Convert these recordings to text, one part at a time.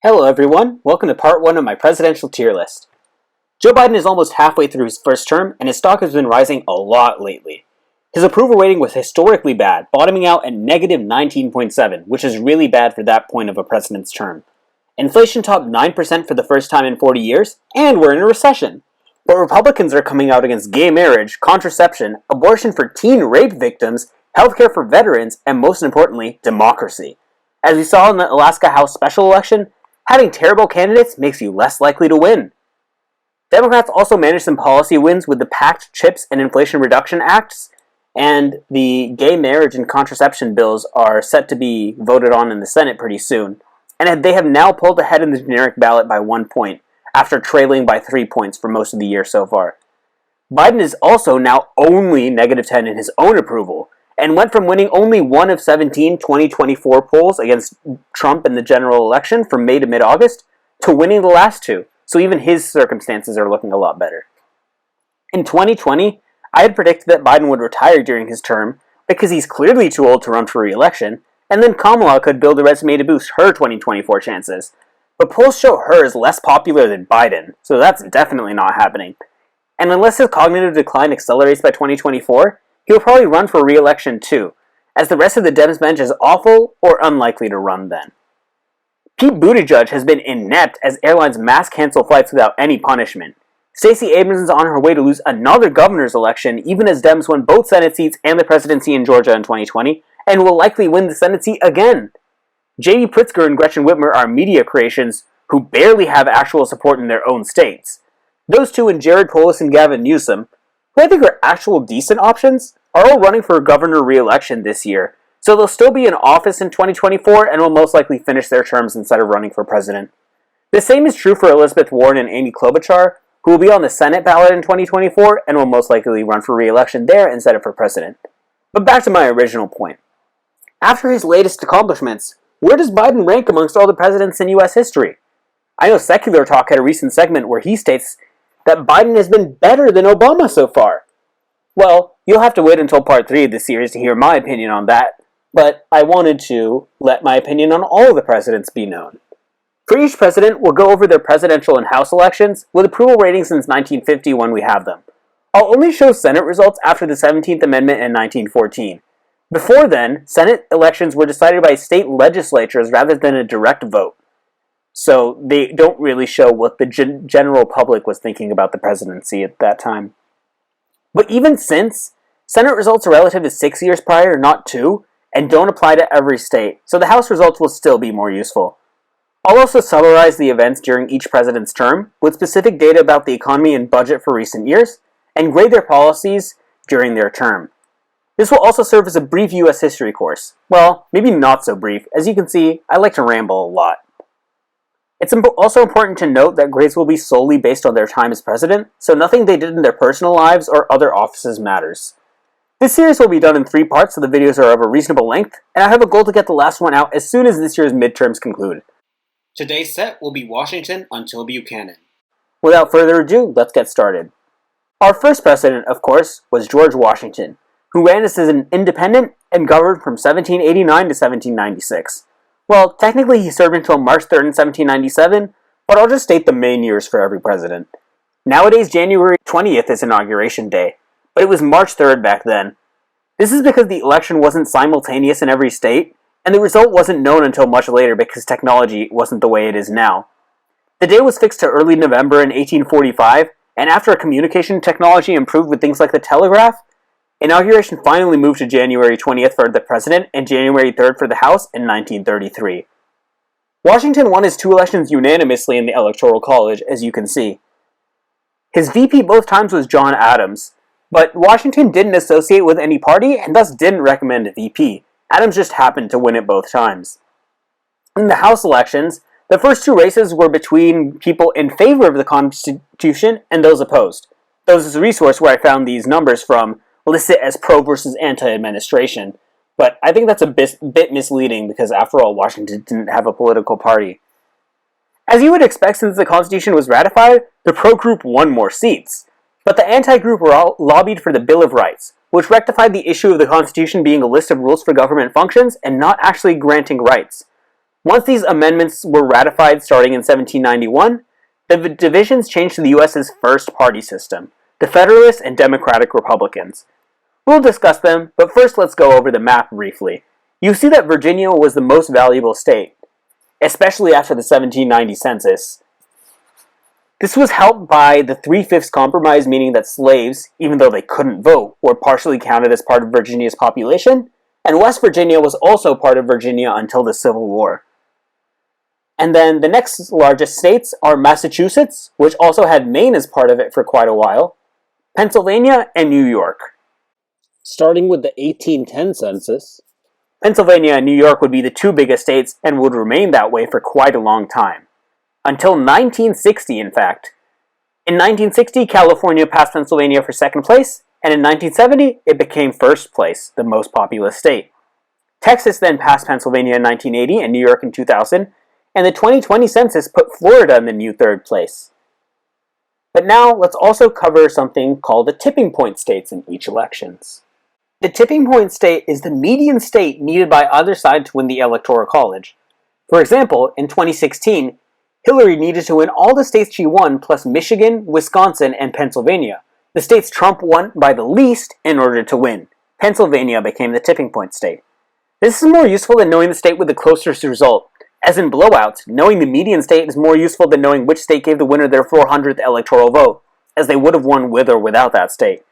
Hello everyone, welcome to part 1 of my presidential tier list. Joe Biden is almost halfway through his first term, and his stock has been rising a lot lately. His approval rating was historically bad, bottoming out at negative 19.7, which is really bad for that point of a president's term. Inflation topped 9% for the first time in 40 years, and we're in a recession. But Republicans are coming out against gay marriage, contraception, abortion for teen rape victims, healthcare for veterans, and most importantly, democracy. As we saw in the Alaska House special election, having terrible candidates makes you less likely to win. Democrats also managed some policy wins with the PACT CHIPS and Inflation Reduction Acts, and the gay marriage and contraception bills are set to be voted on in the Senate pretty soon. And they have now pulled ahead in the generic ballot by 1 point, after trailing by 3 points for most of the year so far. Biden is also now only negative 10 in his own approval, and went from winning only 1 of 17 2024 polls against Trump in the general election from May to mid-August to winning the last 2, so even his circumstances are looking a lot better. In 2020, I had predicted that Biden would retire during his term because he's clearly too old to run for re-election, and then Kamala could build a resume to boost her 2024 chances. But polls show her as less popular than Biden, so that's definitely not happening. And unless his cognitive decline accelerates by 2024, he'll probably run for re-election too, as the rest of the Dems bench is awful or unlikely to run then. Pete Buttigieg has been inept as airlines mass cancel flights without any punishment. Stacey Abrams is on her way to lose another governor's election even as Dems won both Senate seats and the presidency in Georgia in 2020, and will likely win the Senate seat again. J.D. Pritzker and Gretchen Whitmer are media creations who barely have actual support in their own states. Those two and Jared Polis and Gavin Newsom, who I think are actual decent options, are all running for governor re-election this year, so they'll still be in office in 2024 and will most likely finish their terms instead of running for president. The same is true for Elizabeth Warren and Amy Klobuchar, who will be on the Senate ballot in 2024 and will most likely run for re-election there instead of for president. But back to my original point. After his latest accomplishments, where does Biden rank amongst all the presidents in U.S. history? I know Secular Talk had a recent segment where he states that Biden has been better than Obama so far. Well, you'll have to wait until part 3 of the series to hear my opinion on that, but I wanted to let my opinion on all of the presidents be known. For each president, we'll go over their presidential and House elections, with approval ratings since 1950 when we have them. I'll only show Senate results after the 17th Amendment in 1914. Before then, Senate elections were decided by state legislatures rather than a direct vote. So they don't really show what the general public was thinking about the presidency at that time. But even since, Senate results are relative to 6 years prior, not 2, and don't apply to every state, so the House results will still be more useful. I'll also summarize the events during each president's term, with specific data about the economy and budget for recent years, and grade their policies during their term. This will also serve as a brief U.S. history course. Well, maybe not so brief. As you can see, I like to ramble a lot. It's also important to note that grades will be solely based on their time as president, so nothing they did in their personal lives or other offices matters. This series will be done in 3 parts, so the videos are of a reasonable length, and I have a goal to get the last one out as soon as this year's midterms conclude. Today's set will be Washington until Buchanan. Without further ado, let's get started. Our first president, of course, was George Washington, who ran as an independent and governed from 1789 to 1796. Well, technically he served until March 3rd in 1797, but I'll just state the main years for every president. Nowadays, January 20th is Inauguration Day, but it was March 3rd back then. This is because the election wasn't simultaneous in every state, and the result wasn't known until much later because technology wasn't the way it is now. The day was fixed to early November in 1845, and after communication technology improved with things like the telegraph, inauguration finally moved to January 20th for the president and January 3rd for the House in 1933. Washington won his 2 elections unanimously in the Electoral College, as you can see. His VP both times was John Adams, but Washington didn't associate with any party and thus didn't recommend a VP. Adams just happened to win it both times. In the House elections, the first 2 races were between people in favor of the Constitution and those opposed. Those is a resource where I found these numbers from list it as pro versus anti-administration, but I think that's a bit misleading because after all, Washington didn't have a political party. As you would expect since the Constitution was ratified, the pro group won more seats, but the anti-group were all lobbied for the Bill of Rights, which rectified the issue of the Constitution being a list of rules for government functions and not actually granting rights. Once these amendments were ratified starting in 1791, the divisions changed to the U.S.'s first party system, the Federalists and Democratic Republicans. We'll discuss them, but first let's go over the map briefly. You see that Virginia was the most valuable state, especially after the 1790 census. This was helped by the 3/5 compromise, meaning that slaves, even though they couldn't vote, were partially counted as part of Virginia's population, and West Virginia was also part of Virginia until the Civil War. And then the next largest states are Massachusetts, which also had Maine as part of it for quite a while, Pennsylvania, and New York. Starting with the 1810 census, Pennsylvania and New York would be the two biggest states and would remain that way for quite a long time. Until 1960, in fact. In 1960, California passed Pennsylvania for second place, and in 1970, it became first place, the most populous state. Texas then passed Pennsylvania in 1980 and New York in 2000, and the 2020 census put Florida in the new third place. But now, let's also cover something called the tipping point states in each elections. The tipping point state is the median state needed by either side to win the Electoral College. For example, in 2016, Hillary needed to win all the states she won, plus Michigan, Wisconsin, and Pennsylvania. The states Trump won by the least in order to win. Pennsylvania became the tipping point state. This is more useful than knowing the state with the closest result. As in blowouts, knowing the median state is more useful than knowing which state gave the winner their 400th electoral vote, as they would have won with or without that state.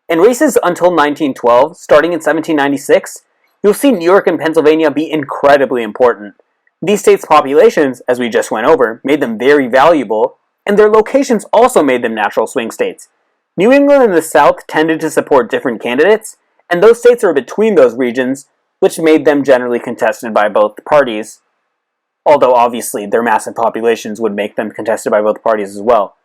In races until 1912, starting in 1796, you'll see New York and Pennsylvania be incredibly important. These states' populations, as we just went over, made them very valuable, and their locations also made them natural swing states. New England and the South tended to support different candidates, and those states are between those regions, which made them generally contested by both parties, although obviously their massive populations would make them contested by both parties as well.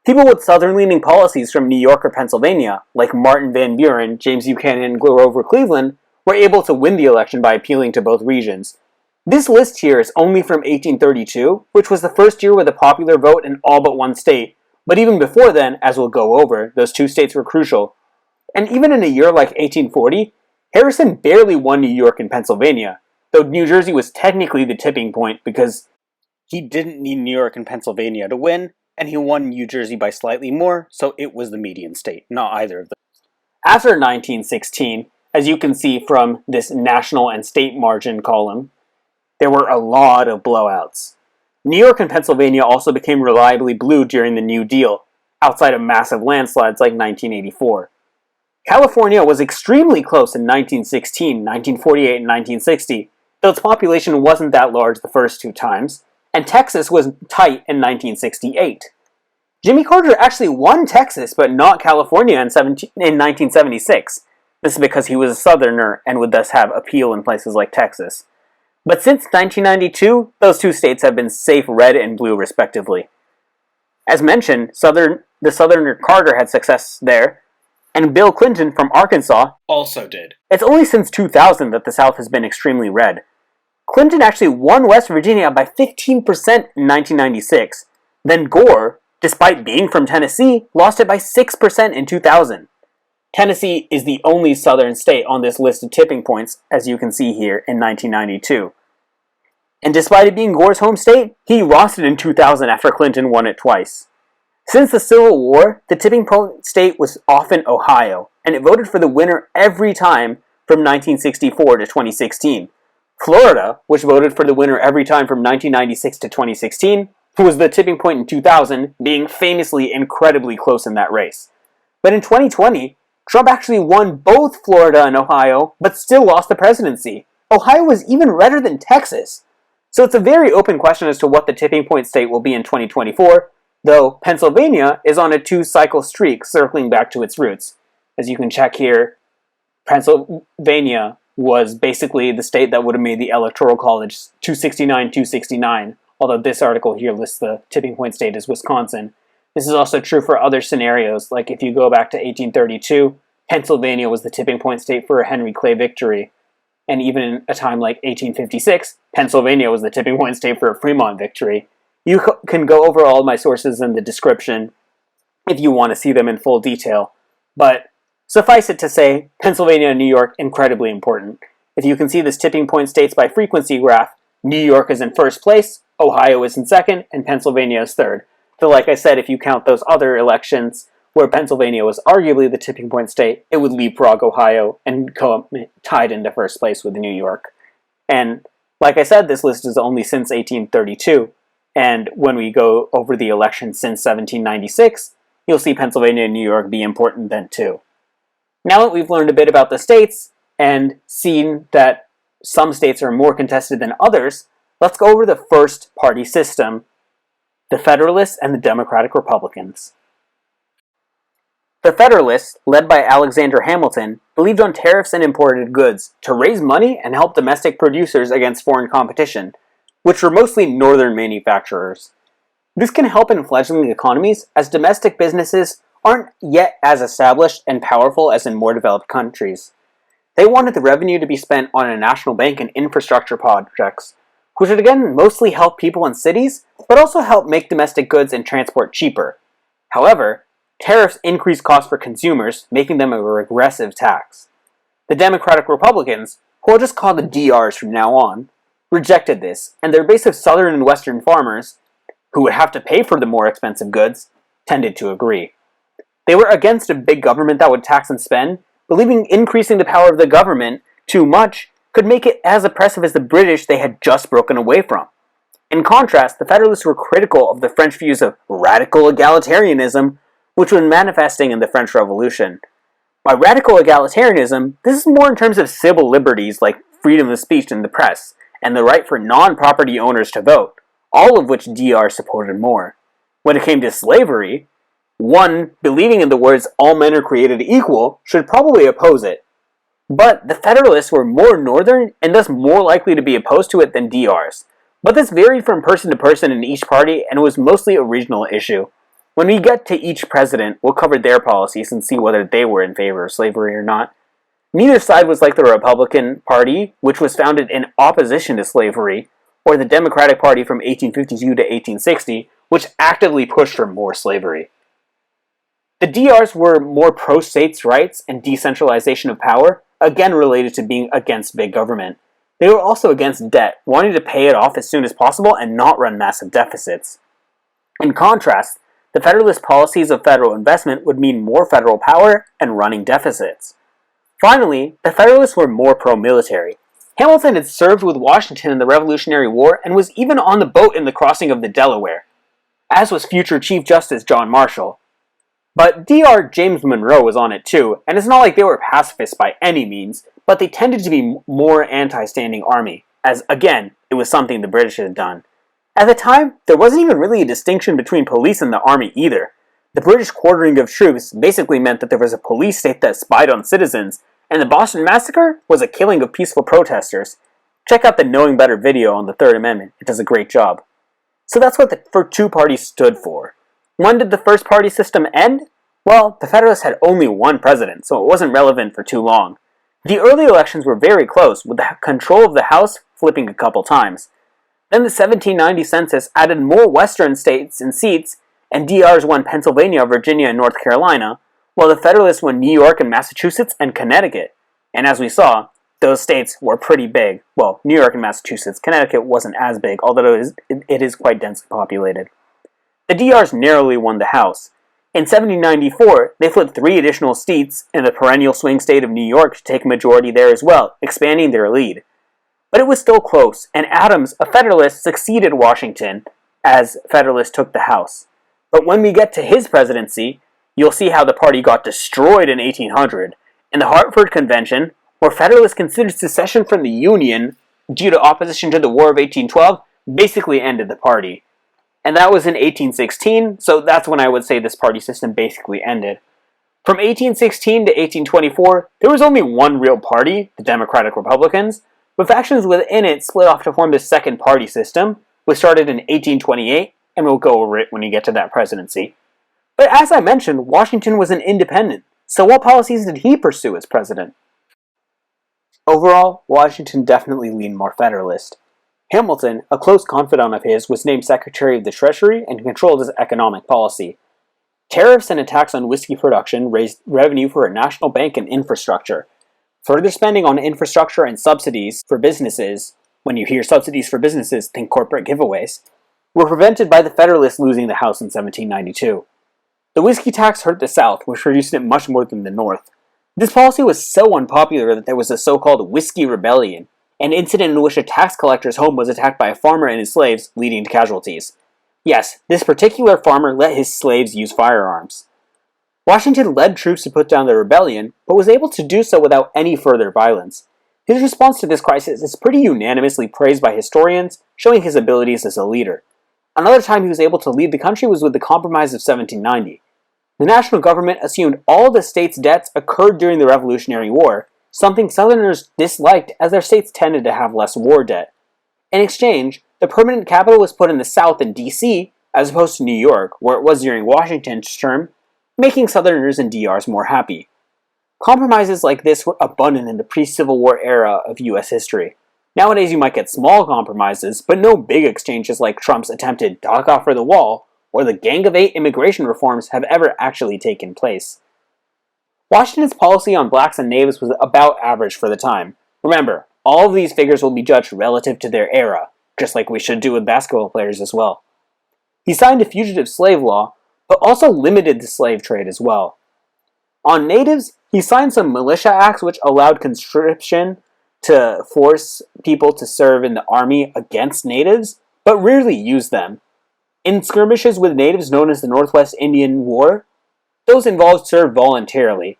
People with southern-leaning policies from New York or Pennsylvania, like Martin Van Buren, James Buchanan, and Grover Cleveland, were able to win the election by appealing to both regions. This list here is only from 1832, which was the first year with a popular vote in all but one state, but even before then, as we'll go over, those two states were crucial. And even in a year like 1840, Harrison barely won New York and Pennsylvania, though New Jersey was technically the tipping point because he didn't need New York and Pennsylvania to win, and he won New Jersey by slightly more, so it was the median state, not either of them. After 1916, as you can see from this national and state margin column, there were a lot of blowouts. New York and Pennsylvania also became reliably blue during the New Deal, outside of massive landslides like 1984. California was extremely close in 1916, 1948, and 1960, though its population wasn't that large the first two times, and Texas was tight in 1968. Jimmy Carter actually won Texas, but not California in 1976. This is because he was a Southerner and would thus have appeal in places like Texas. But since 1992, those two states have been safe red and blue respectively. As mentioned, the Southerner Carter had success there, and Bill Clinton from Arkansas also did. It's only since 2000 that the South has been extremely red. Clinton actually won West Virginia by 15% in 1996. Then Gore, despite being from Tennessee, lost it by 6% in 2000. Tennessee is the only southern state on this list of tipping points, as you can see here, in 1992. And despite it being Gore's home state, he lost it in 2000 after Clinton won it twice. Since the Civil War, the tipping point state was often Ohio, and it voted for the winner every time from 1964 to 2016. Florida, which voted for the winner every time from 1996 to 2016, was the tipping point in 2000, being famously incredibly close in that race. But in 2020, Trump actually won both Florida and Ohio, but still lost the presidency. Ohio was even redder than Texas. So it's a very open question as to what the tipping point state will be in 2024, though Pennsylvania is on a two-cycle streak circling back to its roots. As you can check here, Pennsylvania was basically the state that would have made the Electoral College 269-269, although this article here lists the tipping point state as Wisconsin. This is also true for other scenarios, like if you go back to 1832, Pennsylvania was the tipping point state for a Henry Clay victory. And even in a time like 1856, Pennsylvania was the tipping point state for a Fremont victory. You can go over all my sources in the description if you want to see them in full detail. But suffice it to say, Pennsylvania and New York, incredibly important. If you can see this tipping point states by frequency graph, New York is in first place, Ohio is in second, and Pennsylvania is third. So like I said, if you count those other elections where Pennsylvania was arguably the tipping point state, it would leapfrog Ohio and come tied into first place with New York. And like I said, this list is only since 1832. And when we go over the elections since 1796, you'll see Pennsylvania and New York be important then too. Now that we've learned a bit about the states and seen that some states are more contested than others, let's go over the first party system, the Federalists and the Democratic Republicans. The Federalists, led by Alexander Hamilton, believed on tariffs and imported goods to raise money and help domestic producers against foreign competition, which were mostly northern manufacturers. This can help in fledgling economies as domestic businesses aren't yet as established and powerful as in more developed countries. They wanted the revenue to be spent on a national bank and infrastructure projects, which would again mostly help people in cities, but also help make domestic goods and transport cheaper. However, tariffs increase costs for consumers, making them a regressive tax. The Democratic Republicans, who I'll just call the DRs from now on, rejected this, and their base of southern and western farmers, who would have to pay for the more expensive goods, tended to agree. They were against a big government that would tax and spend, believing increasing the power of the government too much could make it as oppressive as the British they had just broken away from. In contrast, the Federalists were critical of the French views of radical egalitarianism, which was manifesting in the French Revolution. By radical egalitarianism, this is more in terms of civil liberties like freedom of speech and the press, and the right for non-property owners to vote, all of which DR supported more. When it came to slavery, one believing in the words all men are created equal should probably oppose it. But the Federalists were more northern and thus more likely to be opposed to it than DRs. But this varied from person to person in each party and was mostly a regional issue. When we get to each president, we'll cover their policies and see whether they were in favor of slavery or not. Neither side was like the Republican Party, which was founded in opposition to slavery, or the Democratic Party from 1852 to 1860, which actively pushed for more slavery. The DRs were more pro-states' rights and decentralization of power, again related to being against big government. They were also against debt, wanting to pay it off as soon as possible and not run massive deficits. In contrast, the Federalist policies of federal investment would mean more federal power and running deficits. Finally, the Federalists were more pro-military. Hamilton had served with Washington in the Revolutionary War and was even on the boat in the crossing of the Delaware, as was future Chief Justice John Marshall. But DR James Monroe was on it too, and it's not like they were pacifists by any means, but they tended to be more anti-standing army, as again, it was something the British had done. At the time, there wasn't even really a distinction between police and the army either. The British quartering of troops basically meant that there was a police state that spied on citizens, and the Boston Massacre was a killing of peaceful protesters. Check out the Knowing Better video on the Third Amendment, it does a great job. So that's what the two parties stood for. When did the first party system end? Well, the Federalists had only one president, so it wasn't relevant for too long. The early elections were very close, with the control of the House flipping a couple times. Then the 1790 census added more western states and seats, and DRs won Pennsylvania, Virginia, and North Carolina, while the Federalists won New York and Massachusetts and Connecticut. And as we saw, those states were pretty big. Well, New York and Massachusetts. Connecticut wasn't as big, although it is quite densely populated. The DRs narrowly won the House. In 1794, they flipped 3 additional seats in the perennial swing state of New York to take a majority there as well, expanding their lead. But it was still close, and Adams, a Federalist, succeeded Washington as Federalists took the House. But when we get to his presidency, you'll see how the party got destroyed in 1800, and the Hartford Convention, where Federalists considered secession from the Union due to opposition to the War of 1812, basically ended the party. And that was in 1816, so that's when I would say this party system basically ended. From 1816 to 1824, there was only one real party, the Democratic Republicans, but factions within it split off to form the second party system, which started in 1828, and we'll go over it when we get to that presidency. But as I mentioned, Washington was an independent, so what policies did he pursue as president? Overall, Washington definitely leaned more Federalist. Hamilton, a close confidant of his, was named Secretary of the Treasury and controlled his economic policy. Tariffs and attacks on whiskey production raised revenue for a national bank and infrastructure. Further spending on infrastructure and subsidies for businesses when you hear subsidies for businesses, think corporate giveaways, were prevented by the Federalists losing the House in 1792. The whiskey tax hurt the South, which reduced it much more than the North. This policy was so unpopular that there was a so-called Whiskey Rebellion, an incident in which a tax collector's home was attacked by a farmer and his slaves, leading to casualties. Yes, this particular farmer let his slaves use firearms. Washington led troops to put down the rebellion, but was able to do so without any further violence. His response to this crisis is pretty unanimously praised by historians, showing his abilities as a leader. Another time he was able to lead the country was with the Compromise of 1790. The national government assumed all the state's debts occurred during the Revolutionary War, something Southerners disliked as their states tended to have less war debt. In exchange, the permanent capital was put in the South in D.C., as opposed to New York, where it was during Washington's term, making Southerners and DRs more happy. Compromises like this were abundant in the pre-Civil War era of U.S. history. Nowadays you might get small compromises, but no big exchanges like Trump's attempted dock off for the wall or the Gang of Eight immigration reforms have ever actually taken place. Washington's policy on blacks and natives was about average for the time. Remember, all of these figures will be judged relative to their era, just like we should do with basketball players as well. He signed a fugitive slave law, but also limited the slave trade as well. On natives, he signed some militia acts which allowed conscription to force people to serve in the army against natives, but rarely used them. In skirmishes with natives known as the Northwest Indian War, those involved served voluntarily.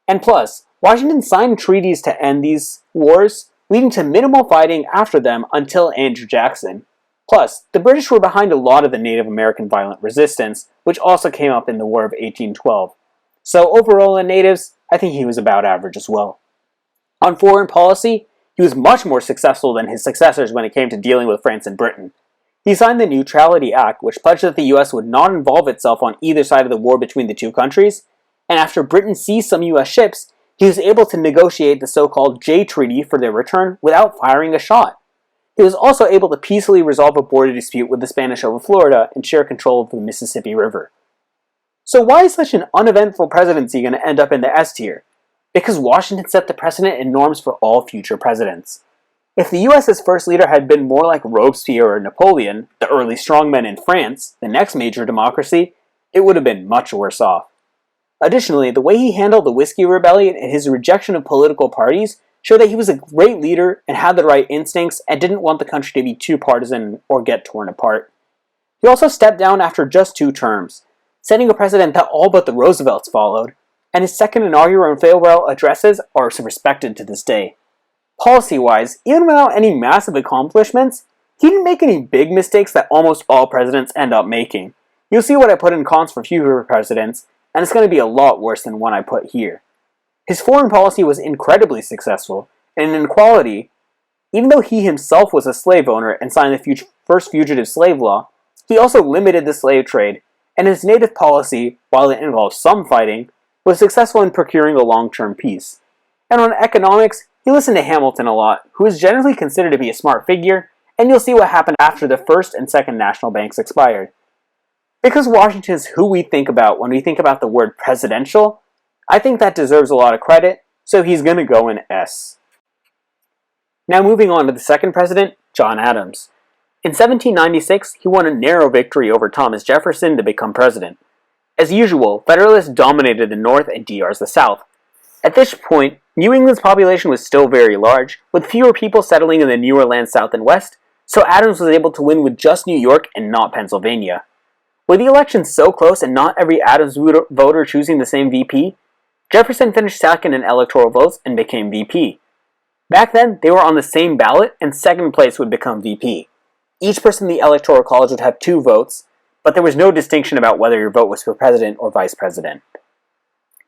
And plus, Washington signed treaties to end these wars, leading to minimal fighting after them until Andrew Jackson. Plus, the British were behind a lot of the Native American violent resistance, which also came up in the War of 1812. So overall in natives, I think he was about average as well. On foreign policy, he was much more successful than his successors when it came to dealing with France and Britain. He signed the Neutrality Act, which pledged that the US would not involve itself on either side of the war between the two countries, and after Britain seized some US ships, he was able to negotiate the so-called Jay Treaty for their return without firing a shot. He was also able to peacefully resolve a border dispute with the Spanish over Florida and share control of the Mississippi River. So why is such an uneventful presidency going to end up in the S tier? Because Washington set the precedent and norms for all future presidents. If the US's first leader had been more like Robespierre or Napoleon, the early strongmen in France, the next major democracy, it would have been much worse off. Additionally, the way he handled the Whiskey Rebellion and his rejection of political parties showed that he was a great leader and had the right instincts and didn't want the country to be too partisan or get torn apart. He also stepped down after just 2 terms, setting a precedent that all but the Roosevelts followed, and his second inaugural and farewell addresses are respected to this day. Policy-wise, even without any massive accomplishments, he didn't make any big mistakes that almost all presidents end up making. You'll see what I put in cons for future presidents, and it's going to be a lot worse than one I put here. His foreign policy was incredibly successful, and in equality, even though he himself was a slave owner and signed the first fugitive slave law, he also limited the slave trade, and his native policy, while it involved some fighting, was successful in procuring a long-term peace. And on economics, he listened to Hamilton a lot, who is generally considered to be a smart figure, and you'll see what happened after the first and second national banks expired. Because Washington is who we think about when we think about the word presidential, I think that deserves a lot of credit, so he's going to go in S. Now moving on to the second president, John Adams. In 1796, he won a narrow victory over Thomas Jefferson to become president. As usual, Federalists dominated the North and DRs the South. At this point, New England's population was still very large, with fewer people settling in the newer lands South and West, so Adams was able to win with just New York and not Pennsylvania. With the election so close and not every Adams voter choosing the same VP, Jefferson finished second in electoral votes and became VP. Back then, they were on the same ballot and second place would become VP. Each person in the Electoral College would have 2 votes, but there was no distinction about whether your vote was for president or vice president.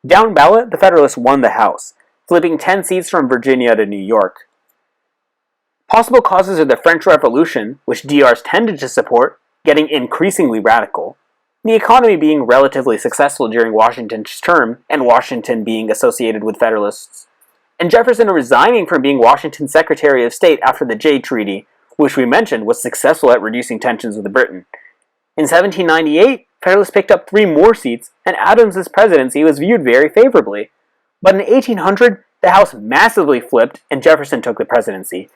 Down ballot, the Federalists won the House, flipping 10 seats from Virginia to New York. Possible causes of the French Revolution, which DRs tended to support, getting increasingly radical, the economy being relatively successful during Washington's term, and Washington being associated with Federalists, and Jefferson resigning from being Washington's Secretary of State after the Jay Treaty, which we mentioned was successful at reducing tensions with Britain. In 1798, Federalists picked up 3 more seats, and Adams' presidency was viewed very favorably. But in 1800, the House massively flipped, and Jefferson took the presidency.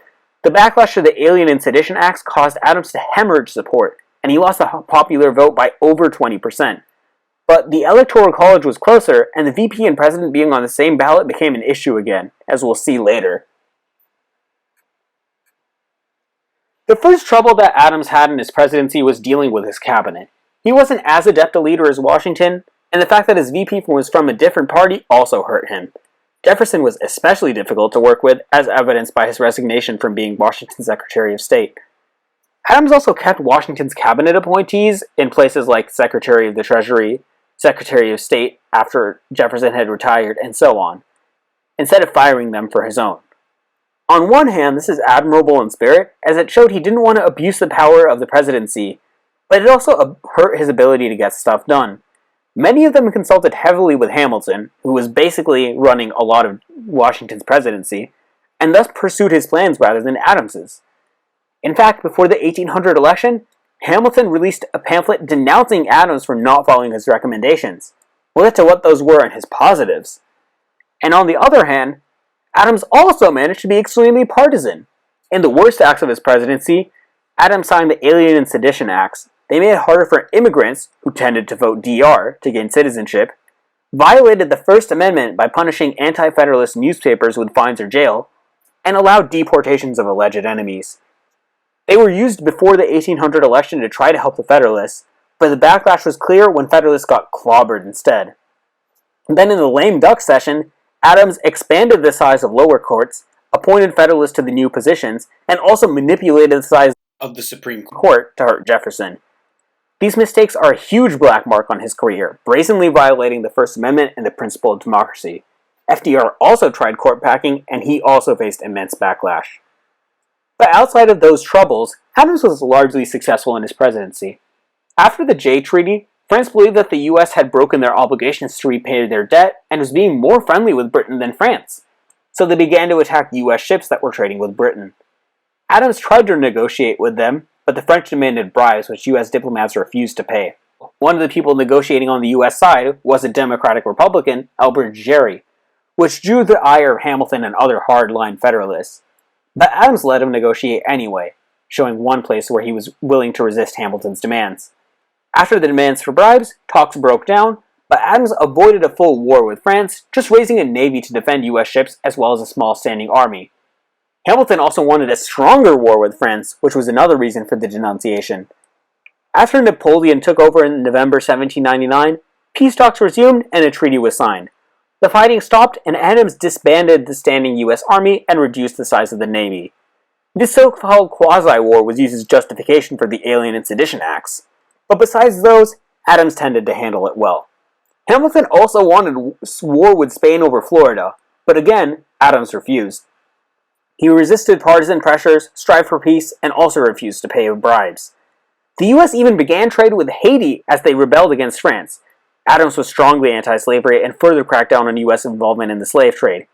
The backlash to the Alien and Sedition Acts caused Adams to hemorrhage support, and he lost the popular vote by over 20%. But the Electoral College was closer, and the VP and President being on the same ballot became an issue again, as we'll see later. The first trouble that Adams had in his presidency was dealing with his cabinet. He wasn't as adept a leader as Washington, and the fact that his VP was from a different party also hurt him. Jefferson was especially difficult to work with, as evidenced by his resignation from being Washington's Secretary of State. Adams also kept Washington's cabinet appointees in places like Secretary of the Treasury, Secretary of State after Jefferson had retired, and so on, instead of firing them for his own. On one hand, this is admirable in spirit, as it showed he didn't want to abuse the power of the presidency, but it also hurt his ability to get stuff done. Many of them consulted heavily with Hamilton, who was basically running a lot of Washington's presidency, and thus pursued his plans rather than Adams's. In fact, before the 1800 election, Hamilton released a pamphlet denouncing Adams for not following his recommendations. We'll get to what those were and his positives. And on the other hand, Adams also managed to be extremely partisan. In the worst acts of his presidency, Adams signed the Alien and Sedition Acts. They made it harder for immigrants, who tended to vote DR, to gain citizenship, violated the First Amendment by punishing anti-Federalist newspapers with fines or jail, and allowed deportations of alleged enemies. They were used before the 1800 election to try to help the Federalists, but the backlash was clear when Federalists got clobbered instead. And then in the lame duck session, Adams expanded the size of lower courts, appointed Federalists to the new positions, and also manipulated the size of the Supreme Court to hurt Jefferson. These mistakes are a huge black mark on his career, brazenly violating the First Amendment and the principle of democracy. FDR also tried court packing, and he also faced immense backlash. But outside of those troubles, Adams was largely successful in his presidency. After the Jay Treaty, France believed that the US had broken their obligations to repay their debt and was being more friendly with Britain than France, so they began to attack US ships that were trading with Britain. Adams tried to negotiate with them, but the French demanded bribes which US diplomats refused to pay. One of the people negotiating on the US side was a Democratic Republican, Albert Gerry, which drew the ire of Hamilton and other hard-line Federalists. But Adams let him negotiate anyway, showing one place where he was willing to resist Hamilton's demands. After the demands for bribes, talks broke down, but Adams avoided a full war with France, just raising a navy to defend US ships as well as a small standing army. Hamilton also wanted a stronger war with France, which was another reason for the denunciation. After Napoleon took over in November 1799, peace talks resumed and a treaty was signed. The fighting stopped and Adams disbanded the standing US Army and reduced the size of the Navy. This so-called quasi-war was used as justification for the Alien and Sedition Acts. But besides those, Adams tended to handle it well. Hamilton also wanted war with Spain over Florida, but again, Adams refused. He resisted partisan pressures, strived for peace, and also refused to pay bribes. The US even began trade with Haiti as they rebelled against France. Adams was strongly anti-slavery and further cracked down on US involvement in the slave trade.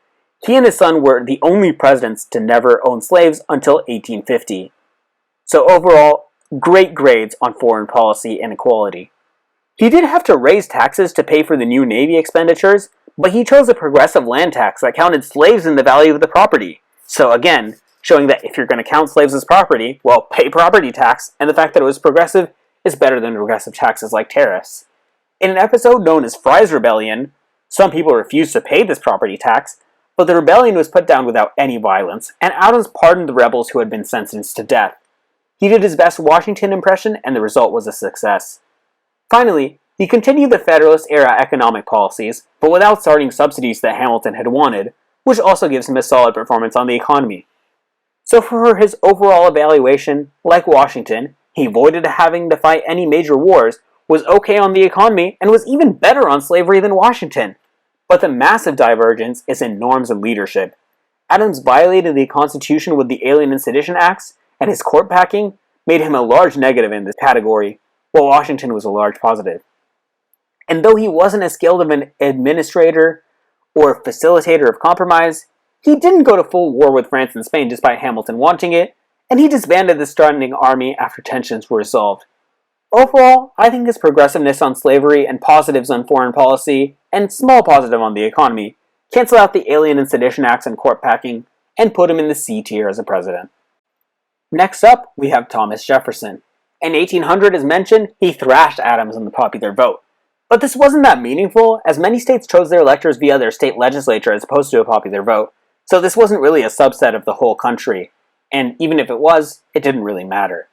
He and his son were the only presidents to never own slaves until 1850. So overall, great grades on foreign policy and equality. He did have to raise taxes to pay for the new Navy expenditures, but he chose a progressive land tax that counted slaves in the value of the property. So again, showing that if you're going to count slaves as property, well, pay property tax, and the fact that it was progressive is better than regressive taxes like tariffs. In an episode known as Fry's Rebellion, some people refused to pay this property tax, but the rebellion was put down without any violence, and Adams pardoned the rebels who had been sentenced to death. He did his best Washington impression, and the result was a success. Finally, he continued the Federalist-era economic policies, but without starting subsidies that Hamilton had wanted, which also gives him a solid performance on the economy. So for his overall evaluation, like Washington, he avoided having to fight any major wars, was okay on the economy, and was even better on slavery than Washington. But the massive divergence is in norms and leadership. Adams violated the Constitution with the Alien and Sedition Acts, and his court packing made him a large negative in this category, while Washington was a large positive. And though he wasn't as skilled of an administrator or facilitator of compromise, he didn't go to full war with France and Spain despite Hamilton wanting it, and he disbanded the standing army after tensions were resolved. Overall, I think his progressiveness on slavery and positives on foreign policy, and small positive on the economy, cancel out the Alien and Sedition Acts and court packing, and put him in the C tier as a president. Next up, we have Thomas Jefferson. In 1800, as mentioned, he thrashed Adams in the popular vote. But this wasn't that meaningful, as many states chose their electors via their state legislature as opposed to a popular vote, so this wasn't really a subset of the whole country, and even if it was, it didn't really matter.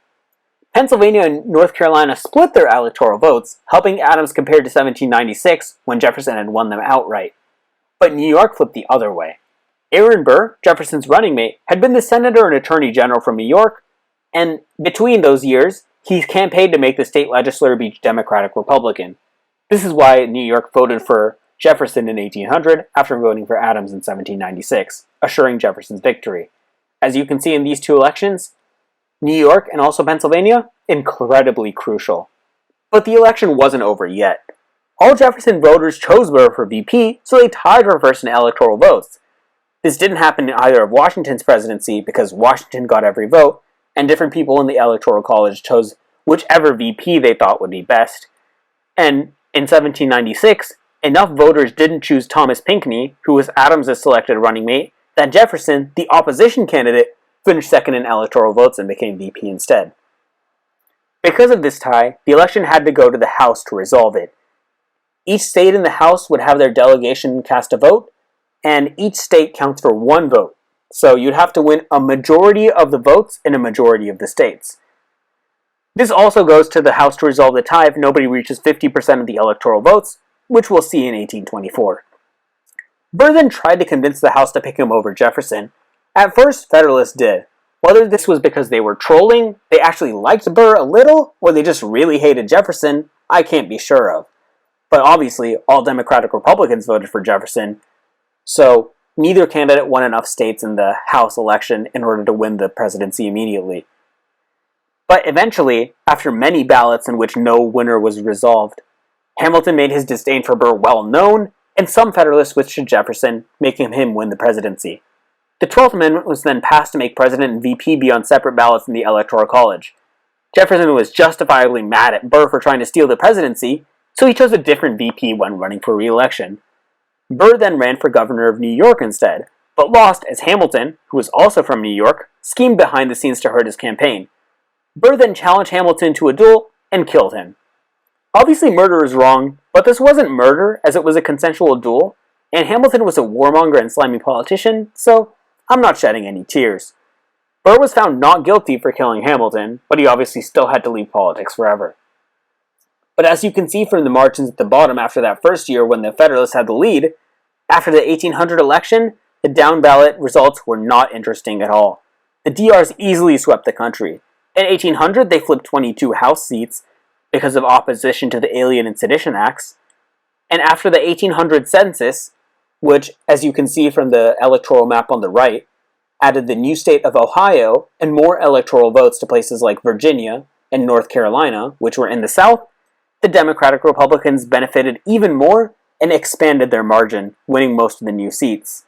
Pennsylvania and North Carolina split their electoral votes, helping Adams compared to 1796, when Jefferson had won them outright. But New York flipped the other way. Aaron Burr, Jefferson's running mate, had been the senator and attorney general from New York, and between those years, he campaigned to make the state legislature be Democratic-Republican. This is why New York voted for Jefferson in 1800 after voting for Adams in 1796, assuring Jefferson's victory. As you can see in these two elections, New York and also Pennsylvania, incredibly crucial. But the election wasn't over yet. All Jefferson voters chose Burr for VP, so they tied for first in electoral votes. This didn't happen in either of Washington's presidency because Washington got every vote, and different people in the Electoral College chose whichever VP they thought would be best. And in 1796, enough voters didn't choose Thomas Pinckney, who was Adams' selected running mate, that Jefferson, the opposition candidate, finished second in electoral votes and became VP instead. Because of this tie, the election had to go to the House to resolve it. Each state in the House would have their delegation cast a vote, and each state counts for one vote. So you'd have to win a majority of the votes in a majority of the states. This also goes to the House to resolve the tie if nobody reaches 50% of the electoral votes, which we'll see in 1824. Burr then tried to convince the House to pick him over Jefferson. At first, Federalists did. Whether this was because they were trolling, they actually liked Burr a little, or they just really hated Jefferson, I can't be sure of. But obviously, all Democratic Republicans voted for Jefferson, so neither candidate won enough states in the House election in order to win the presidency immediately. But eventually, after many ballots in which no winner was resolved, Hamilton made his disdain for Burr well known, and some Federalists switched to Jefferson, making him win the presidency. The 12th Amendment was then passed to make President and VP be on separate ballots in the Electoral College. Jefferson was justifiably mad at Burr for trying to steal the presidency, so he chose a different VP when running for re-election. Burr then ran for governor of New York instead, but lost as Hamilton, who was also from New York, schemed behind the scenes to hurt his campaign. Burr then challenged Hamilton to a duel and killed him. Obviously murder is wrong, but this wasn't murder as it was a consensual duel, and Hamilton was a warmonger and slimy politician, so I'm not shedding any tears. Burr was found not guilty for killing Hamilton, but he obviously still had to leave politics forever. But as you can see from the margins at the bottom after that first year when the Federalists had the lead, after the 1800 election, the down-ballot results were not interesting at all. The DRs easily swept the country. In 1800, they flipped 22 House seats because of opposition to the Alien and Sedition Acts. And after the 1800 census, which, as you can see from the electoral map on the right, added the new state of Ohio and more electoral votes to places like Virginia and North Carolina, which were in the South, the Democratic Republicans benefited even more and expanded their margin, winning most of the new seats.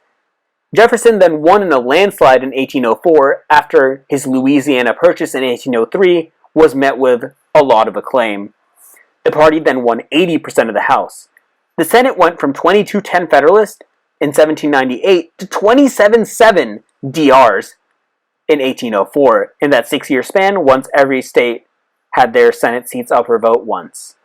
Jefferson then won in a landslide in 1804 after his Louisiana Purchase in 1803 was met with a lot of acclaim. The party then won 80% of the House. The Senate went from 22-10 Federalist in 1798 to 27-7 DRs in 1804 in that 6-year span once every state had their Senate seats up for vote once.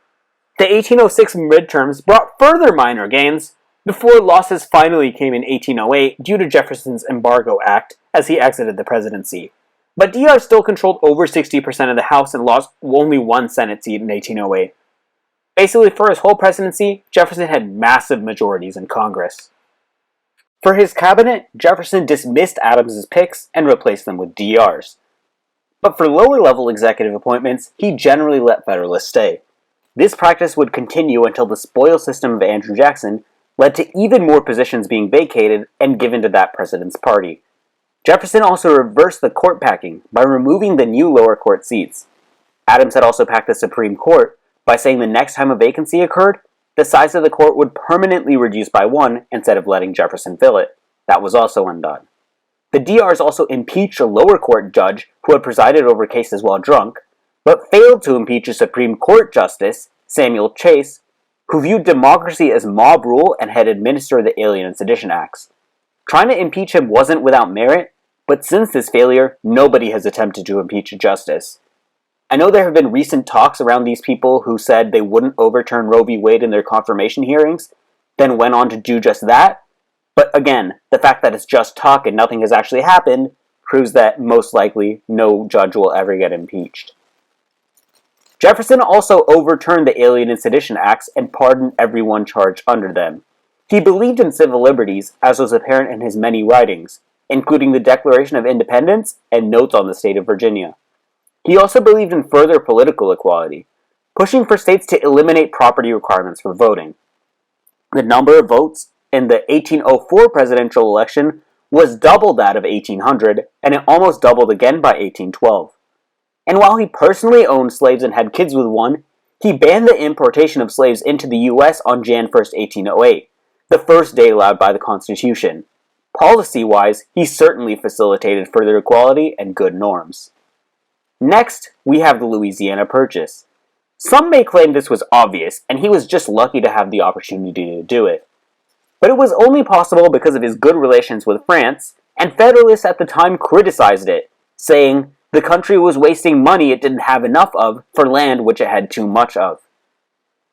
The 1806 midterms brought further minor gains before losses finally came in 1808 due to Jefferson's Embargo Act as he exited the presidency. But DR still controlled over 60% of the House and lost only one Senate seat in 1808. Basically, for his whole presidency, Jefferson had massive majorities in Congress. For his cabinet, Jefferson dismissed Adams's picks and replaced them with DRs. But for lower-level executive appointments, he generally let Federalists stay. This practice would continue until the spoil system of Andrew Jackson led to even more positions being vacated and given to that president's party. Jefferson also reversed the court packing by removing the new lower court seats. Adams had also packed the Supreme Court by saying the next time a vacancy occurred, the size of the court would permanently reduce by one instead of letting Jefferson fill it. That was also undone. The DRs also impeached a lower court judge who had presided over cases while drunk, but failed to impeach a Supreme Court Justice, Samuel Chase, who viewed democracy as mob rule and had administered the Alien and Sedition Acts. Trying to impeach him wasn't without merit, But since this failure, nobody has attempted to impeach justice. I know there have been recent talks around these people who said they wouldn't overturn Roe v. Wade in their confirmation hearings, then went on to do just that. But again, the fact that it's just talk and nothing has actually happened proves that most likely no judge will ever get impeached. Jefferson also overturned the Alien and Sedition Acts and pardoned everyone charged under them. He believed in civil liberties, as was apparent in his many writings, including the Declaration of Independence and notes on the state of Virginia. He also believed in further political equality, pushing for states to eliminate property requirements for voting. The number of votes in the 1804 presidential election was double that of 1800, and it almost doubled again by 1812. And while he personally owned slaves and had kids with one, he banned the importation of slaves into the U.S. on Jan 1st, 1808, the first day allowed by the Constitution. Policy-wise, he certainly facilitated further equality and good norms. Next, we have the Louisiana Purchase. Some may claim this was obvious, and he was just lucky to have the opportunity to do it. But it was only possible because of his good relations with France, and Federalists at the time criticized it, saying the country was wasting money it didn't have enough of for land which it had too much of.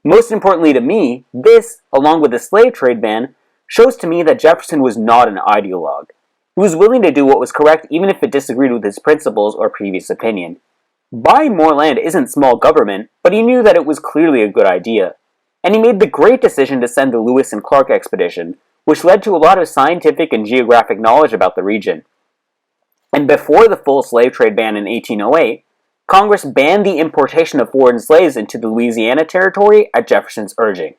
Most importantly to me, this, along with the slave trade ban, shows to me that Jefferson was not an ideologue. He was willing to do what was correct even if it disagreed with his principles or previous opinion. Buying more land isn't small government, but he knew that it was clearly a good idea. And he made the great decision to send the Lewis and Clark expedition, which led to a lot of scientific and geographic knowledge about the region. And before the full slave trade ban in 1808, Congress banned the importation of foreign slaves into the Louisiana Territory at Jefferson's urging.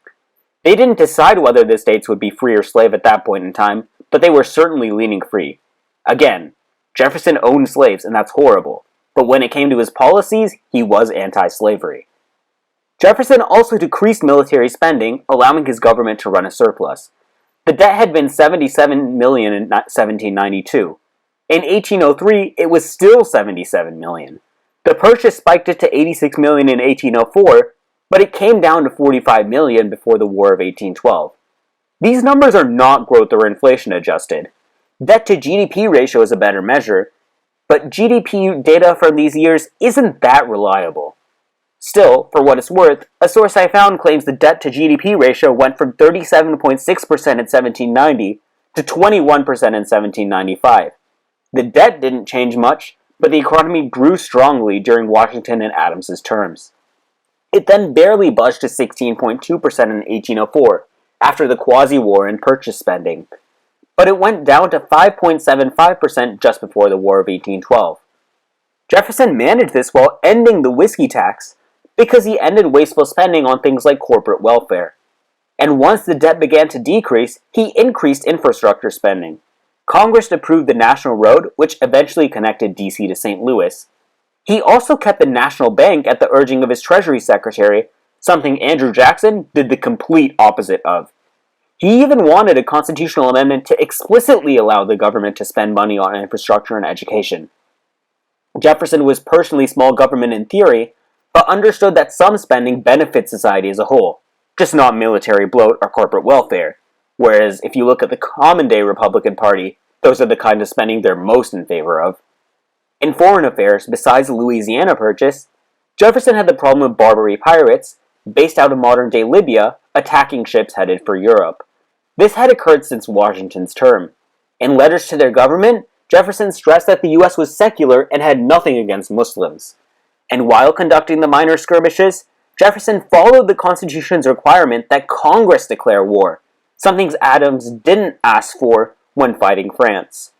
They didn't decide whether the states would be free or slave at that point in time, but they were certainly leaning free. Again, Jefferson owned slaves, and that's horrible, but when it came to his policies, he was anti-slavery. Jefferson also decreased military spending, allowing his government to run a surplus. The debt had been $77 million in 1792. In 1803, it was still $77 million. The purchase spiked it to $86 million in 1804, but it came down to $45 million before the War of 1812. These numbers are not growth or inflation adjusted. Debt to GDP ratio is a better measure, but GDP data from these years isn't that reliable. Still, for what it's worth, a source I found claims the debt to GDP ratio went from 37.6% in 1790 to 21% in 1795. The debt didn't change much, but the economy grew strongly during Washington and Adams's terms. It then barely budged to 16.2% in 1804, after the quasi-war and purchase spending, but it went down to 5.75% just before the War of 1812. Jefferson managed this while ending the whiskey tax, because he ended wasteful spending on things like corporate welfare. And once the debt began to decrease, he increased infrastructure spending. Congress approved the National Road, which eventually connected D.C. to St. Louis. He also kept the National Bank at the urging of his Treasury Secretary, something Andrew Jackson did the complete opposite of. He even wanted a constitutional amendment to explicitly allow the government to spend money on infrastructure and education. Jefferson was personally small government in theory, but understood that some spending benefits society as a whole, just not military bloat or corporate welfare. Whereas if you look at the common-day Republican Party, those are the kind of spending they're most in favor of. In foreign affairs, besides the Louisiana Purchase, Jefferson had the problem of Barbary pirates, based out of modern-day Libya, attacking ships headed for Europe. This had occurred since Washington's term. In letters to their government, Jefferson stressed that the U.S. was secular and had nothing against Muslims. And while conducting the minor skirmishes, Jefferson followed the Constitution's requirement that Congress declare war, something Adams didn't ask for when fighting France.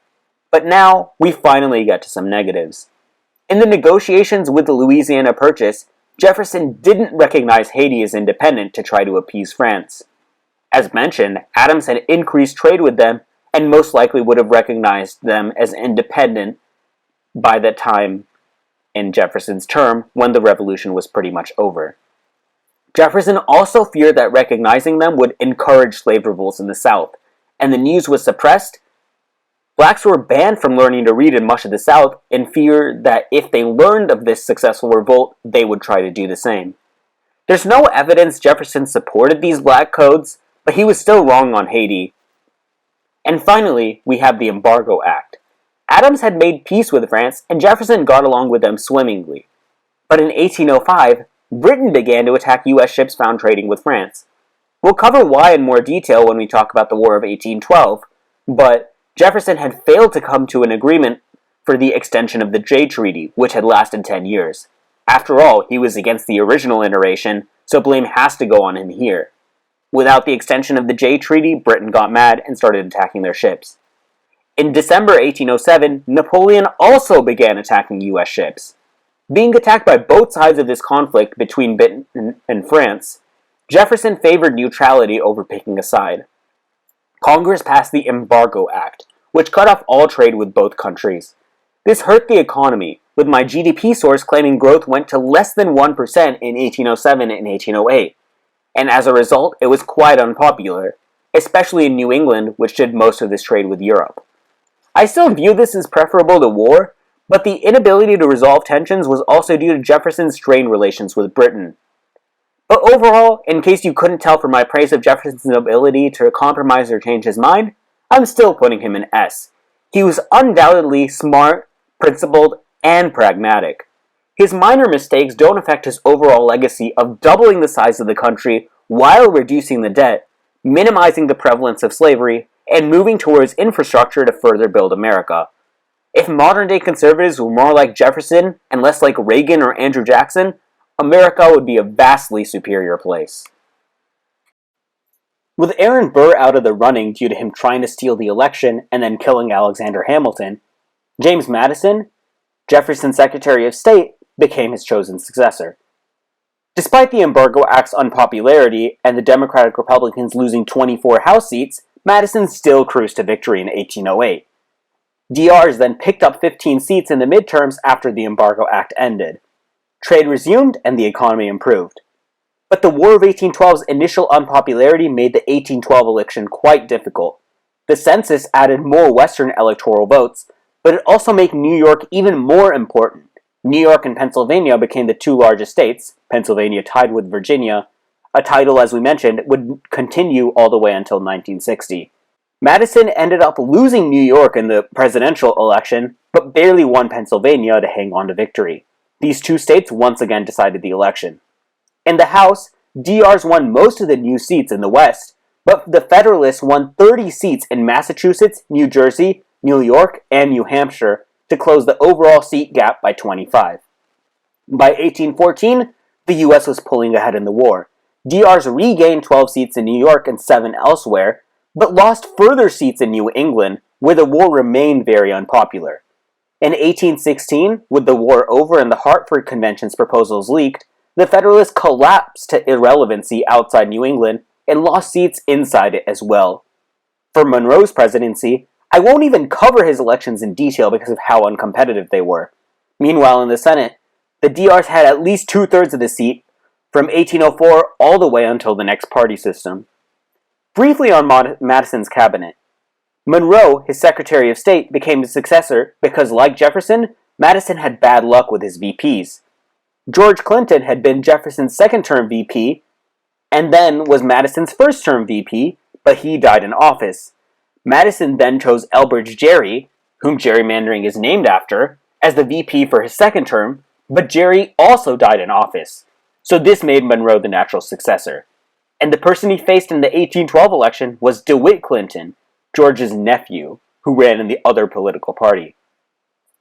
But now, we finally get to some negatives. In the negotiations with the Louisiana Purchase, Jefferson didn't recognize Haiti as independent to try to appease France. As mentioned, Adams had increased trade with them and most likely would have recognized them as independent by that time in Jefferson's term when the revolution was pretty much over. Jefferson also feared that recognizing them would encourage slave revolts in the South, and the news was suppressed. Blacks were banned from learning to read in much of the South in fear that if they learned of this successful revolt, they would try to do the same. There's no evidence Jefferson supported these black codes, but he was still wrong on Haiti. And finally, we have the Embargo Act. Adams had made peace with France, and Jefferson got along with them swimmingly. But in 1805, Britain began to attack U.S. ships found trading with France. We'll cover why in more detail when we talk about the War of 1812, but Jefferson had failed to come to an agreement for the extension of the Jay Treaty, which had lasted 10 years. After all, he was against the original iteration, so blame has to go on him here. Without the extension of the Jay Treaty, Britain got mad and started attacking their ships. In December 1807, Napoleon also began attacking U.S. ships. Being attacked by both sides of this conflict between Britain and France, Jefferson favored neutrality over picking a side. Congress passed the Embargo Act, which cut off all trade with both countries. This hurt the economy, with my GDP source claiming growth went to less than 1% in 1807 and 1808. And as a result, it was quite unpopular, especially in New England, which did most of this trade with Europe. I still view this as preferable to war, but the inability to resolve tensions was also due to Jefferson's strained relations with Britain. But overall, in case you couldn't tell from my praise of Jefferson's ability to compromise or change his mind, I'm still putting him an S. He was undoubtedly smart, principled, and pragmatic. His minor mistakes don't affect his overall legacy of doubling the size of the country while reducing the debt, minimizing the prevalence of slavery, and moving towards infrastructure to further build America. If modern-day conservatives were more like Jefferson and less like Reagan or Andrew Jackson, America would be a vastly superior place. With Aaron Burr out of the running due to him trying to steal the election and then killing Alexander Hamilton, James Madison, Jefferson's Secretary of State, became his chosen successor. Despite the Embargo Act's unpopularity and the Democratic Republicans losing 24 House seats, Madison still cruised to victory in 1808. DRs then picked up 15 seats in the midterms after the Embargo Act ended. Trade resumed and the economy improved. But the War of 1812's initial unpopularity made the 1812 election quite difficult. The census added more Western electoral votes, but it also made New York even more important. New York and Pennsylvania became the two largest states, Pennsylvania tied with Virginia. A title, as we mentioned, would continue all the way until 1960. Madison ended up losing New York in the presidential election, but barely won Pennsylvania to hang on to victory. These two states once again decided the election. In the House, DRs won most of the new seats in the West, but the Federalists won 30 seats in Massachusetts, New Jersey, New York, and New Hampshire to close the overall seat gap by 25. By 1814, the U.S. was pulling ahead in the war. DRs regained 12 seats in New York and 7 elsewhere, but lost further seats in New England, where the war remained very unpopular. In 1816, with the war over and the Hartford Convention's proposals leaked, the Federalists collapsed to irrelevancy outside New England and lost seats inside it as well. For Monroe's presidency, I won't even cover his elections in detail because of how uncompetitive they were. Meanwhile, in the Senate, the DRs had at least 2/3 of the seat from 1804 all the way until the next party system. Briefly on Madison's cabinet. Monroe, his Secretary of State, became his successor because, like Jefferson, Madison had bad luck with his VPs. George Clinton had been Jefferson's second-term VP and then was Madison's first-term VP, but he died in office. Madison then chose Elbridge Gerry, whom gerrymandering is named after, as the VP for his second term, but Gerry also died in office. So this made Monroe the natural successor. And the person he faced in the 1812 election was DeWitt Clinton, George's nephew, who ran in the other political party.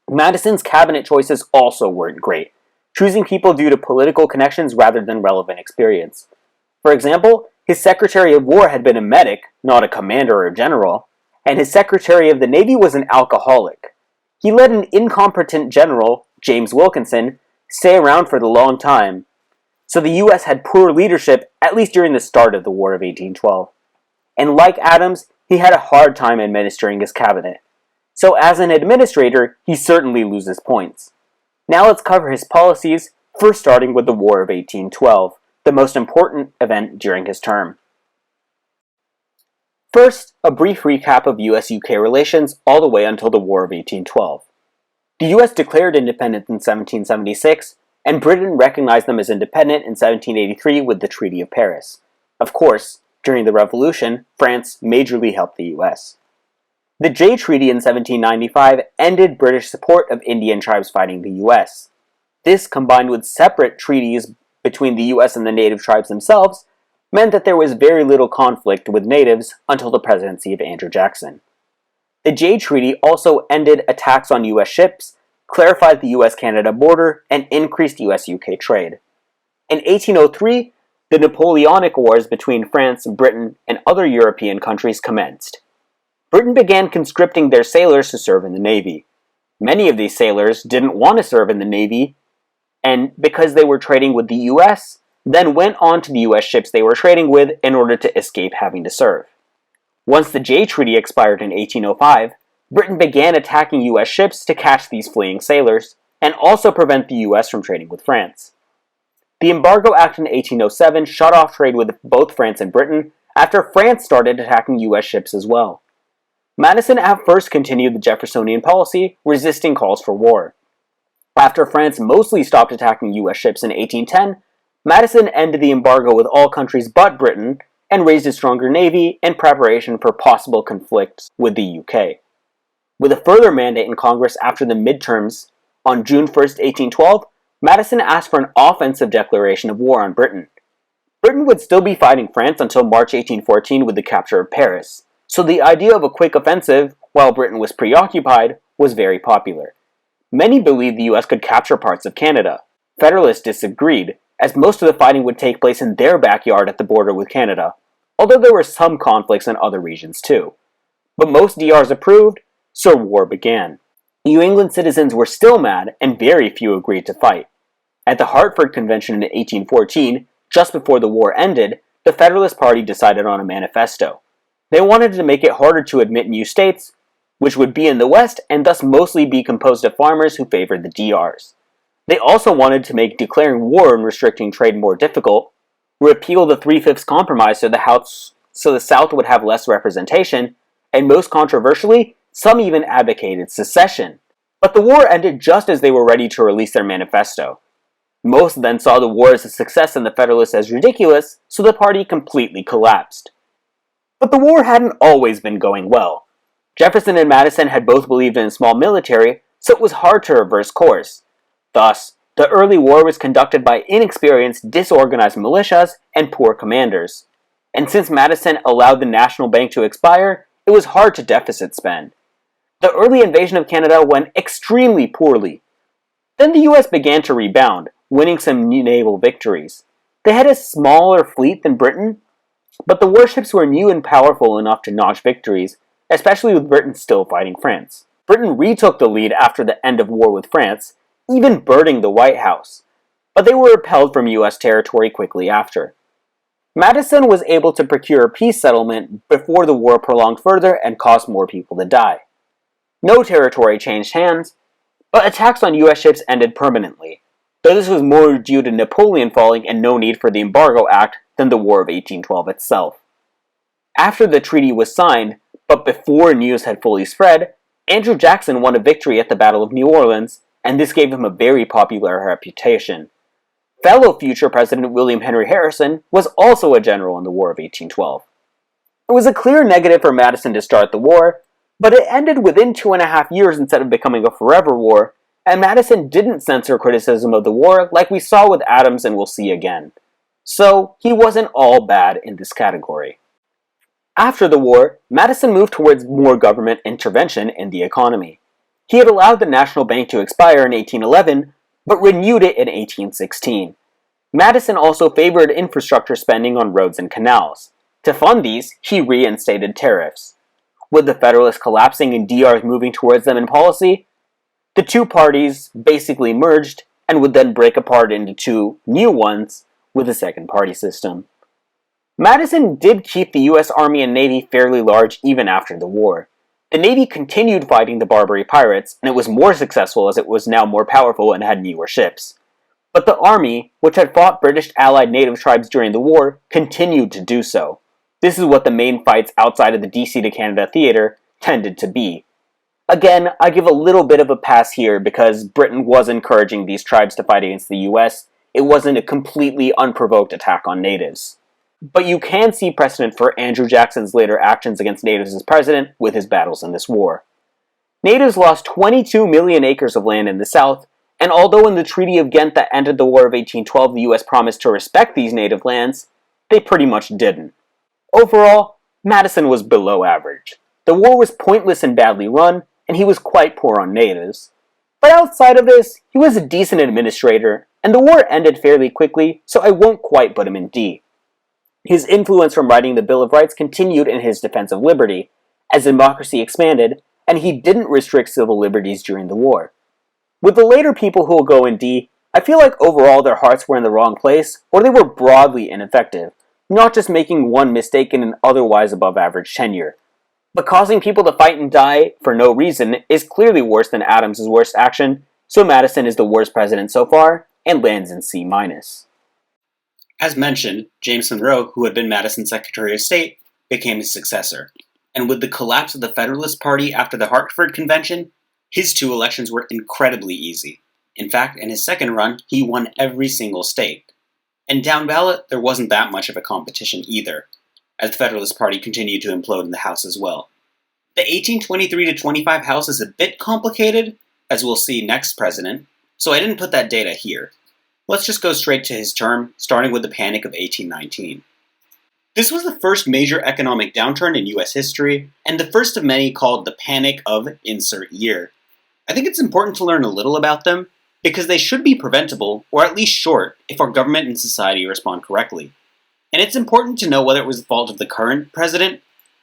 Madison's cabinet choices also weren't great, choosing people due to political connections rather than relevant experience. For example, his Secretary of War had been a medic, not a commander or general, and his Secretary of the Navy was an alcoholic. He let an incompetent general, James Wilkinson, stay around for the long time. So the U.S. had poor leadership, at least during the start of the War of 1812. And like Adams, he had a hard time administering his cabinet. So as an administrator, he certainly loses points. Now let's cover his policies, first starting with the War of 1812, the most important event during his term. First, a brief recap of US-UK relations all the way until the War of 1812. The US declared independence in 1776, and Britain recognized them as independent in 1783 with the Treaty of Paris. Of course, during the Revolution, France majorly helped the US. The Jay Treaty in 1795 ended British support of Indian tribes fighting the US. This, combined with separate treaties between the US and the native tribes themselves, meant that there was very little conflict with natives until the presidency of Andrew Jackson. The Jay Treaty also ended attacks on US ships, clarified the US-Canada border, and increased US-UK trade. In 1803, the Napoleonic Wars between France, Britain, and other European countries commenced. Britain began conscripting their sailors to serve in the Navy. Many of these sailors didn't want to serve in the Navy, and because they were trading with the US, then went on to the US ships they were trading with in order to escape having to serve. Once the Jay Treaty expired in 1805, Britain began attacking US ships to catch these fleeing sailors, and also prevent the US from trading with France. The Embargo Act in 1807 shut off trade with both France and Britain after France started attacking US ships as well. Madison at first continued the Jeffersonian policy, resisting calls for war. After France mostly stopped attacking US ships in 1810, Madison ended the embargo with all countries but Britain and raised a stronger navy in preparation for possible conflicts with the UK. With a further mandate in Congress after the midterms on June 1, 1812, Madison asked for an offensive declaration of war on Britain. Britain would still be fighting France until March 1814 with the capture of Paris, so the idea of a quick offensive, while Britain was preoccupied, was very popular. Many believed the US could capture parts of Canada. Federalists disagreed, as most of the fighting would take place in their backyard at the border with Canada, although there were some conflicts in other regions too. But most DRs approved, so war began. New England citizens were still mad, and very few agreed to fight. At the Hartford Convention in 1814, just before the war ended, the Federalist Party decided on a manifesto. They wanted to make it harder to admit new states, which would be in the West and thus mostly be composed of farmers who favored the DRs. They also wanted to make declaring war and restricting trade more difficult, repeal the Three-Fifths Compromise so the South would have less representation, and most controversially, some even advocated secession. But the war ended just as they were ready to release their manifesto. Most then saw the war as a success and the Federalists as ridiculous, so the party completely collapsed. But the war hadn't always been going well. Jefferson and Madison had both believed in a small military, so it was hard to reverse course. Thus, the early war was conducted by inexperienced, disorganized militias and poor commanders. And since Madison allowed the National Bank to expire, it was hard to deficit spend. The early invasion of Canada went extremely poorly. Then the US began to rebound, winning some naval victories. They had a smaller fleet than Britain, but the warships were new and powerful enough to notch victories, especially with Britain still fighting France. Britain retook the lead after the end of war with France, even burning the White House, but they were repelled from US territory quickly after. Madison was able to procure a peace settlement before the war prolonged further and caused more people to die. No territory changed hands, but attacks on US ships ended permanently, though this was more due to Napoleon falling and no need for the Embargo Act than the War of 1812 itself. After the treaty was signed, but before news had fully spread, Andrew Jackson won a victory at the Battle of New Orleans, and this gave him a very popular reputation. Fellow future President William Henry Harrison was also a general in the War of 1812. It was a clear negative for Madison to start the war, but it ended within 2.5 years instead of becoming a forever war, and Madison didn't censor criticism of the war like we saw with Adams and will see again. So, he wasn't all bad in this category. After the war, Madison moved towards more government intervention in the economy. He had allowed the National Bank to expire in 1811, but renewed it in 1816. Madison also favored infrastructure spending on roads and canals. To fund these, he reinstated tariffs. With the Federalists collapsing and DRs moving towards them in policy, the two parties basically merged and would then break apart into two new ones with a second party system. Madison did keep the US Army and Navy fairly large even after the war. The Navy continued fighting the Barbary pirates, and it was more successful as it was now more powerful and had newer ships. But the Army, which had fought British allied native tribes during the war, continued to do so. This is what the main fights outside of the DC to Canada theater tended to be. Again, I give a little bit of a pass here because Britain was encouraging these tribes to fight against the US. It wasn't a completely unprovoked attack on natives. But you can see precedent for Andrew Jackson's later actions against natives as president with his battles in this war. Natives lost 22 million acres of land in the South, and although in the Treaty of Ghent that ended the War of 1812 the US promised to respect these native lands, they pretty much didn't. Overall, Madison was below average. The war was pointless and badly run, and he was quite poor on natives. But outside of this, he was a decent administrator, and the war ended fairly quickly, so I won't quite put him in D. His influence from writing the Bill of Rights continued in his defense of liberty, as democracy expanded, and he didn't restrict civil liberties during the war. With the later people who will go in D, I feel like overall their hearts were in the wrong place, or they were broadly ineffective, not just making one mistake in an otherwise above average tenure. But causing people to fight and die for no reason is clearly worse than Adams' worst action, so Madison is the worst president so far, and lands in C-. As mentioned, James Monroe, who had been Madison's Secretary of State, became his successor. And with the collapse of the Federalist Party after the Hartford Convention, his 2 elections were incredibly easy. In fact, in his second run, he won every single state. And down ballot, there wasn't that much of a competition either, as the Federalist Party continued to implode in the House as well. The 1823-25 House is a bit complicated, as we'll see next president, so I didn't put that data here. Let's just go straight to his term, starting with the Panic of 1819. This was the first major economic downturn in US history, and the first of many called the Panic of insert year. I think it's important to learn a little about them, because they should be preventable, or at least short, if our government and society respond correctly. And it's important to know whether it was the fault of the current president,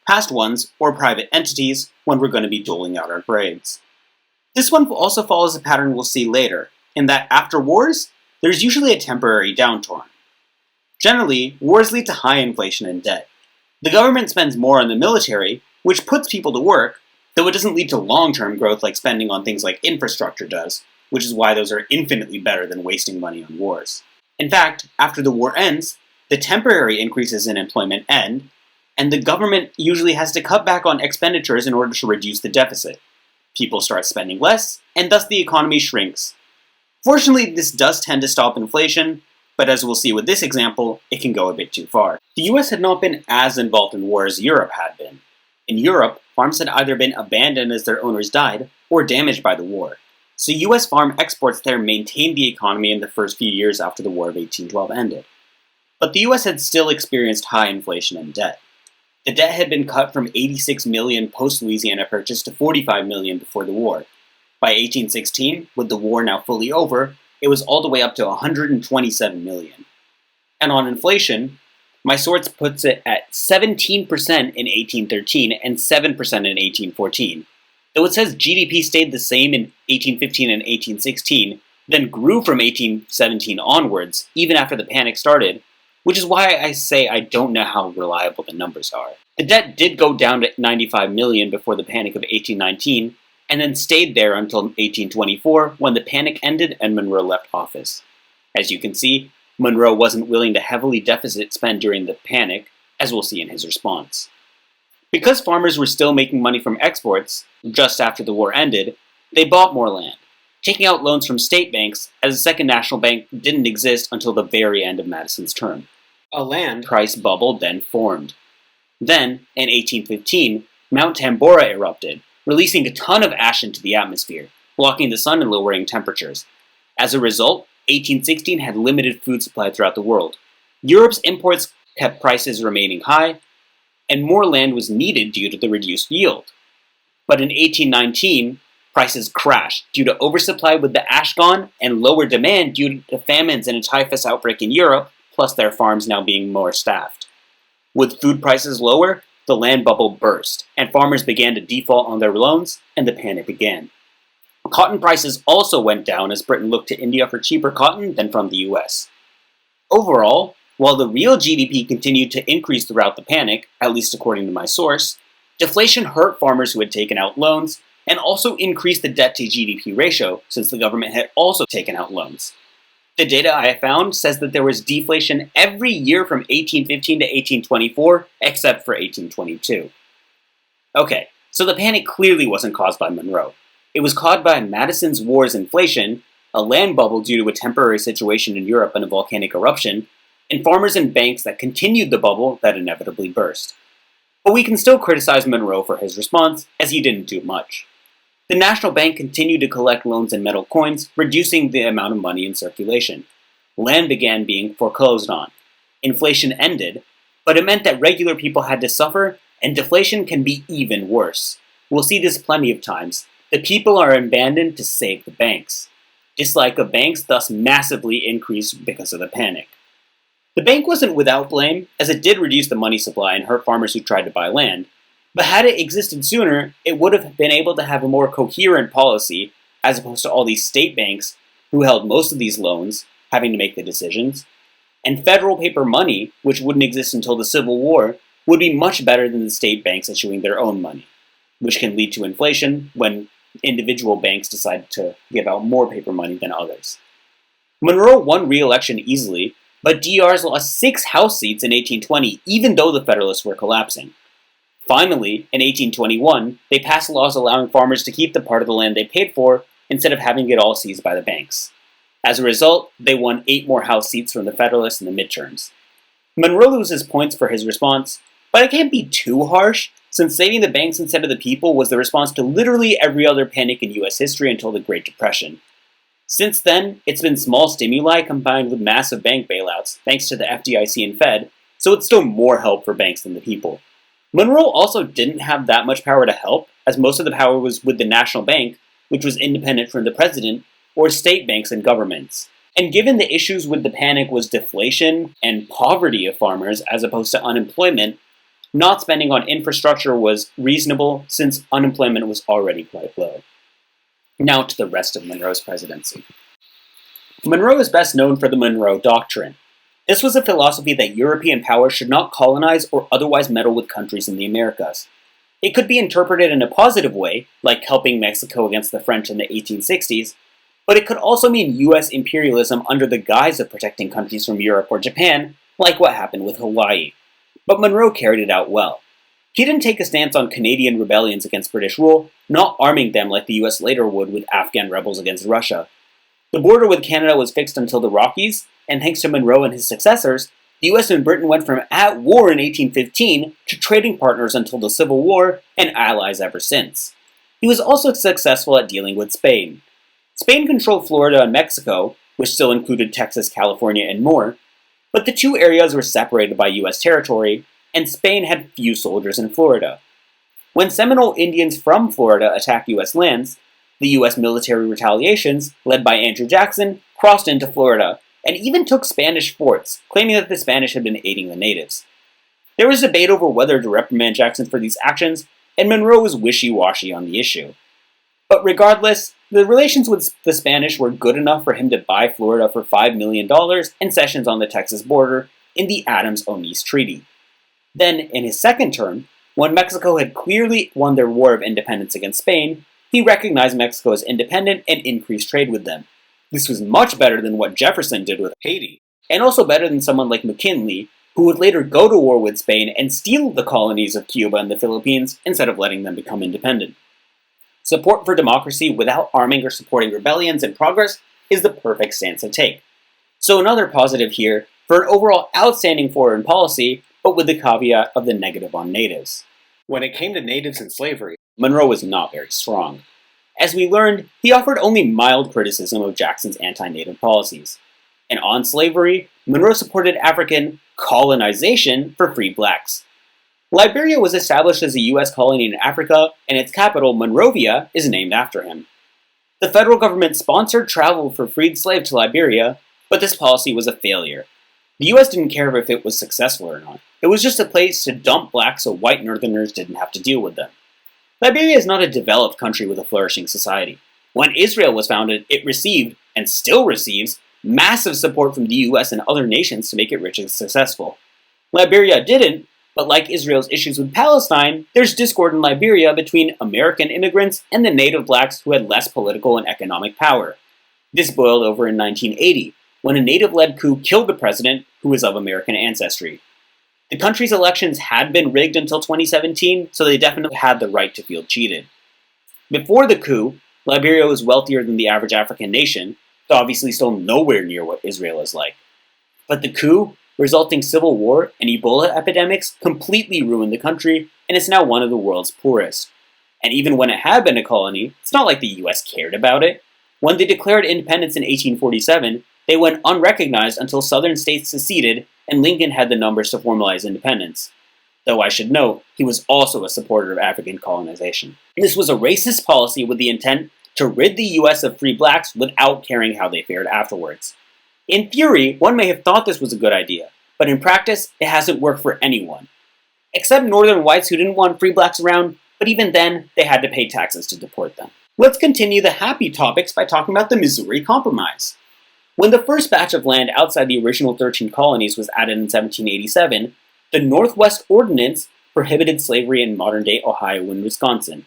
past ones, or private entities when we're going to be doling out our grades. This one also follows a pattern we'll see later, in that after wars, there's usually a temporary downturn. Generally, wars lead to high inflation and debt. The government spends more on the military, which puts people to work, though it doesn't lead to long-term growth like spending on things like infrastructure does, which is why those are infinitely better than wasting money on wars. In fact, after the war ends, the temporary increases in employment end, and the government usually has to cut back on expenditures in order to reduce the deficit. People start spending less, and thus the economy shrinks. Fortunately, this does tend to stop inflation, but as we'll see with this example, it can go a bit too far. The US had not been as involved in war as Europe had been. In Europe, farms had either been abandoned as their owners died, or damaged by the war. So US farm exports there maintained the economy in the first few years after the War of 1812 ended. But the US had still experienced high inflation and debt. The debt had been cut from 86 million post-Louisiana Purchase to 45 million before the war. By 1816, with the war now fully over, it was all the way up to 127 million. And on inflation, my source puts it at 17% in 1813 and 7% in 1814. Though it says GDP stayed the same in 1815 and 1816, then grew from 1817 onwards, even after the panic started, which is why I say I don't know how reliable the numbers are. The debt did go down to 95 million before the Panic of 1819, and then stayed there until 1824 when the panic ended and Monroe left office. As you can see, Monroe wasn't willing to heavily deficit spend during the panic, as we'll see in his response. Because farmers were still making money from exports, just after the war ended, they bought more land, taking out loans from state banks, as a second national bank didn't exist until the very end of Madison's term. A land price bubble then formed. Then, in 1815, Mount Tambora erupted, releasing a ton of ash into the atmosphere, blocking the sun and lowering temperatures. As a result, 1816 had limited food supply throughout the world. Europe's imports kept prices remaining high, and more land was needed due to the reduced yield. But in 1819, prices crashed due to oversupply with the ash gone and lower demand due to famines and a typhus outbreak in Europe, plus their farms now being more staffed. With food prices lower, the land bubble burst, and farmers began to default on their loans, and the panic began. Cotton prices also went down as Britain looked to India for cheaper cotton than from the US. Overall, while the real GDP continued to increase throughout the panic, at least according to my source, deflation hurt farmers who had taken out loans, and also increased the debt to GDP ratio since the government had also taken out loans. The data I found says that there was deflation every year from 1815 to 1824, except for 1822. Okay, so the panic clearly wasn't caused by Monroe. It was caused by Madison's War's inflation, a land bubble due to a temporary situation in Europe and a volcanic eruption, and farmers and banks that continued the bubble that inevitably burst. But we can still criticize Monroe for his response, as he didn't do much. The National Bank continued to collect loans in metal coins, reducing the amount of money in circulation. Land began being foreclosed on. Inflation ended, but it meant that regular people had to suffer, and deflation can be even worse. We'll see this plenty of times. The people are abandoned to save the banks. Dislike of banks thus massively increased because of the panic. The bank wasn't without blame, as it did reduce the money supply and hurt farmers who tried to buy land, but had it existed sooner, it would have been able to have a more coherent policy, as opposed to all these state banks, who held most of these loans, having to make the decisions. And federal paper money, which wouldn't exist until the Civil War, would be much better than the state banks issuing their own money, which can lead to inflation when individual banks decide to give out more paper money than others. Monroe won re-election easily, but DRs lost 6 House seats in 1820, even though the Federalists were collapsing. Finally, in 1821, they passed laws allowing farmers to keep the part of the land they paid for instead of having it all seized by the banks. As a result, they won 8 more House seats from the Federalists in the midterms. Monroe loses points for his response, but it can't be too harsh, since saving the banks instead of the people was the response to literally every other panic in US history until the Great Depression. Since then, it's been small stimuli combined with massive bank bailouts, thanks to the FDIC and Fed, so it's still more help for banks than the people. Monroe also didn't have that much power to help, as most of the power was with the National Bank, which was independent from the president, or state banks and governments. And given the issues with the panic was deflation and poverty of farmers as opposed to unemployment, not spending on infrastructure was reasonable since unemployment was already quite low. Now to the rest of Monroe's presidency. Monroe is best known for the Monroe Doctrine. This was a philosophy that European powers should not colonize or otherwise meddle with countries in the Americas. It could be interpreted in a positive way, like helping Mexico against the French in the 1860s, but it could also mean US imperialism under the guise of protecting countries from Europe or Japan, like what happened with Hawaii. But Monroe carried it out well. He didn't take a stance on Canadian rebellions against British rule, not arming them like the US later would with Afghan rebels against Russia. The border with Canada was fixed until the Rockies, and thanks to Monroe and his successors, the US and Britain went from at war in 1815 to trading partners until the Civil War, and allies ever since. He was also successful at dealing with Spain. Spain controlled Florida and Mexico, which still included Texas, California, and more, but the two areas were separated by US territory, and Spain had few soldiers in Florida. When Seminole Indians from Florida attacked US lands, the US military retaliations, led by Andrew Jackson, crossed into Florida, and even took Spanish forts, claiming that the Spanish had been aiding the natives. There was debate over whether to reprimand Jackson for these actions, and Monroe was wishy-washy on the issue. But regardless, the relations with the Spanish were good enough for him to buy Florida for $5 million and cessions on the Texas border in the Adams-Onis Treaty. Then, in his second term, when Mexico had clearly won their war of independence against Spain, he recognized Mexico as independent and increased trade with them. This was much better than what Jefferson did with Haiti, and also better than someone like McKinley, who would later go to war with Spain and steal the colonies of Cuba and the Philippines instead of letting them become independent. Support for democracy without arming or supporting rebellions in progress is the perfect stance to take. So another positive here for an overall outstanding foreign policy, but with the caveat of the negative on natives. When it came to natives and slavery, Monroe was not very strong. As we learned, he offered only mild criticism of Jackson's anti-native policies. And on slavery, Monroe supported African colonization for free blacks. Liberia was established as a U.S. colony in Africa, and its capital, Monrovia, is named after him. The federal government sponsored travel for freed slaves to Liberia, but this policy was a failure. The U.S. didn't care if it was successful or not. It was just a place to dump blacks so white northerners didn't have to deal with them. Liberia is not a developed country with a flourishing society. When Israel was founded, it received, and still receives, massive support from the US and other nations to make it rich and successful. Liberia didn't, but like Israel's issues with Palestine, there's discord in Liberia between American immigrants and the native blacks who had less political and economic power. This boiled over in 1980, when a native-led coup killed the president, who was of American ancestry. The country's elections had been rigged until 2017, so they definitely had the right to feel cheated. Before the coup, Liberia was wealthier than the average African nation, though obviously still nowhere near what Israel is like. But the coup resulting civil war and Ebola epidemics completely ruined the country and is now one of the world's poorest. And even when it had been a colony, it's not like the US cared about it. When they declared independence in 1847, they went unrecognized until southern states seceded and Lincoln had the numbers to formalize independence. Though I should note, he was also a supporter of African colonization. This was a racist policy with the intent to rid the US of free blacks without caring how they fared afterwards. In theory, one may have thought this was a good idea, but in practice, it hasn't worked for anyone. Except northern whites who didn't want free blacks around, but even then, they had to pay taxes to deport them. Let's continue the happy topics by talking about the Missouri Compromise. When the first batch of land outside the original 13 colonies was added in 1787, the Northwest Ordinance prohibited slavery in modern-day Ohio and Wisconsin.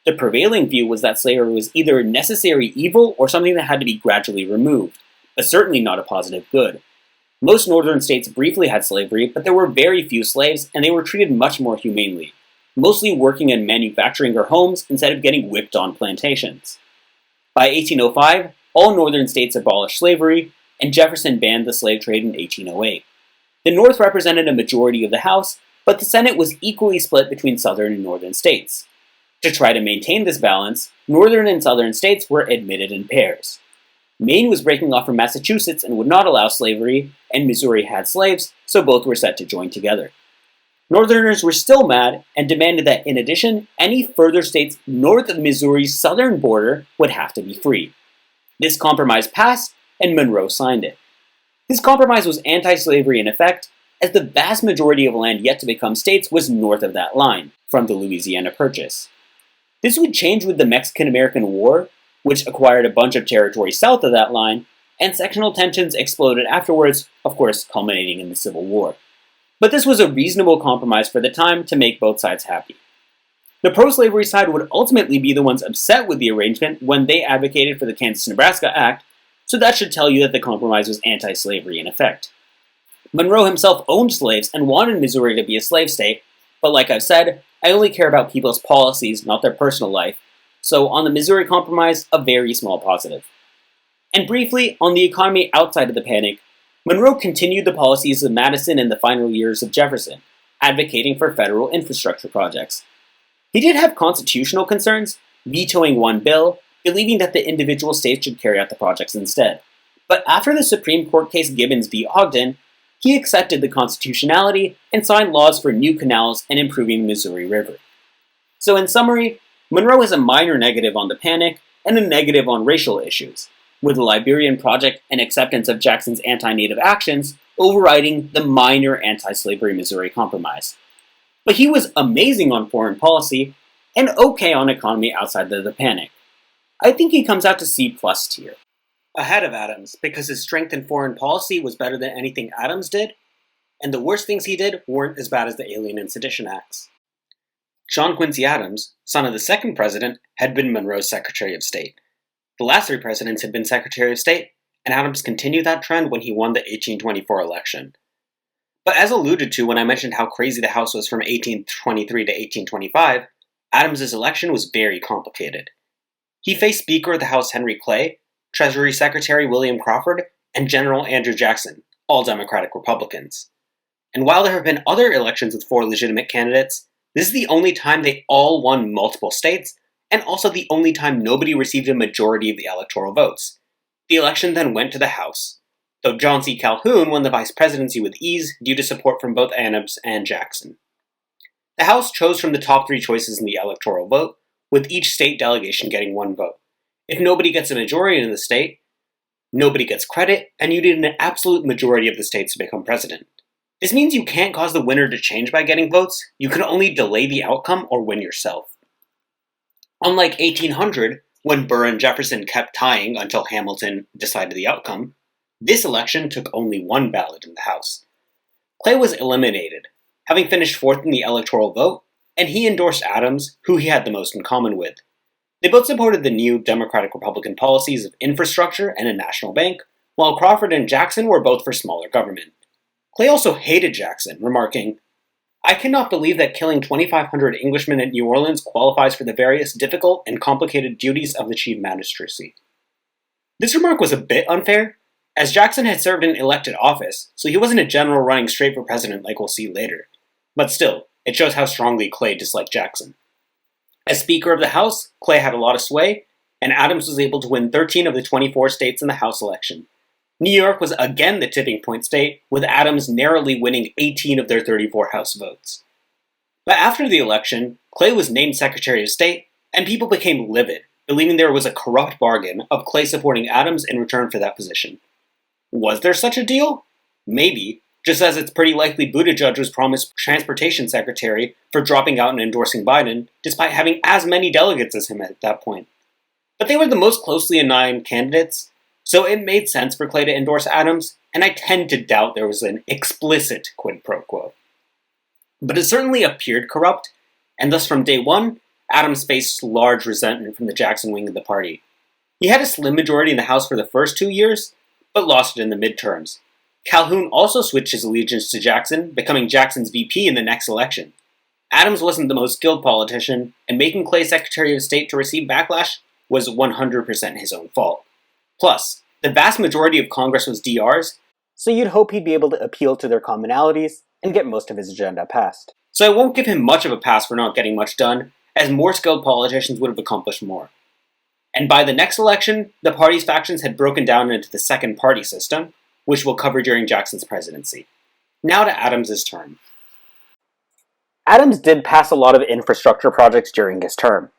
The prevailing view was that slavery was either a necessary evil or something that had to be gradually removed, but certainly not a positive good. Most northern states briefly had slavery, but there were very few slaves, and they were treated much more humanely, mostly working in manufacturing or homes instead of getting whipped on plantations. By 1805, all northern states abolished slavery, and Jefferson banned the slave trade in 1808. The North represented a majority of the House, but the Senate was equally split between southern and northern states. To try to maintain this balance, northern and southern states were admitted in pairs. Maine was breaking off from Massachusetts and would not allow slavery, and Missouri had slaves, so both were set to join together. Northerners were still mad and demanded that, in addition, any further states north of Missouri's southern border would have to be free. This compromise passed, and Monroe signed it. This compromise was anti-slavery in effect, as the vast majority of land yet to become states was north of that line, from the Louisiana Purchase. This would change with the Mexican-American War, which acquired a bunch of territory south of that line, and sectional tensions exploded afterwards, of course culminating in the Civil War. But this was a reasonable compromise for the time to make both sides happy. The pro-slavery side would ultimately be the ones upset with the arrangement when they advocated for the Kansas-Nebraska Act, so that should tell you that the compromise was anti-slavery in effect. Monroe himself owned slaves and wanted Missouri to be a slave state, but like I've said, I only care about people's policies, not their personal life, so on the Missouri Compromise, a very small positive. And briefly, on the economy outside of the Panic, Monroe continued the policies of Madison in the final years of Jefferson, advocating for federal infrastructure projects. He did have constitutional concerns, vetoing one bill, believing that the individual states should carry out the projects instead. But after the Supreme Court case Gibbons v. Ogden, he accepted the constitutionality and signed laws for new canals and improving the Missouri River. So in summary, Monroe is a minor negative on the Panic and a negative on racial issues, with the Liberian Project and acceptance of Jackson's anti-Native actions overriding the minor anti-slavery Missouri Compromise. But he was amazing on foreign policy and okay on economy outside of the Panic. I think he comes out to C+ tier. Ahead of Adams, because his strength in foreign policy was better than anything Adams did, and the worst things he did weren't as bad as the Alien and Sedition Acts. John Quincy Adams, son of the second president, had been Monroe's Secretary of State. The last three presidents had been Secretary of State, and Adams continued that trend when he won the 1824 election. But as alluded to when I mentioned how crazy the House was from 1823 to 1825, Adams's election was very complicated. He faced Speaker of the House Henry Clay, Treasury Secretary William Crawford, and General Andrew Jackson, all Democratic Republicans. And while there have been other elections with four legitimate candidates, this is the only time they all won multiple states, and also the only time nobody received a majority of the electoral votes. The election then went to the House, though John C. Calhoun won the vice presidency with ease due to support from both Adams and Jackson. The House chose from the top three choices in the electoral vote, with each state delegation getting one vote. If nobody gets a majority in the state, nobody gets credit, and you need an absolute majority of the states to become president. This means you can't cause the winner to change by getting votes, you can only delay the outcome or win yourself. Unlike 1800, when Burr and Jefferson kept tying until Hamilton decided the outcome, this election took only one ballot in the House. Clay was eliminated, having finished fourth in the electoral vote, and he endorsed Adams, who he had the most in common with. They both supported the new Democratic-Republican policies of infrastructure and a national bank, while Crawford and Jackson were both for smaller government. Clay also hated Jackson, remarking, "I cannot believe that killing 2,500 Englishmen at New Orleans qualifies for the various difficult and complicated duties of the chief magistracy." This remark was a bit unfair, as Jackson had served in elected office, so he wasn't a general running straight for president like we'll see later. But still, it shows how strongly Clay disliked Jackson. As Speaker of the House, Clay had a lot of sway, and Adams was able to win 13 of the 24 states in the House election. New York was again the tipping point state, with Adams narrowly winning 18 of their 34 House votes. But after the election, Clay was named Secretary of State, and people became livid, believing there was a corrupt bargain of Clay supporting Adams in return for that position. Was there such a deal? Maybe, just as it's pretty likely Buttigieg was promised Transportation Secretary for dropping out and endorsing Biden, despite having as many delegates as him at that point. But they were the most closely aligned candidates, so it made sense for Clay to endorse Adams, and I tend to doubt there was an explicit quid pro quo. But it certainly appeared corrupt, and thus from day one, Adams faced large resentment from the Jackson wing of the party. He had a slim majority in the House for the first 2 years, but lost it in the midterms. Calhoun also switched his allegiance to Jackson, becoming Jackson's VP in the next election. Adams wasn't the most skilled politician, and making Clay Secretary of State to receive backlash was 100% his own fault. Plus, the vast majority of Congress was DRs, so you'd hope he'd be able to appeal to their commonalities and get most of his agenda passed. So I won't give him much of a pass for not getting much done, as more skilled politicians would have accomplished more. And by the next election, the party's factions had broken down into the second party system, which we'll cover during Jackson's presidency. Now to Adams' term. Adams did pass a lot of infrastructure projects during his term.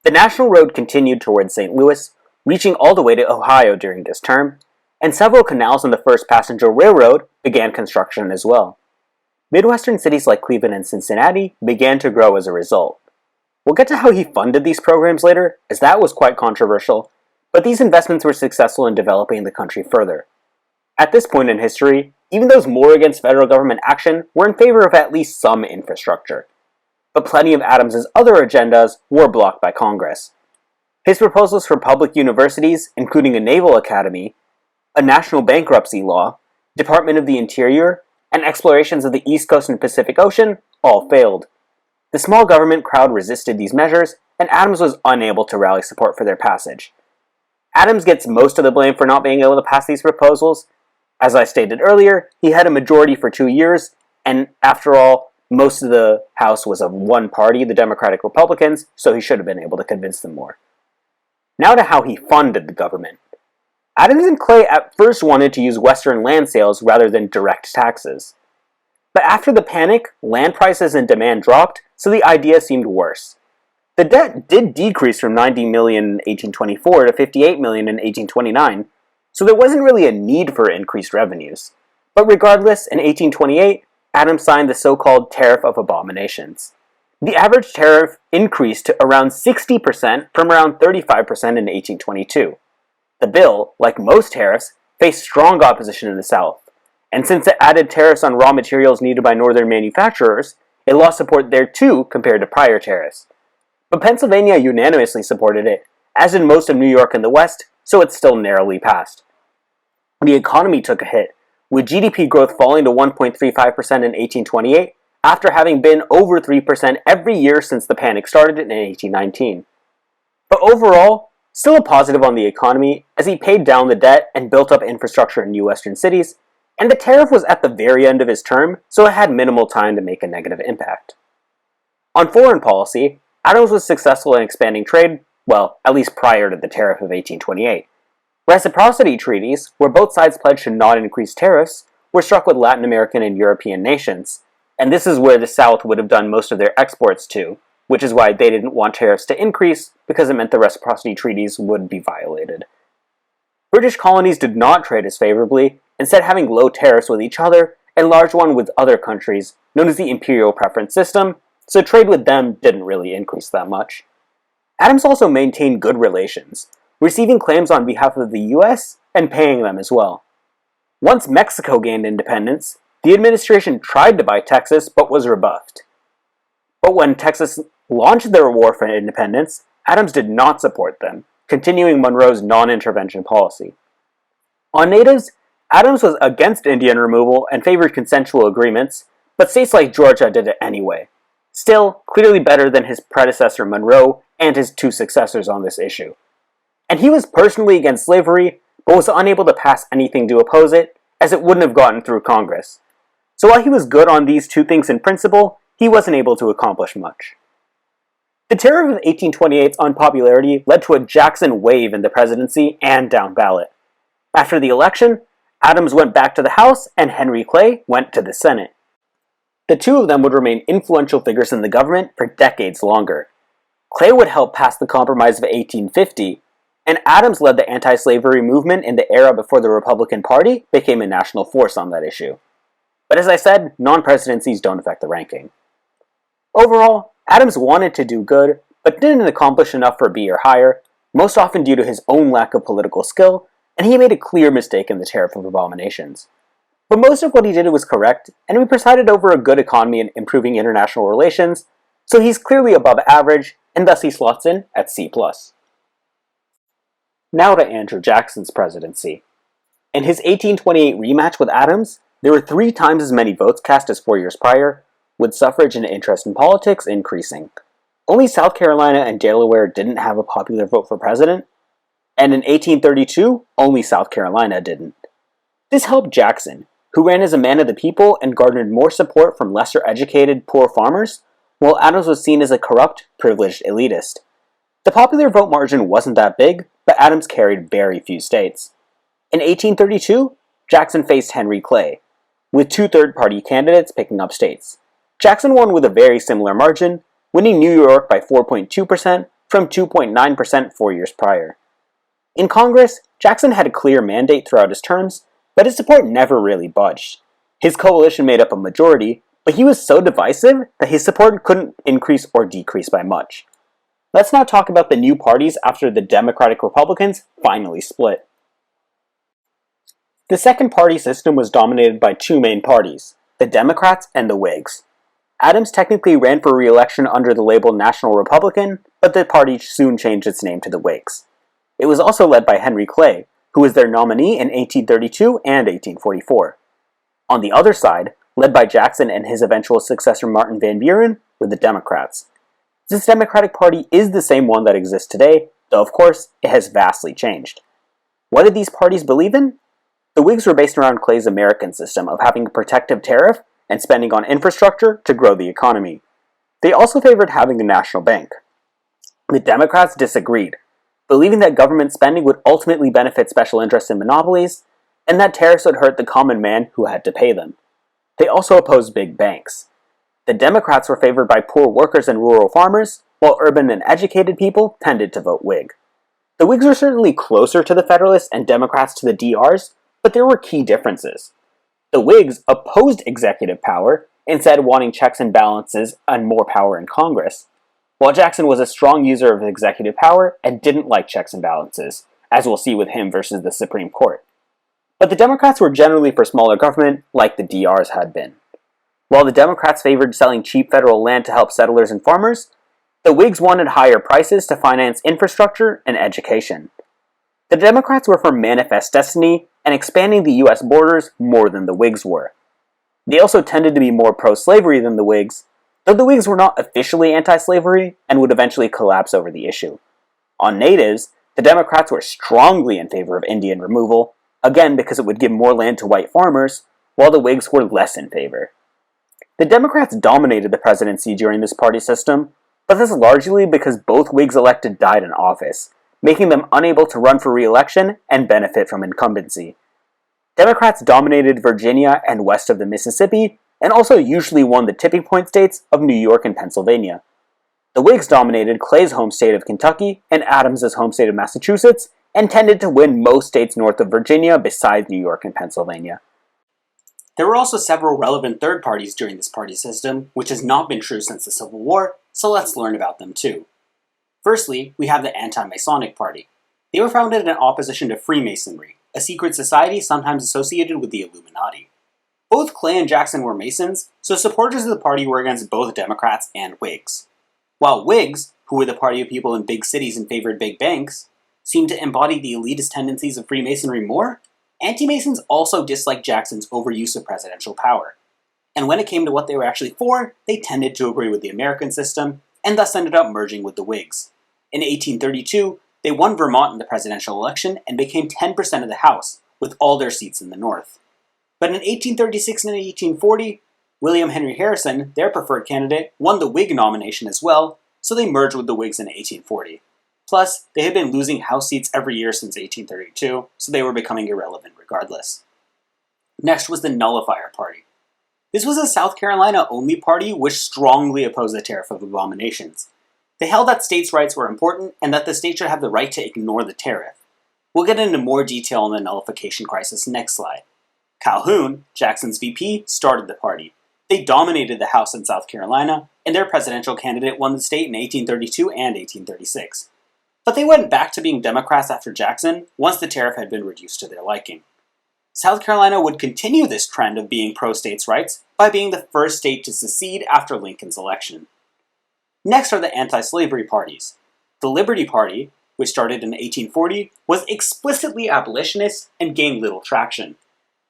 The National Road continued towards St. Louis, reaching all the way to Ohio during his term, and several canals on the first passenger railroad began construction as well. Midwestern cities like Cleveland and Cincinnati began to grow as a result. We'll get to how he funded these programs later, as that was quite controversial, but these investments were successful in developing the country further. At this point in history, even those more against federal government action were in favor of at least some infrastructure. But plenty of Adams' other agendas were blocked by Congress. His proposals for public universities, including a naval academy, a national bankruptcy law, Department of the Interior, and explorations of the East Coast and Pacific Ocean all failed. The small government crowd resisted these measures, and Adams was unable to rally support for their passage. Adams gets most of the blame for not being able to pass these proposals. As I stated earlier, he had a majority for 2 years, and after all, most of the House was of one party, the Democratic Republicans, so he should have been able to convince them more. Now to how he funded the government. Adams and Clay at first wanted to use Western land sales rather than direct taxes. But after the panic, land prices and demand dropped, so the idea seemed worse. The debt did decrease from $90 million in 1824 to $58 million in 1829, so there wasn't really a need for increased revenues. But regardless, in 1828, Adams signed the so-called Tariff of Abominations. The average tariff increased to around 60% from around 35% in 1822. The bill, like most tariffs, faced strong opposition in the South, and since it added tariffs on raw materials needed by northern manufacturers, it lost support there too compared to prior tariffs. But Pennsylvania unanimously supported it, as did most of New York and the West, so it still narrowly passed. The economy took a hit, with GDP growth falling to 1.35% in 1828, after having been over 3% every year since the panic started in 1819. But overall, still a positive on the economy, as he paid down the debt and built up infrastructure in new western cities, and the tariff was at the very end of his term, so it had minimal time to make a negative impact. On foreign policy, Adams was successful in expanding trade, well, at least prior to the tariff of 1828. Reciprocity treaties, where both sides pledged to not increase tariffs, were struck with Latin American and European nations, and this is where the South would have done most of their exports to, which is why they didn't want tariffs to increase, because it meant the reciprocity treaties would be violated. British colonies did not trade as favorably, instead having low tariffs with each other and large one with other countries, known as the imperial preference system, so trade with them didn't really increase that much. Adams also maintained good relations, receiving claims on behalf of the US and paying them as well. Once Mexico gained independence, the administration tried to buy Texas but was rebuffed. But when Texas launched their war for independence, Adams did not support them, continuing Monroe's non-intervention policy. On natives, Adams was against Indian removal and favored consensual agreements, but states like Georgia did it anyway. Still, clearly better than his predecessor Monroe and his two successors on this issue. And he was personally against slavery, but was unable to pass anything to oppose it, as it wouldn't have gotten through Congress. So while he was good on these two things in principle, he wasn't able to accomplish much. The terror of 1828's unpopularity led to a Jackson wave in the presidency and down ballot. After the election, Adams went back to the House and Henry Clay went to the Senate. The two of them would remain influential figures in the government for decades longer. Clay would help pass the Compromise of 1850, and Adams led the anti-slavery movement in the era before the Republican Party became a national force on that issue. But as I said, non-presidencies don't affect the ranking. Overall, Adams wanted to do good, but didn't accomplish enough for B or higher, most often due to his own lack of political skill, and he made a clear mistake in the Tariff of Abominations. But most of what he did was correct, and we presided over a good economy and improving international relations, so he's clearly above average, and thus he slots in at C+. Now to Andrew Jackson's presidency. In his 1828 rematch with Adams, there were 3 times as many votes cast as 4 years prior, with suffrage and interest in politics increasing. Only South Carolina and Delaware didn't have a popular vote for president, and in 1832, only South Carolina didn't. This helped Jackson, who ran as a man of the people and garnered more support from lesser-educated, poor farmers, while Adams was seen as a corrupt, privileged elitist. The popular vote margin wasn't that big, but Adams carried very few states. In 1832, Jackson faced Henry Clay, with 2 third-party candidates picking up states. Jackson won with a very similar margin, winning New York by 4.2% from 2.9% 4 years prior. In Congress, Jackson had a clear mandate throughout his terms, but his support never really budged. His coalition made up a majority, but he was so divisive that his support couldn't increase or decrease by much. Let's now talk about the new parties after the Democratic Republicans finally split. The second party system was dominated by 2 main parties, the Democrats and the Whigs. Adams technically ran for re-election under the label National Republican, but the party soon changed its name to the Whigs. It was also led by Henry Clay, who was their nominee in 1832 and 1844. On the other side, led by Jackson and his eventual successor Martin Van Buren, were the Democrats. This Democratic Party is the same one that exists today, though of course, it has vastly changed. What did these parties believe in? The Whigs were based around Clay's American system of having a protective tariff and spending on infrastructure to grow the economy. They also favored having a national bank. The Democrats disagreed, believing that government spending would ultimately benefit special interests and monopolies, and that tariffs would hurt the common man who had to pay them. They also opposed big banks. The Democrats were favored by poor workers and rural farmers, while urban and educated people tended to vote Whig. The Whigs were certainly closer to the Federalists and Democrats to the DRs, but there were key differences. The Whigs opposed executive power, instead wanting checks and balances and more power in Congress, while Jackson was a strong user of executive power and didn't like checks and balances, as we'll see with him versus the Supreme Court. But the Democrats were generally for smaller government, like the DRs had been. While the Democrats favored selling cheap federal land to help settlers and farmers, the Whigs wanted higher prices to finance infrastructure and education. The Democrats were for manifest destiny and expanding the U.S. borders more than the Whigs were. They also tended to be more pro-slavery than the Whigs, though the Whigs were not officially anti-slavery and would eventually collapse over the issue. On natives, the Democrats were strongly in favor of Indian removal, again because it would give more land to white farmers, while the Whigs were less in favor. The Democrats dominated the presidency during this party system, but this largely because both Whigs elected died in office, making them unable to run for re-election and benefit from incumbency. Democrats dominated Virginia and west of the Mississippi, and also usually won the tipping point states of New York and Pennsylvania. The Whigs dominated Clay's home state of Kentucky and Adams's home state of Massachusetts, and tended to win most states north of Virginia besides New York and Pennsylvania. There were also several relevant third parties during this party system, which has not been true since the Civil War, so let's learn about them too. Firstly, we have the Anti-Masonic Party. They were founded in opposition to Freemasonry, a secret society sometimes associated with the Illuminati. Both Clay and Jackson were Masons, so supporters of the party were against both Democrats and Whigs. While Whigs, who were the party of people in big cities and favored big banks, seemed to embody the elitist tendencies of Freemasonry more, anti-Masons also disliked Jackson's overuse of presidential power. And when it came to what they were actually for, they tended to agree with the American system, and thus ended up merging with the Whigs. In 1832, They won Vermont in the presidential election and became 10% of the House, with all their seats in the North. But in 1836 and 1840, William Henry Harrison, their preferred candidate, won the Whig nomination as well, so they merged with the Whigs in 1840. Plus, they had been losing House seats every year since 1832, so they were becoming irrelevant regardless. Next was the Nullifier Party. This was a South Carolina-only party which strongly opposed the Tariff of Abominations. They held that states' rights were important and that the state should have the right to ignore the tariff. We'll get into more detail on the nullification crisis next slide. Calhoun, Jackson's VP, started the party. They dominated the House in South Carolina, and their presidential candidate won the state in 1832 and 1836. But they went back to being Democrats after Jackson once the tariff had been reduced to their liking. South Carolina would continue this trend of being pro-states' rights by being the first state to secede after Lincoln's election. Next are the anti-slavery parties. The Liberty Party, which started in 1840, was explicitly abolitionist and gained little traction.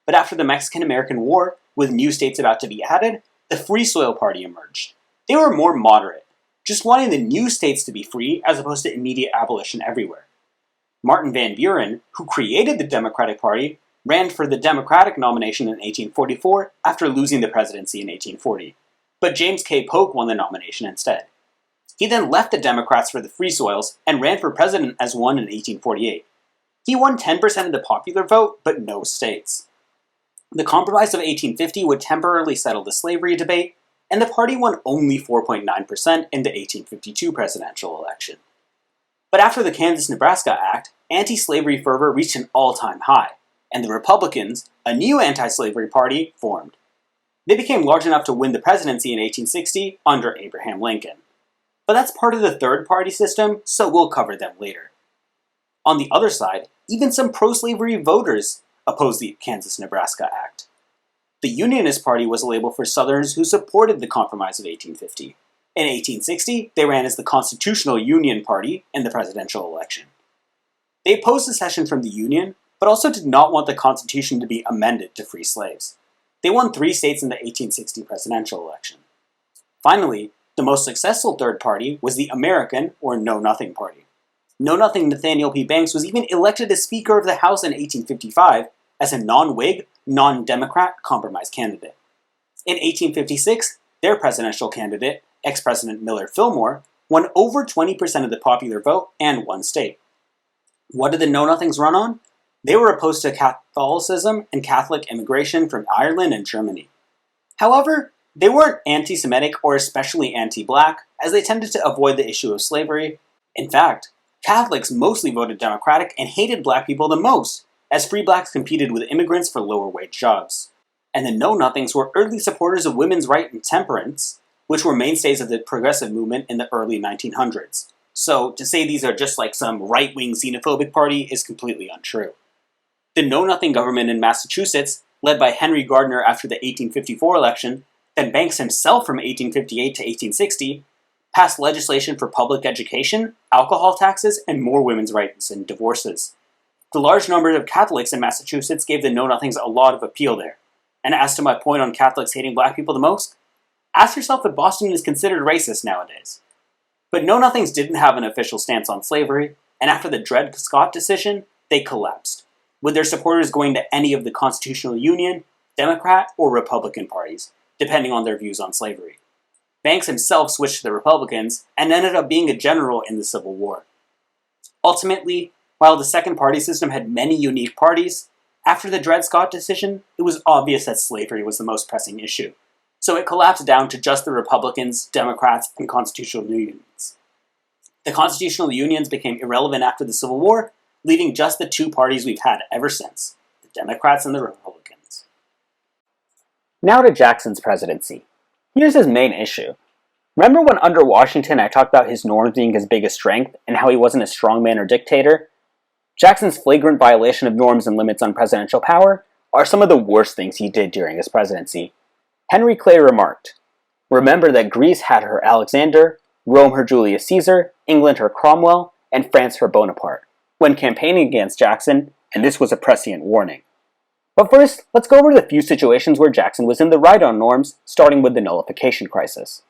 But after the Mexican-American War, with new states about to be added, the Free Soil Party emerged. They were more moderate, just wanting the new states to be free as opposed to immediate abolition everywhere. Martin Van Buren, who created the Democratic Party, ran for the Democratic nomination in 1844 after losing the presidency in 1840. But James K. Polk won the nomination instead. He then left the Democrats for the Free Soils and ran for president as one in 1848. He won 10% of the popular vote, but no states. The Compromise of 1850 would temporarily settle the slavery debate, and the party won only 4.9% in the 1852 presidential election. But after the Kansas-Nebraska Act, anti-slavery fervor reached an all-time high, and the Republicans, a new anti-slavery party, formed. They became large enough to win the presidency in 1860 under Abraham Lincoln. But that's part of the third party system, so we'll cover them later. On the other side, even some pro-slavery voters opposed the Kansas-Nebraska Act. The Unionist Party was a label for Southerners who supported the Compromise of 1850. In 1860, they ran as the Constitutional Union Party in the presidential election. They opposed secession from the Union, but also did not want the Constitution to be amended to free slaves. They won 3 states in the 1860 presidential election. Finally, the most successful third party was the American, or Know Nothing Party. Know Nothing Nathaniel P. Banks was even elected as Speaker of the House in 1855 as a non-Whig, non-Democrat compromise candidate. In 1856, their presidential candidate, ex-President Millard Fillmore, won over 20% of the popular vote and 1 state. What did the Know Nothings run on? They were opposed to Catholicism and Catholic immigration from Ireland and Germany. However, they weren't anti-Semitic or especially anti-black, as they tended to avoid the issue of slavery. In fact, Catholics mostly voted Democratic and hated black people the most, as free blacks competed with immigrants for lower-wage jobs. And the Know Nothings were early supporters of women's rights and temperance, which were mainstays of the progressive movement in the early 1900s. So, to say these are just like some right-wing xenophobic party is completely untrue. The Know Nothing government in Massachusetts, led by Henry Gardner after the 1854 election, then Banks himself from 1858 to 1860, passed legislation for public education, alcohol taxes, and more women's rights and divorces. The large number of Catholics in Massachusetts gave the Know Nothings a lot of appeal there. And as to my point on Catholics hating black people the most, ask yourself if Boston is considered racist nowadays. But Know Nothings didn't have an official stance on slavery, and after the Dred Scott decision, they collapsed, with their supporters going to any of the Constitutional Union, Democrat, or Republican parties, depending on their views on slavery. Banks himself switched to the Republicans and ended up being a general in the Civil War. Ultimately, while the second party system had many unique parties, after the Dred Scott decision, it was obvious that slavery was the most pressing issue. So it collapsed down to just the Republicans, Democrats, and Constitutional Unions. The Constitutional Unions became irrelevant after the Civil War, leaving just the 2 parties we've had ever since, the Democrats and the Republicans. Now to Jackson's presidency. Here's his main issue. Remember when under Washington I talked about his norms being his biggest strength and how he wasn't a strongman or dictator? Jackson's flagrant violation of norms and limits on presidential power are some of the worst things he did during his presidency. Henry Clay remarked, "Remember that Greece had her Alexander, Rome her Julius Caesar, England her Cromwell, and France her Bonaparte," when campaigning against Jackson, and this was a prescient warning. But first, let's go over the few situations where Jackson was in the right on norms, starting with the nullification crisis.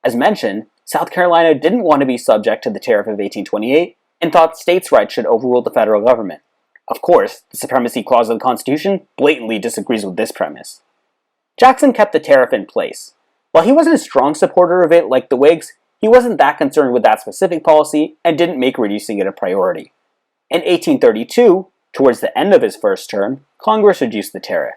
As mentioned, South Carolina didn't want to be subject to the Tariff of 1828, and thought states' rights should overrule the federal government. Of course, the Supremacy Clause of the Constitution blatantly disagrees with this premise. Jackson kept the tariff in place. While he wasn't a strong supporter of it like the Whigs, he wasn't that concerned with that specific policy and didn't make reducing it a priority. In 1832, towards the end of his first term, Congress reduced the tariff.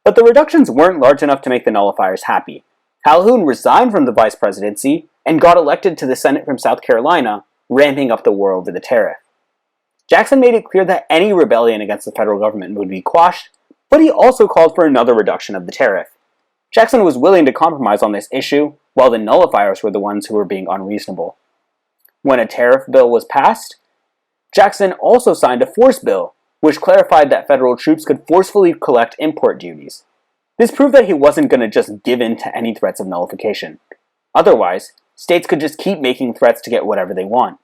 But the reductions weren't large enough to make the nullifiers happy. Calhoun resigned from the vice presidency and got elected to the Senate from South Carolina, ramping up the war over the tariff. Jackson made it clear that any rebellion against the federal government would be quashed, but he also called for another reduction of the tariff. Jackson was willing to compromise on this issue, while the nullifiers were the ones who were being unreasonable. When a tariff bill was passed, Jackson also signed a force bill, which clarified that federal troops could forcefully collect import duties. This proved that he wasn't going to just give in to any threats of nullification. Otherwise, states could just keep making threats to get whatever they want.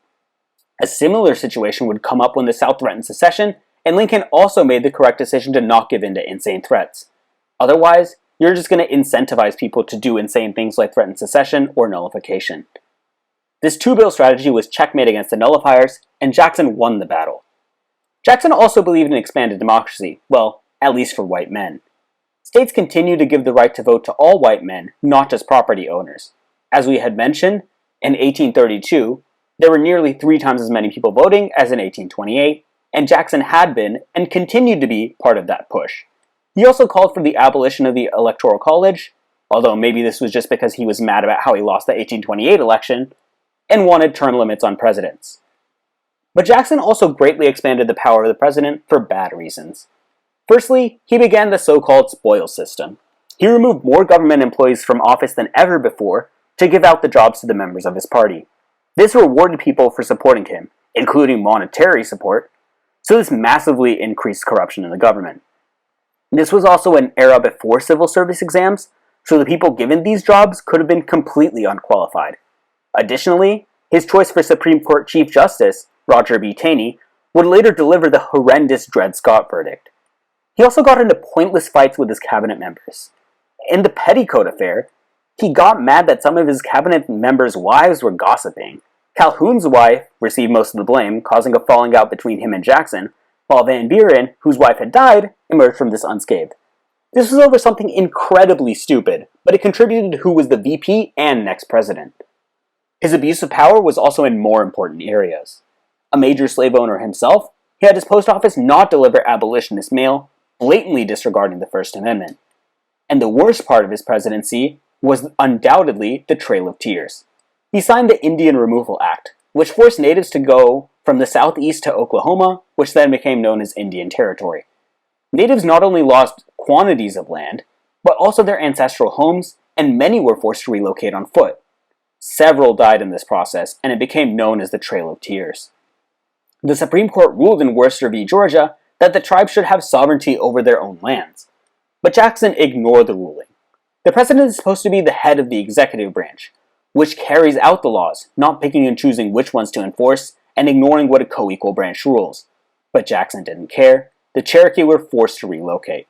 A similar situation would come up when the South threatened secession, and Lincoln also made the correct decision to not give in to insane threats. Otherwise, you're just going to incentivize people to do insane things like threaten secession or nullification. This two-bill strategy was checkmate against the nullifiers, and Jackson won the battle. Jackson also believed in expanded democracy, well, at least for white men. States continued to give the right to vote to all white men, not just property owners. As we had mentioned, in 1832, there were nearly 3 times as many people voting as in 1828, and Jackson had been, and continued to be, part of that push. He also called for the abolition of the Electoral College, although maybe this was just because he was mad about how he lost the 1828 election, and wanted term limits on presidents. But Jackson also greatly expanded the power of the president for bad reasons. Firstly, he began the so-called spoils system. He removed more government employees from office than ever before to give out the jobs to the members of his party. This rewarded people for supporting him, including monetary support, so this massively increased corruption in the government. This was also an era before civil service exams, so the people given these jobs could have been completely unqualified. Additionally, his choice for Supreme Court Chief Justice, Roger B. Taney, would later deliver the horrendous Dred Scott verdict. He also got into pointless fights with his cabinet members. In the Petticoat affair, he got mad that some of his cabinet members' wives were gossiping. Calhoun's wife received most of the blame, causing a falling out between him and Jackson, while Van Buren, whose wife had died, emerged from this unscathed. This was over something incredibly stupid, but it contributed to who was the VP and next president. His abuse of power was also in more important areas. A major slave owner himself, he had his post office not deliver abolitionist mail, blatantly disregarding the First Amendment. And the worst part of his presidency was undoubtedly the Trail of Tears. He signed the Indian Removal Act, which forced natives to go from the southeast to Oklahoma, which then became known as Indian Territory. Natives not only lost quantities of land, but also their ancestral homes, and many were forced to relocate on foot. Several died in this process, and it became known as the Trail of Tears. The Supreme Court ruled in Worcester v. Georgia that the tribes should have sovereignty over their own lands. But Jackson ignored the ruling. The president is supposed to be the head of the executive branch, which carries out the laws, not picking and choosing which ones to enforce and ignoring what a co-equal branch rules. But Jackson didn't care. The Cherokee were forced to relocate.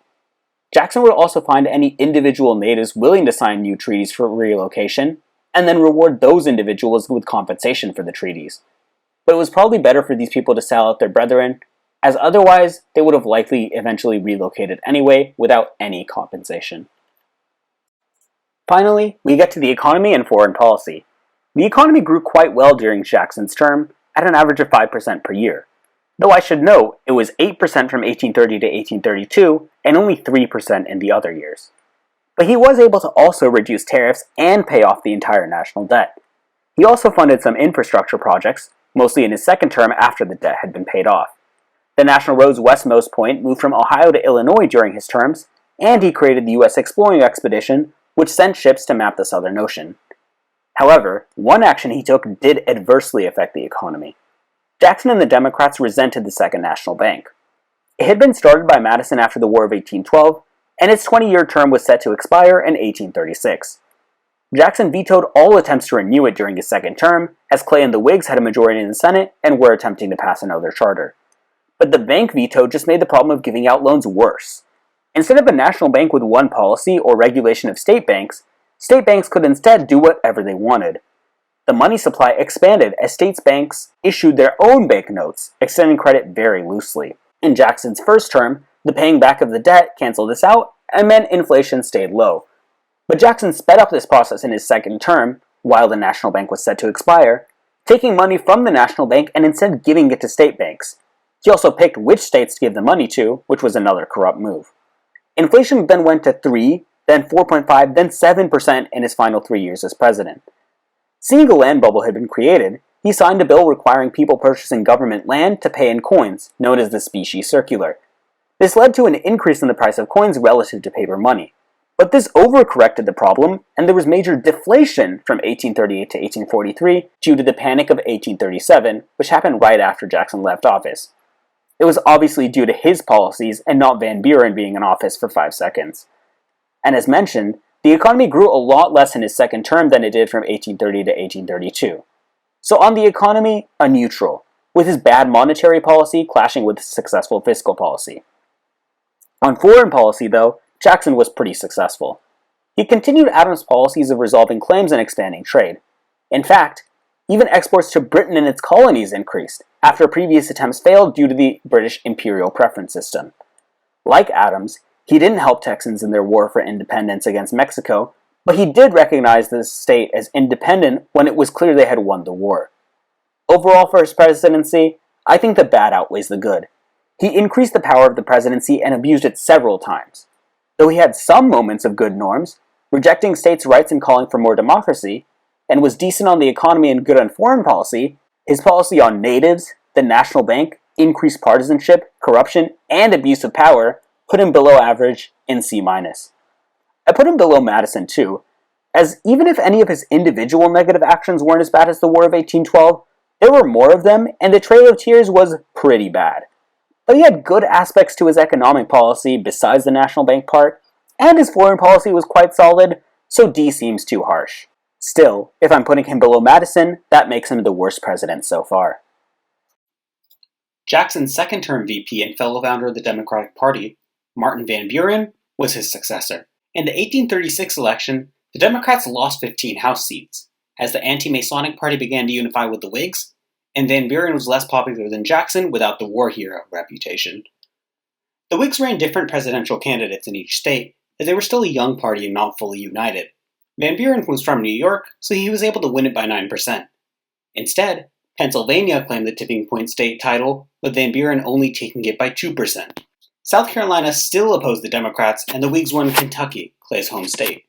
Jackson would also find any individual natives willing to sign new treaties for relocation, and then reward those individuals with compensation for the treaties. But it was probably better for these people to sell out their brethren, as otherwise they would have likely eventually relocated anyway without any compensation. Finally, we get to the economy and foreign policy. The economy grew quite well during Jackson's term, at an average of 5% per year. Though I should note, it was 8% from 1830 to 1832, and only 3% in the other years. But he was able to also reduce tariffs and pay off the entire national debt. He also funded some infrastructure projects, mostly in his second term after the debt had been paid off. The National Road's westmost point moved from Ohio to Illinois during his terms, and he created the U.S. Exploring Expedition, which sent ships to map the Southern Ocean. However, one action he took did adversely affect the economy. Jackson and the Democrats resented the Second National Bank. It had been started by Madison after the War of 1812, and its 20-year term was set to expire in 1836. Jackson vetoed all attempts to renew it during his second term, as Clay and the Whigs had a majority in the Senate and were attempting to pass another charter. But the bank veto just made the problem of giving out loans worse. Instead of a national bank with one policy or regulation of state banks could instead do whatever they wanted. The money supply expanded as states' banks issued their own banknotes, extending credit very loosely. In Jackson's first term, the paying back of the debt canceled this out and meant inflation stayed low. But Jackson sped up this process in his second term, while the National Bank was set to expire, taking money from the National Bank and instead giving it to state banks. He also picked which states to give the money to, which was another corrupt move. Inflation then went to 3, then 4.5, then 7% in his final 3 years as president. Seeing a land bubble had been created, he signed a bill requiring people purchasing government land to pay in coins, known as the specie circular. This led to an increase in the price of coins relative to paper money. But this overcorrected the problem, and there was major deflation from 1838 to 1843 due to the Panic of 1837, which happened right after Jackson left office. It was obviously due to his policies and not Van Buren being in office for 5 seconds. And as mentioned, the economy grew a lot less in his second term than it did from 1830 to 1832. So on the economy, a neutral, with his bad monetary policy clashing with his successful fiscal policy. On foreign policy, though, Jackson was pretty successful. He continued Adams' policies of resolving claims and expanding trade. In fact, even exports to Britain and its colonies increased, after previous attempts failed due to the British imperial preference system. Like Adams, he didn't help Texans in their war for independence against Mexico, but he did recognize the state as independent when it was clear they had won the war. Overall for his presidency, I think the bad outweighs the good. He increased the power of the presidency and abused it several times. Though he had some moments of good norms, rejecting states' rights and calling for more democracy, and was decent on the economy and good on foreign policy, his policy on natives, the National Bank, increased partisanship, corruption, and abuse of power put him below average in C-. I put him below Madison too, as even if any of his individual negative actions weren't as bad as the War of 1812, there were more of them, and the Trail of Tears was pretty bad. But he had good aspects to his economic policy besides the National Bank part, and his foreign policy was quite solid, so D seems too harsh. Still, if I'm putting him below Madison, that makes him the worst president so far. Jackson's second-term VP and fellow founder of the Democratic Party, Martin Van Buren, was his successor. In the 1836 election, the Democrats lost 15 House seats, as the anti-Masonic Party began to unify with the Whigs, and Van Buren was less popular than Jackson without the war hero reputation. The Whigs ran different presidential candidates in each state, as they were still a young party and not fully united. Van Buren was from New York, so he was able to win it by 9%. Instead, Pennsylvania claimed the tipping point state title, with Van Buren only taking it by 2%. South Carolina still opposed the Democrats, and the Whigs won Kentucky, Clay's home state.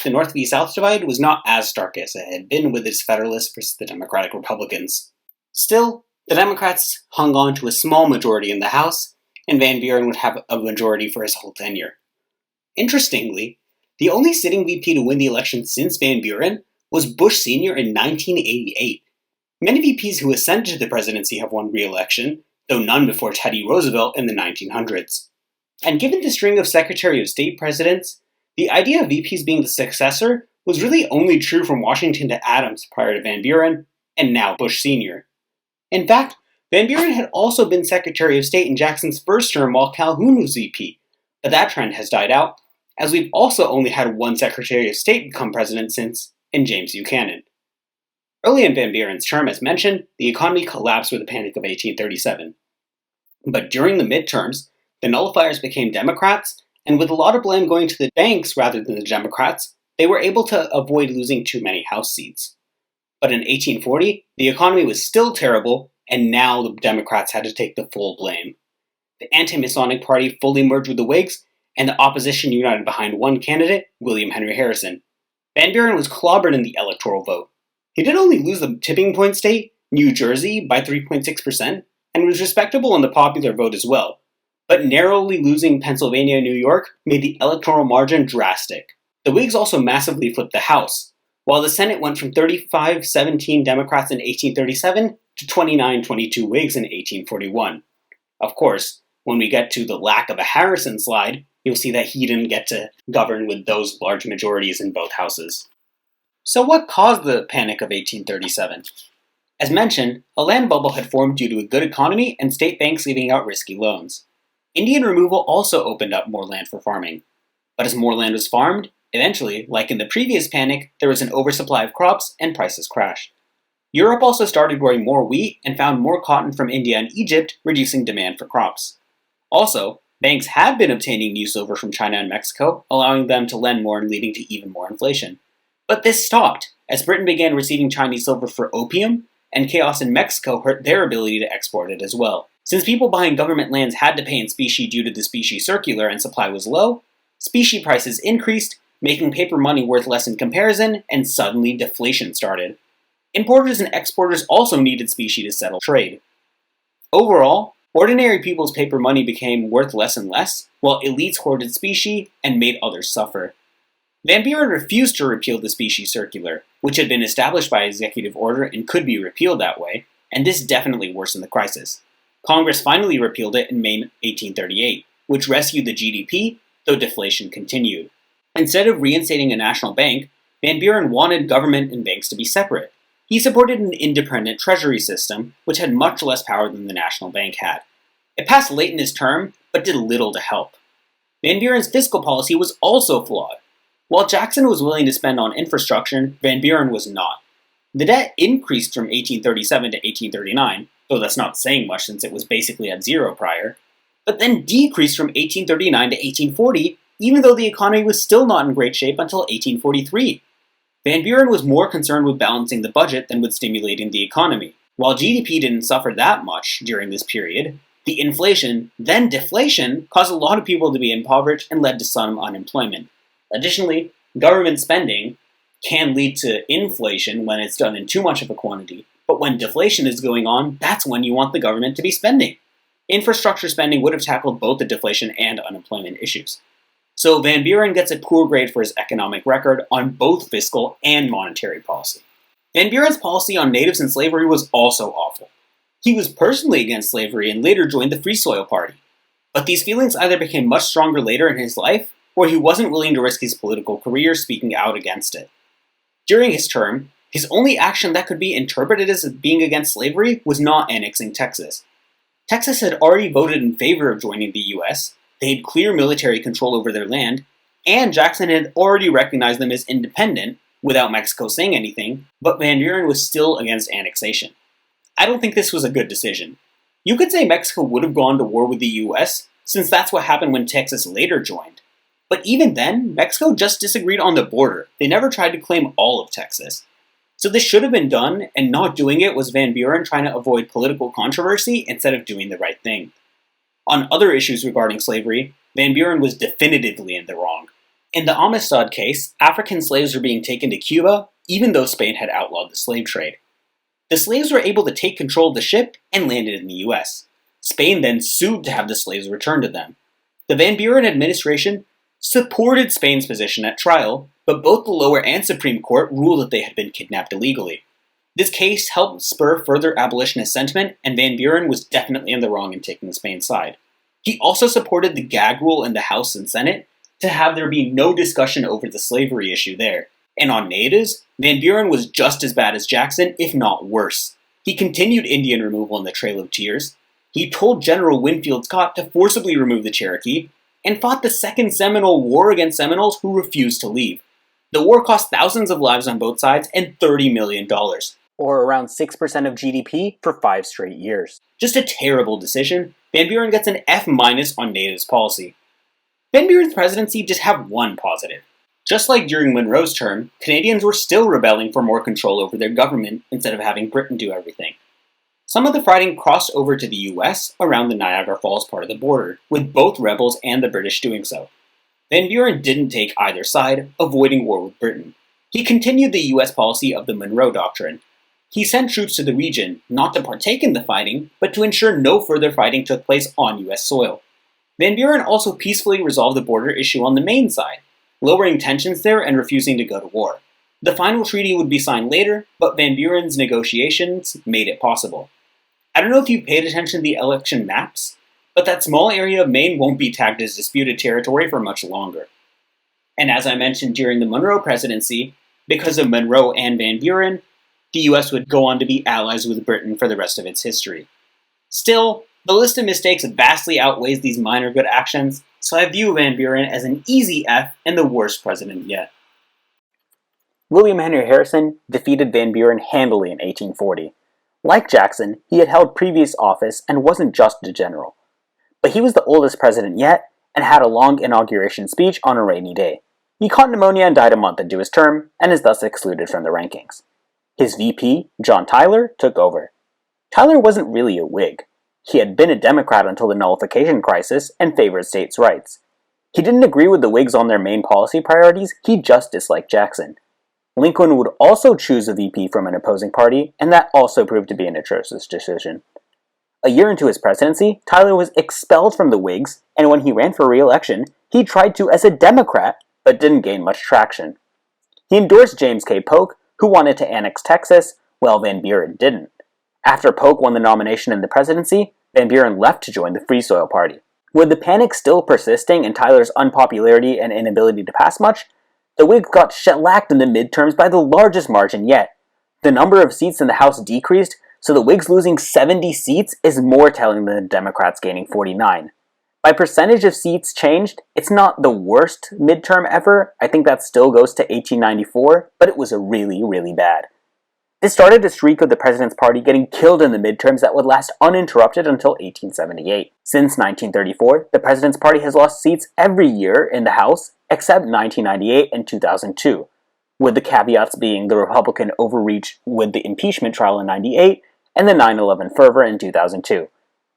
The North v. South divide was not as stark as it had been with its Federalists versus the Democratic Republicans. Still, the Democrats hung on to a small majority in the House, and Van Buren would have a majority for his whole tenure. Interestingly, the only sitting VP to win the election since Van Buren was Bush Sr. in 1988. Many VPs who ascended to the presidency have won re-election, though none before Teddy Roosevelt in the 1900s. And given the string of Secretary of State presidents, the idea of VPs being the successor was really only true from Washington to Adams prior to Van Buren, and now Bush Sr. In fact, Van Buren had also been Secretary of State in Jackson's first term while Calhoun was VP, but that trend has died out, as we've also only had one Secretary of State become president since, in James Buchanan. Early in Van Buren's term, as mentioned, the economy collapsed with the Panic of 1837. But during the midterms, the nullifiers became Democrats, and with a lot of blame going to the banks rather than the Democrats, they were able to avoid losing too many House seats. But in 1840, the economy was still terrible, and now the Democrats had to take the full blame. The anti-Masonic Party fully merged with the Whigs, and the opposition united behind one candidate, William Henry Harrison. Van Buren was clobbered in the electoral vote. He did only lose the tipping point state, New Jersey, by 3.6%, and was respectable in the popular vote as well. But narrowly losing Pennsylvania and New York made the electoral margin drastic. The Whigs also massively flipped the House, while the Senate went from 35-17 Democrats in 1837 to 29-22 Whigs in 1841. Of course, when we get to the lack of a Harrison slide, you'll see that he didn't get to govern with those large majorities in both houses. So what caused the Panic of 1837? As mentioned, a land bubble had formed due to a good economy and state banks leaving out risky loans. Indian removal also opened up more land for farming. But as more land was farmed, Eventually, like in the previous panic, there was an oversupply of crops and prices crashed. Europe also started growing more wheat and found more cotton from India and Egypt, reducing demand for crops. Also, banks had been obtaining new silver from China and Mexico, allowing them to lend more and leading to even more inflation. But this stopped, as Britain began receiving Chinese silver for opium, and chaos in Mexico hurt their ability to export it as well. Since people buying government lands had to pay in specie due to the specie circular and supply was low, specie prices increased, making paper money worth less in comparison, and suddenly deflation started. Importers and exporters also needed specie to settle trade. Overall, ordinary people's paper money became worth less and less, while elites hoarded specie and made others suffer. Van Buren refused to repeal the specie circular, which had been established by executive order and could be repealed that way, and this definitely worsened the crisis. Congress finally repealed it in May 1838, which rescued the GDP, though deflation continued. Instead of reinstating a national bank, Van Buren wanted government and banks to be separate. He supported an independent treasury system, which had much less power than the national bank had. It passed late in his term, but did little to help. Van Buren's fiscal policy was also flawed. While Jackson was willing to spend on infrastructure, Van Buren was not. The debt increased from 1837 to 1839, though that's not saying much since it was basically at zero prior, but then decreased from 1839 to 1840, even though the economy was still not in great shape until 1843. Van Buren was more concerned with balancing the budget than with stimulating the economy. While GDP didn't suffer that much during this period, the inflation, then deflation, caused a lot of people to be impoverished and led to some unemployment. Additionally, government spending can lead to inflation when it's done in too much of a quantity, but when deflation is going on, that's when you want the government to be spending. Infrastructure spending would have tackled both the deflation and unemployment issues. So Van Buren gets a poor grade for his economic record on both fiscal and monetary policy. Van Buren's policy on natives and slavery was also awful. He was personally against slavery and later joined the Free Soil Party. But these feelings either became much stronger later in his life, or he wasn't willing to risk his political career speaking out against it. During his term, his only action that could be interpreted as being against slavery was not annexing Texas. Texas had already voted in favor of joining the US, they had clear military control over their land, and Jackson had already recognized them as independent, without Mexico saying anything, but Van Buren was still against annexation. I don't think this was a good decision. You could say Mexico would have gone to war with the US, since that's what happened when Texas later joined. But even then, Mexico just disagreed on the border. They never tried to claim all of Texas. So this should have been done, and not doing it was Van Buren trying to avoid political controversy instead of doing the right thing. On other issues regarding slavery, Van Buren was definitively in the wrong. In the Amistad case, African slaves were being taken to Cuba, even though Spain had outlawed the slave trade. The slaves were able to take control of the ship and landed in the US. Spain then sued to have the slaves returned to them. The Van Buren administration supported Spain's position at trial, but both the lower and Supreme Court ruled that they had been kidnapped illegally. This case helped spur further abolitionist sentiment, and Van Buren was definitely in the wrong in taking Spain's side. He also supported the gag rule in the House and Senate to have there be no discussion over the slavery issue there. And on natives, Van Buren was just as bad as Jackson, if not worse. He continued Indian removal in the Trail of Tears. He told General Winfield Scott to forcibly remove the Cherokee, and fought the Second Seminole War against Seminoles who refused to leave. The war cost thousands of lives on both sides and $30 million. Or around 6% of GDP for 5 straight years. Just a terrible decision. Van Buren gets an F- on natives policy. Van Buren's presidency did have one positive. Just like during Monroe's term, Canadians were still rebelling for more control over their government instead of having Britain do everything. Some of the fighting crossed over to the US around the Niagara Falls part of the border, with both rebels and the British doing so. Van Buren didn't take either side, avoiding war with Britain. He continued the US policy of the Monroe Doctrine. He sent troops to the region, not to partake in the fighting, but to ensure no further fighting took place on US soil. Van Buren also peacefully resolved the border issue on the Maine side, lowering tensions there and refusing to go to war. The final treaty would be signed later, but Van Buren's negotiations made it possible. I don't know if you paid attention to the election maps, but that small area of Maine won't be tagged as disputed territory for much longer. And as I mentioned during the Monroe presidency, because of Monroe and Van Buren, the US would go on to be allies with Britain for the rest of its history. Still, the list of mistakes vastly outweighs these minor good actions, so I view Van Buren as an easy F and the worst president yet. William Henry Harrison defeated Van Buren handily in 1840. Like Jackson, he had held previous office and wasn't just a general. But he was the oldest president yet and had a long inauguration speech on a rainy day. He caught pneumonia and died a month into his term, and is thus excluded from the rankings. His VP, John Tyler, took over. Tyler wasn't really a Whig. He had been a Democrat until the nullification crisis and favored states' rights. He didn't agree with the Whigs on their main policy priorities, he just disliked Jackson. Lincoln would also choose a VP from an opposing party, and that also proved to be an atrocious decision. A year into his presidency, Tyler was expelled from the Whigs, and when he ran for re-election, he tried to as a Democrat, but didn't gain much traction. He endorsed James K. Polk, who wanted to annex Texas, while Van Buren didn't. After Polk won the nomination and the presidency, Van Buren left to join the Free Soil Party. With the panic still persisting and Tyler's unpopularity and inability to pass much, the Whigs got shellacked in the midterms by the largest margin yet. The number of seats in the House decreased, so the Whigs losing 70 seats is more telling than the Democrats gaining 49. By percentage of seats changed, it's not the worst midterm ever. I think that still goes to 1894, but it was a really, really bad. This started a streak of the president's party getting killed in the midterms that would last uninterrupted until 1878. Since 1934, the president's party has lost seats every year in the House, except 1998 and 2002, with the caveats being the Republican overreach with the impeachment trial in 98 and the 9/11 fervor in 2002.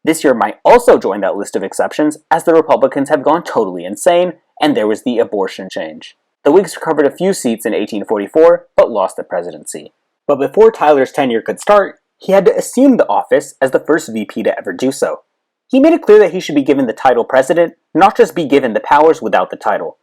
This year might also join that list of exceptions, as the Republicans have gone totally insane, and there was the abortion change. The Whigs recovered a few seats in 1844, but lost the presidency. But before Tyler's tenure could start, he had to assume the office as the first VP to ever do so. He made it clear that he should be given the title president, not just be given the powers without the title.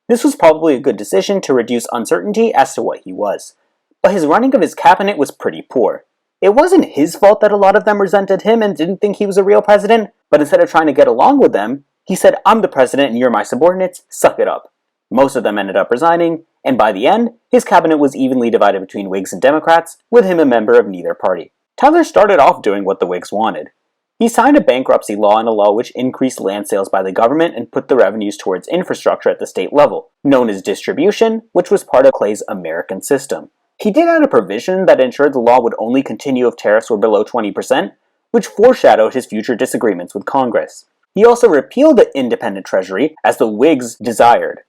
This was probably a good decision to reduce uncertainty as to what he was. But his running of his cabinet was pretty poor. It wasn't his fault that a lot of them resented him and didn't think he was a real president, but instead of trying to get along with them, he said, "I'm the president and you're my subordinates, suck it up." Most of them ended up resigning, and by the end, his cabinet was evenly divided between Whigs and Democrats, with him a member of neither party. Tyler started off doing what the Whigs wanted. He signed a bankruptcy law and a law which increased land sales by the government and put the revenues towards infrastructure at the state level, known as distribution, which was part of Clay's American system. He did add a provision that ensured the law would only continue if tariffs were below 20%, which foreshadowed his future disagreements with Congress. He also repealed the independent treasury, as the Whigs desired.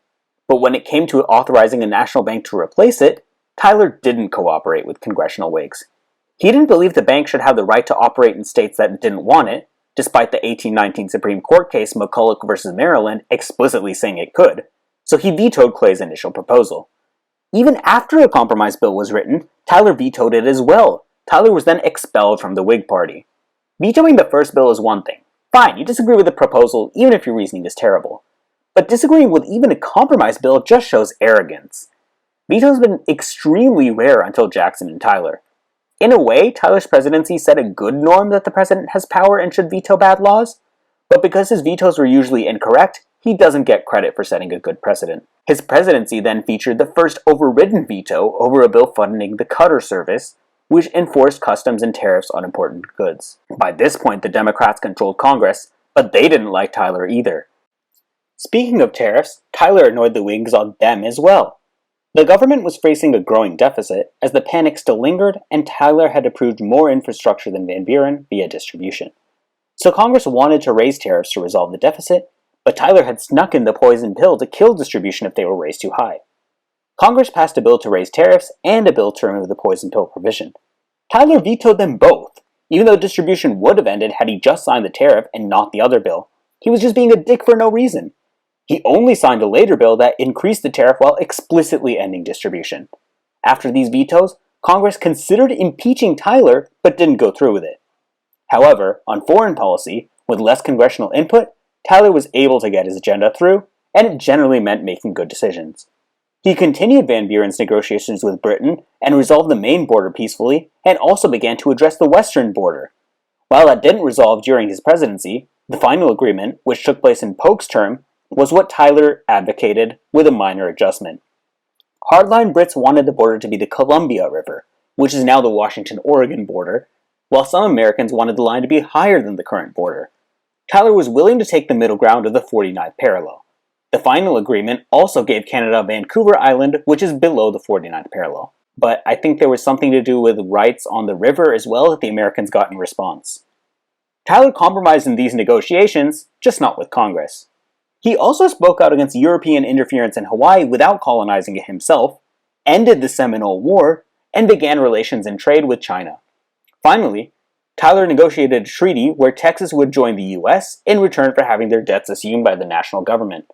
But when it came to authorizing a national bank to replace it, Tyler didn't cooperate with congressional Whigs. He didn't believe the bank should have the right to operate in states that didn't want it, despite the 1819 Supreme Court case McCulloch v. Maryland explicitly saying it could, so he vetoed Clay's initial proposal. Even after a compromise bill was written, Tyler vetoed it as well. Tyler was then expelled from the Whig Party. Vetoing the first bill is one thing. Fine, you disagree with the proposal even if your reasoning is terrible. But disagreeing with even a compromise bill just shows arrogance. Vetoes have been extremely rare until Jackson and Tyler. In a way, Tyler's presidency set a good norm that the president has power and should veto bad laws, but because his vetoes were usually incorrect, he doesn't get credit for setting a good precedent. His presidency then featured the first overridden veto over a bill funding the Cutter Service, which enforced customs and tariffs on important goods. By this point, the Democrats controlled Congress, but they didn't like Tyler either. Speaking of tariffs, Tyler annoyed the Whigs on them as well. The government was facing a growing deficit as the panic still lingered, and Tyler had approved more infrastructure than Van Buren via distribution. So Congress wanted to raise tariffs to resolve the deficit, but Tyler had snuck in the poison pill to kill distribution if they were raised too high. Congress passed a bill to raise tariffs and a bill to remove the poison pill provision. Tyler vetoed them both, even though distribution would have ended had he just signed the tariff and not the other bill. He was just being a dick for no reason. He only signed a later bill that increased the tariff while explicitly ending distribution. After these vetoes, Congress considered impeaching Tyler, but didn't go through with it. However, on foreign policy, with less congressional input, Tyler was able to get his agenda through, and it generally meant making good decisions. He continued Van Buren's negotiations with Britain and resolved the Maine border peacefully, and also began to address the western border. While that didn't resolve during his presidency, the final agreement, which took place in Polk's term, was what Tyler advocated, with a minor adjustment. Hardline Brits wanted the border to be the Columbia River, which is now the Washington-Oregon border, while some Americans wanted the line to be higher than the current border. Tyler was willing to take the middle ground of the 49th parallel. The final agreement also gave Canada Vancouver Island, which is below the 49th parallel. But I think there was something to do with rights on the river as well that the Americans got in response. Tyler compromised in these negotiations, just not with Congress. He also spoke out against European interference in Hawaii without colonizing it himself, ended the Seminole War, and began relations and trade with China. Finally, Tyler negotiated a treaty where Texas would join the US in return for having their debts assumed by the national government.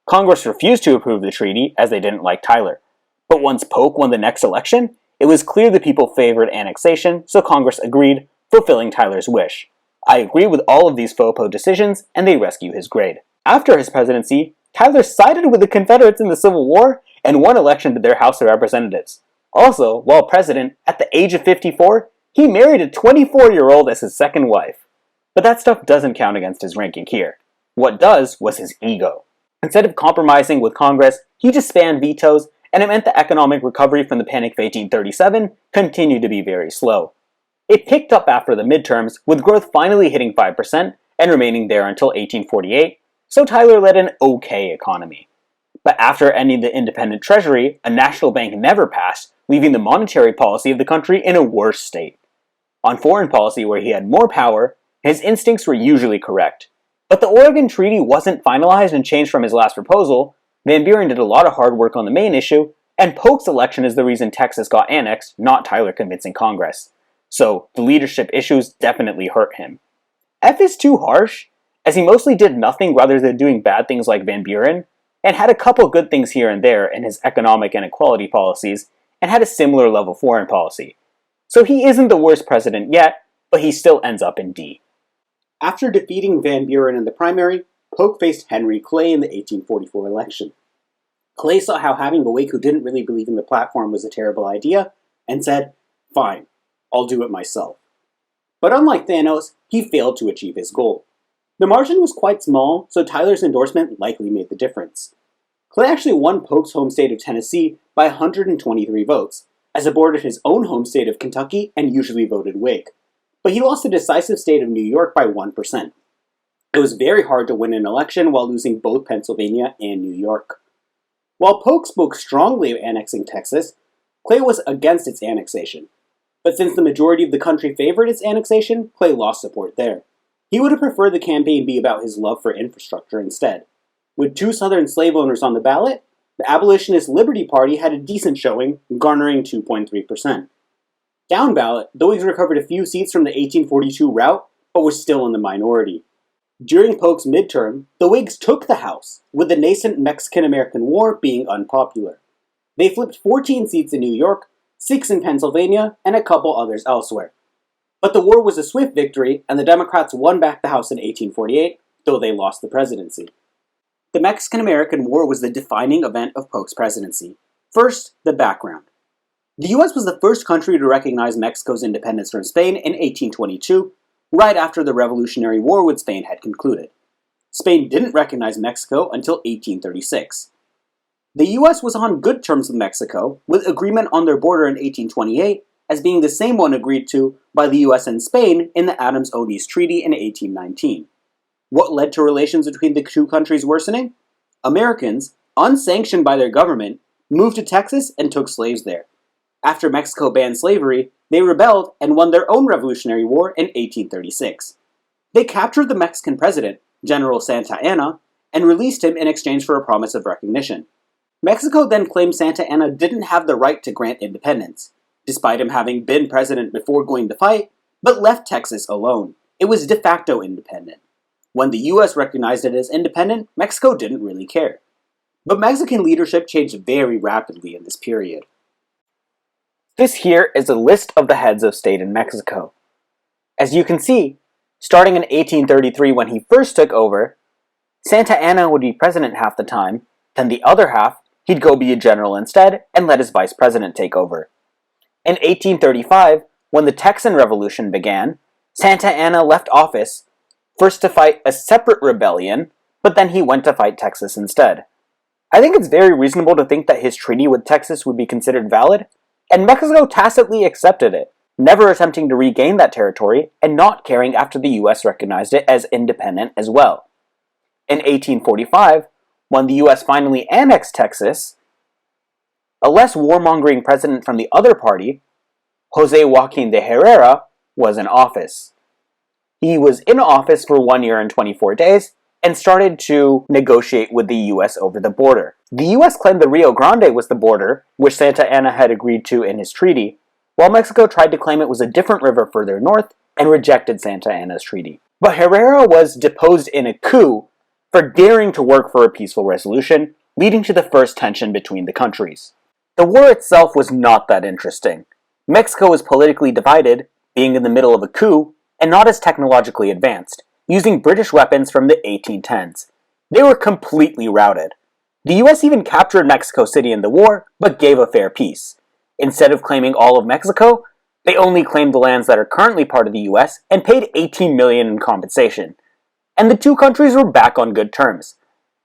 Congress refused to approve the treaty as they didn't like Tyler. But once Polk won the next election, it was clear the people favored annexation, so Congress agreed, fulfilling Tyler's wish. I agree with all of these FOPO decisions, and they rescue his grade. After his presidency, Tyler sided with the Confederates in the Civil War and won election to their House of Representatives. Also, while president, at the age of 54, he married a 24-year-old as his second wife. But that stuff doesn't count against his ranking here. What does was his ego. Instead of compromising with Congress, he just spanned vetoes, and it meant the economic recovery from the Panic of 1837 continued to be very slow. It picked up after the midterms, with growth finally hitting 5% and remaining there until 1848, so Tyler led an okay economy. But after ending the independent treasury, a national bank never passed, leaving the monetary policy of the country in a worse state. On foreign policy, where he had more power, his instincts were usually correct. But the Oregon Treaty wasn't finalized and changed from his last proposal. Van Buren did a lot of hard work on the main issue, and Polk's election is the reason Texas got annexed, not Tyler convincing Congress. So, the leadership issues definitely hurt him. F is too harsh, as he mostly did nothing rather than doing bad things like Van Buren, and had a couple good things here and there in his economic and equality policies, and had a similar level foreign policy. So he isn't the worst president yet, but he still ends up in D. After defeating Van Buren in the primary, Polk faced Henry Clay in the 1844 election. Clay saw how having a Whig who didn't really believe in the platform was a terrible idea, and said, "Fine, I'll do it myself." But unlike Thanos, he failed to achieve his goal. The margin was quite small, so Tyler's endorsement likely made the difference. Clay actually won Polk's home state of Tennessee by 123 votes, as it bordered his own home state of Kentucky and usually voted Whig. But he lost the decisive state of New York by 1%. It was very hard to win an election while losing both Pennsylvania and New York. While Polk spoke strongly of annexing Texas, Clay was against its annexation. But since the majority of the country favored its annexation, Clay lost support there. He would have preferred the campaign be about his love for infrastructure instead. With 2 Southern slave owners on the ballot, the Abolitionist Liberty Party had a decent showing, garnering 2.3%. Down ballot, the Whigs recovered a few seats from the 1842 rout, but were still in the minority. During Polk's midterm, the Whigs took the House, with the nascent Mexican-American War being unpopular. They flipped 14 seats in New York, 6 in Pennsylvania, and a couple others elsewhere. But the war was a swift victory, and the Democrats won back the House in 1848, though they lost the presidency. The Mexican-American War was the defining event of Polk's presidency. First, the background. The U.S. was the first country to recognize Mexico's independence from Spain in 1822, right after the Revolutionary War with Spain had concluded. Spain didn't recognize Mexico until 1836. The U.S. was on good terms with Mexico, with agreement on their border in 1828 as being the same one agreed to by the U.S. and Spain in the Adams-Onis Treaty in 1819. What led to relations between the two countries worsening? Americans, unsanctioned by their government, moved to Texas and took slaves there. After Mexico banned slavery, they rebelled and won their own Revolutionary War in 1836. They captured the Mexican president, General Santa Anna, and released him in exchange for a promise of recognition. Mexico then claimed Santa Anna didn't have the right to grant independence, despite him having been president before going to fight, but left Texas alone. It was de facto independent. When the U.S. recognized it as independent, Mexico didn't really care. But Mexican leadership changed very rapidly in this period. This here is a list of the heads of state in Mexico. As you can see, starting in 1833 when he first took over, Santa Anna would be president half the time, then the other half, he'd go be a general instead and let his vice president take over. In 1835, when the Texan Revolution began, Santa Anna left office, first to fight a separate rebellion, but then he went to fight Texas instead. I think it's very reasonable to think that his treaty with Texas would be considered valid, and Mexico tacitly accepted it. never attempting to regain that territory and not caring after the US recognized it as independent as well. In 1845, when the US finally annexed Texas, a less warmongering president from the other party, Jose Joaquin de Herrera, was in office. He was in office for 1 year and 24 days and started to negotiate with the US over the border. The US claimed the Rio Grande was the border, which Santa Anna had agreed to in his treaty, while Mexico tried to claim it was a different river further north and rejected Santa Anna's treaty. But Herrera was deposed in a coup for daring to work for a peaceful resolution, leading to the first tension between the countries. The war itself was not that interesting. Mexico was politically divided, being in the middle of a coup, and not as technologically advanced, using British weapons from the 1810s. They were completely routed. The US even captured Mexico City in the war, but gave a fair peace. Instead of claiming all of Mexico, they only claimed the lands that are currently part of the US and paid $18 million in compensation. And the two countries were back on good terms.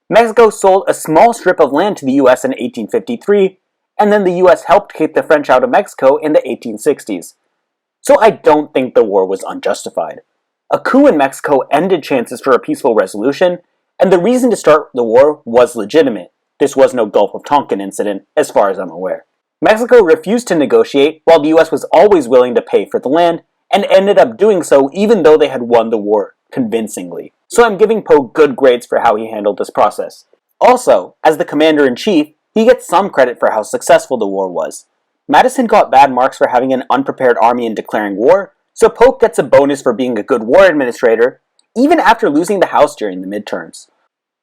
Mexico sold a small strip of land to the US in 1853, and then the US helped keep the French out of Mexico in the 1860s. So I don't think the war was unjustified. A coup in Mexico ended chances for a peaceful resolution, and the reason to start the war was legitimate. This was no Gulf of Tonkin incident, as far as I'm aware. Mexico refused to negotiate, while the US was always willing to pay for the land, and ended up doing so even though they had won the war convincingly. So I'm giving Polk good grades for how he handled this process. Also, as the commander-in-chief, he gets some credit for how successful the war was. Madison got bad marks for having an unprepared army and declaring war, so Polk gets a bonus for being a good war administrator, even after losing the House during the midterms.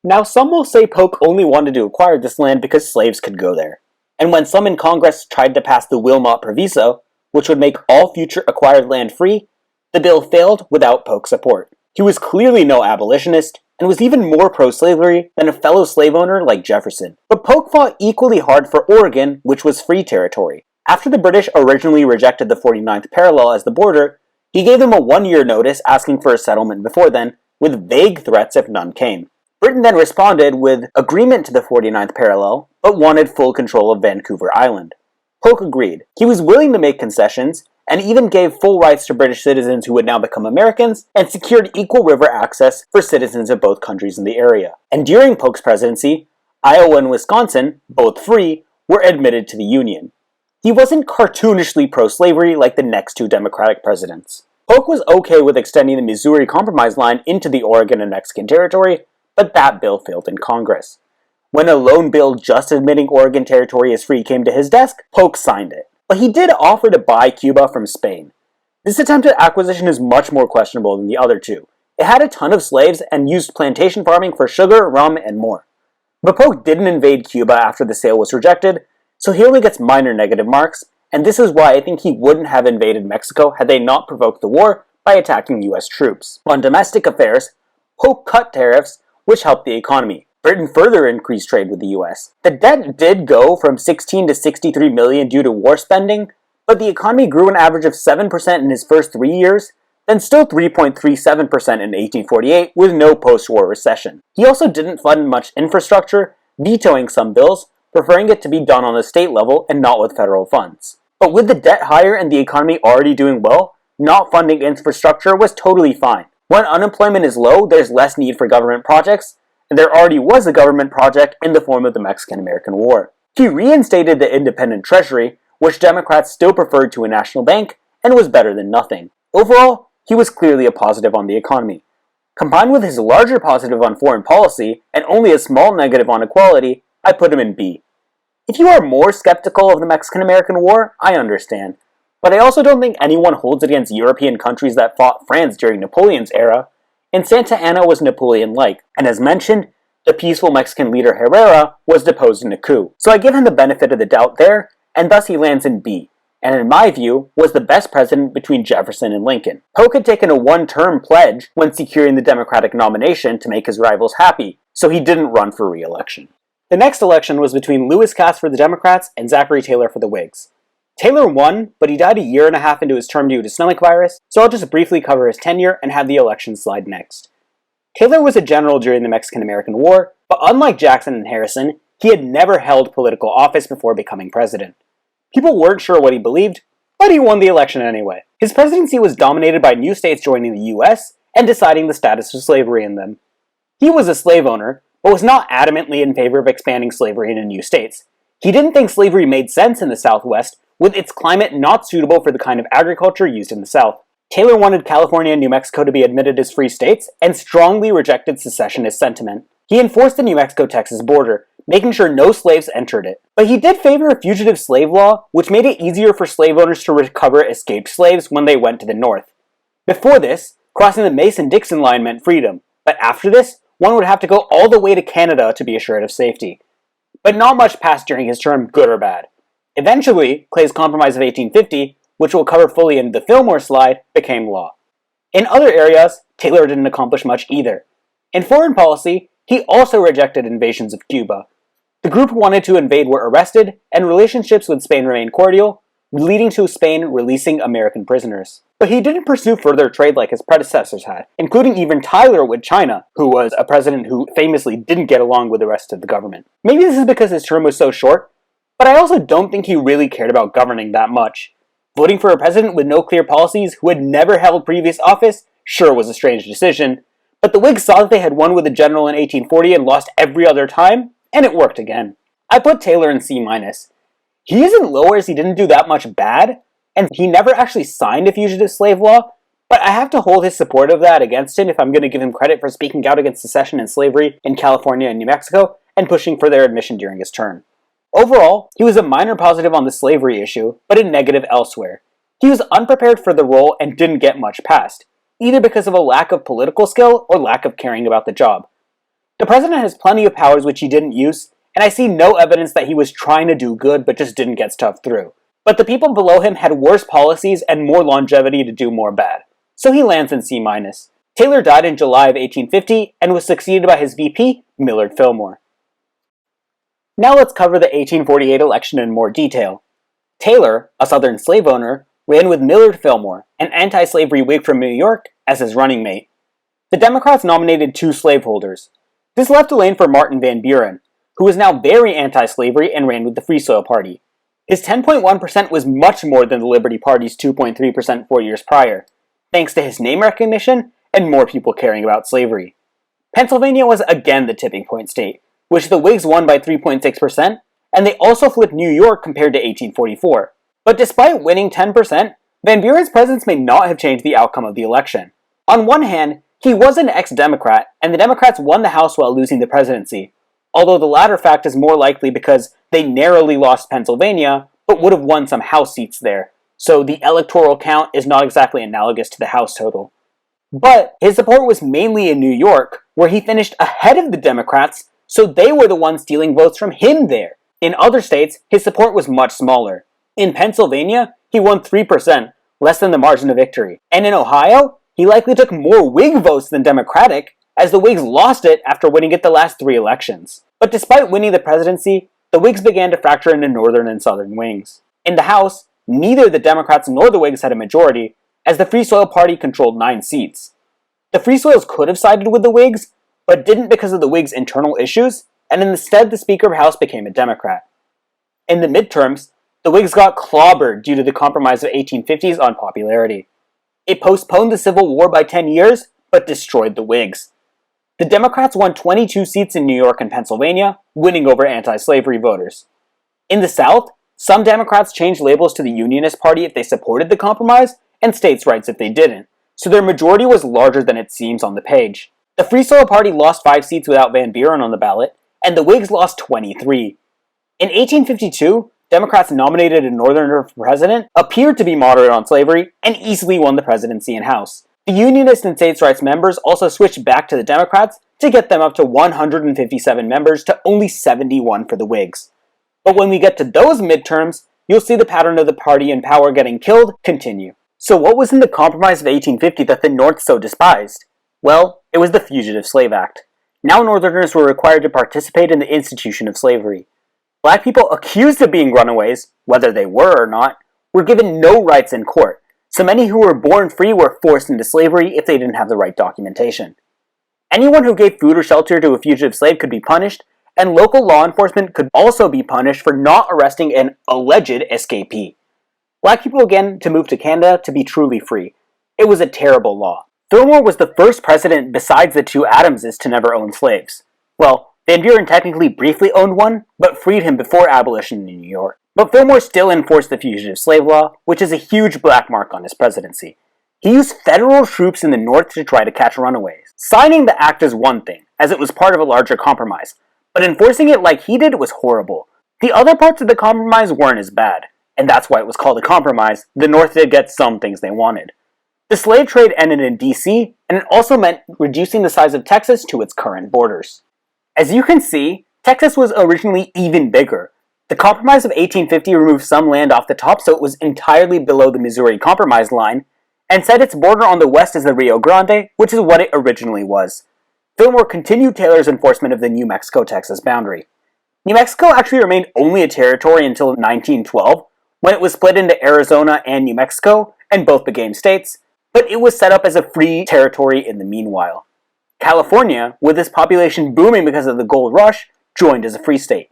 Now, some will say Polk only wanted to acquire this land because slaves could go there. And when some in Congress tried to pass the Wilmot Proviso, which would make all future acquired land free, the bill failed without Polk's support. He was clearly no abolitionist, and was even more pro-slavery than a fellow slave owner like Jefferson. But Polk fought equally hard for Oregon, which was free territory. After the British originally rejected the 49th parallel as the border, he gave them a 1-year notice asking for a settlement before then, with vague threats if none came. Britain then responded with agreement to the 49th parallel, but wanted full control of Vancouver Island. Polk agreed. He was willing to make concessions, and even gave full rights to British citizens who would now become Americans, and secured equal river access for citizens of both countries in the area. And during Polk's presidency, Iowa and Wisconsin, both free, were admitted to the Union. He wasn't cartoonishly pro-slavery like the next two Democratic presidents. Polk was okay with extending the Missouri Compromise line into the Oregon and Mexican territory, but that bill failed in Congress. When a lone bill just admitting Oregon territory as free came to his desk, Polk signed it. But he did offer to buy Cuba from Spain. This attempt at acquisition is much more questionable than the other two. It had a ton of slaves and used plantation farming for sugar, rum, and more. But Polk didn't invade Cuba after the sale was rejected, so he only gets minor negative marks, and this is why I think he wouldn't have invaded Mexico had they not provoked the war by attacking US troops. On domestic affairs, Polk cut tariffs, which helped the economy. Britain further increased trade with the US. The debt did go from 16 to 63 million due to war spending, but the economy grew an average of 7% in his first 3 years, then still 3.37% in 1848 with no post-war recession. He also didn't fund much infrastructure, vetoing some bills, preferring it to be done on the state level and not with federal funds. But with the debt higher and the economy already doing well, not funding infrastructure was totally fine. When unemployment is low, there's less need for government projects, and there already was a government project in the form of the Mexican-American War. He reinstated the independent treasury, which Democrats still preferred to a national bank, and was better than nothing. Overall, he was clearly a positive on the economy. Combined with his larger positive on foreign policy, and only a small negative on equality, I put him in B. If you are more skeptical of the Mexican-American War, I understand. But I also don't think anyone holds it against European countries that fought France during Napoleon's era, and Santa Anna was Napoleon-like, and as mentioned, the peaceful Mexican leader Herrera was deposed in a coup. So I give him the benefit of the doubt there, and thus he lands in B, and in my view, was the best president between Jefferson and Lincoln. Polk had taken a one-term pledge when securing the Democratic nomination to make his rivals happy, so he didn't run for re-election. The next election was between Lewis Cass for the Democrats and Zachary Taylor for the Whigs. Taylor won, but he died a year and a half into his term due to stomach virus, so I'll just briefly cover his tenure and have the election slide next. Taylor was a general during the Mexican-American War, but unlike Jackson and Harrison, he had never held political office before becoming president. People weren't sure what he believed, but he won the election anyway. His presidency was dominated by new states joining the US and deciding the status of slavery in them. He was a slave owner, but was not adamantly in favor of expanding slavery into new states. He didn't think slavery made sense in the Southwest, with its climate not suitable for the kind of agriculture used in the South. Taylor wanted California and New Mexico to be admitted as free states, and strongly rejected secessionist sentiment. He enforced the New Mexico-Texas border, making sure no slaves entered it. But he did favor a fugitive slave law, which made it easier for slave owners to recover escaped slaves when they went to the north. Before this, crossing the Mason-Dixon line meant freedom, but after this, one would have to go all the way to Canada to be assured of safety. But not much passed during his term, good or bad. Eventually, Clay's Compromise of 1850, which we'll cover fully in the Fillmore slide, became law. In other areas, Taylor didn't accomplish much either. In foreign policy, he also rejected invasions of Cuba. The group who wanted to invade were arrested, and relationships with Spain remained cordial, leading to Spain releasing American prisoners. But he didn't pursue further trade like his predecessors had, including even Tyler with China, who was a president who famously didn't get along with the rest of the government. Maybe this is because his term was so short, but I also don't think he really cared about governing that much. Voting for a president with no clear policies who had never held previous office sure was a strange decision, but the Whigs saw that they had won with the general in 1840 and lost every other time, and it worked again. I put Taylor in C-. He isn't low as he didn't do that much bad, and he never actually signed a fugitive slave law, but I have to hold his support of that against him if I'm going to give him credit for speaking out against secession and slavery in California and New Mexico, and pushing for their admission during his term. Overall, he was a minor positive on the slavery issue, but a negative elsewhere. He was unprepared for the role and didn't get much passed, either because of a lack of political skill or lack of caring about the job. The president has plenty of powers which he didn't use, and I see no evidence that he was trying to do good but just didn't get stuff through. But the people below him had worse policies and more longevity to do more bad, so he lands in C-. Taylor died in July of 1850 and was succeeded by his VP, Millard Fillmore. Now let's cover the 1848 election in more detail. Taylor, a Southern slave owner, ran with Millard Fillmore, an anti-slavery Whig from New York, as his running mate. The Democrats nominated two slaveholders. This left a lane for Martin Van Buren, who was now very anti-slavery and ran with the Free Soil Party. His 10.1% was much more than the Liberty Party's 2.3% 4 years prior, thanks to his name recognition and more people caring about slavery. Pennsylvania was again the tipping point state, which the Whigs won by 3.6%, and they also flipped New York compared to 1844. But despite winning 10%, Van Buren's presence may not have changed the outcome of the election. On one hand, he was an ex-Democrat, and the Democrats won the House while losing the presidency, although the latter fact is more likely because they narrowly lost Pennsylvania, but would have won some House seats there, so the electoral count is not exactly analogous to the House total. But his support was mainly in New York, where he finished ahead of the Democrats, so they were the ones stealing votes from him there. In other states, his support was much smaller. In Pennsylvania, he won 3%, less than the margin of victory. And in Ohio, he likely took more Whig votes than Democratic, as the Whigs lost it after winning it the last 3 elections. But despite winning the presidency, the Whigs began to fracture into northern and southern wings. In the House, neither the Democrats nor the Whigs had a majority, as the Free Soil Party controlled 9 seats. The Free Soils could have sided with the Whigs, but didn't because of the Whigs' internal issues, and instead the Speaker of the House became a Democrat. In the midterms, the Whigs got clobbered due to the Compromise of 1850's unpopularity. It postponed the Civil War by 10 years, but destroyed the Whigs. The Democrats won 22 seats in New York and Pennsylvania, winning over anti-slavery voters. In the South, some Democrats changed labels to the Unionist Party if they supported the compromise, and states' rights if they didn't, so their majority was larger than it seems on the page. The Free Soil Party lost 5 seats without Van Buren on the ballot, and the Whigs lost 23. In 1852, Democrats nominated a Northerner for president, appeared to be moderate on slavery, and easily won the presidency and House. The Unionist and states' rights members also switched back to the Democrats to get them up to 157 members to only 71 for the Whigs. But when we get to those midterms, you'll see the pattern of the party in power getting killed continue. So what was in the Compromise of 1850 that the North so despised? Well, it was the Fugitive Slave Act. Now Northerners were required to participate in the institution of slavery. Black people accused of being runaways, whether they were or not, were given no rights in court, so many who were born free were forced into slavery if they didn't have the right documentation. Anyone who gave food or shelter to a fugitive slave could be punished, and local law enforcement could also be punished for not arresting an alleged escapee. Black people began to move to Canada to be truly free. It was a terrible law. Fillmore was the first president besides the two Adamses to never own slaves. Well, Van Buren technically briefly owned one, but freed him before abolition in New York. But Fillmore still enforced the fugitive slave law, which is a huge black mark on his presidency. He used federal troops in the North to try to catch runaways. Signing the act is one thing, as it was part of a larger compromise, but enforcing it like he did was horrible. The other parts of the compromise weren't as bad, and that's why it was called a compromise. The North did get some things they wanted. The slave trade ended in D.C., and it also meant reducing the size of Texas to its current borders. As you can see, Texas was originally even bigger. The Compromise of 1850 removed some land off the top so it was entirely below the Missouri Compromise line, and set its border on the west as the Rio Grande, which is what it originally was. Fillmore continued Taylor's enforcement of the New Mexico-Texas boundary. New Mexico actually remained only a territory until 1912, when it was split into Arizona and New Mexico, and both became states, but it was set up as a free territory in the meanwhile. California, with its population booming because of the gold rush, joined as a free state.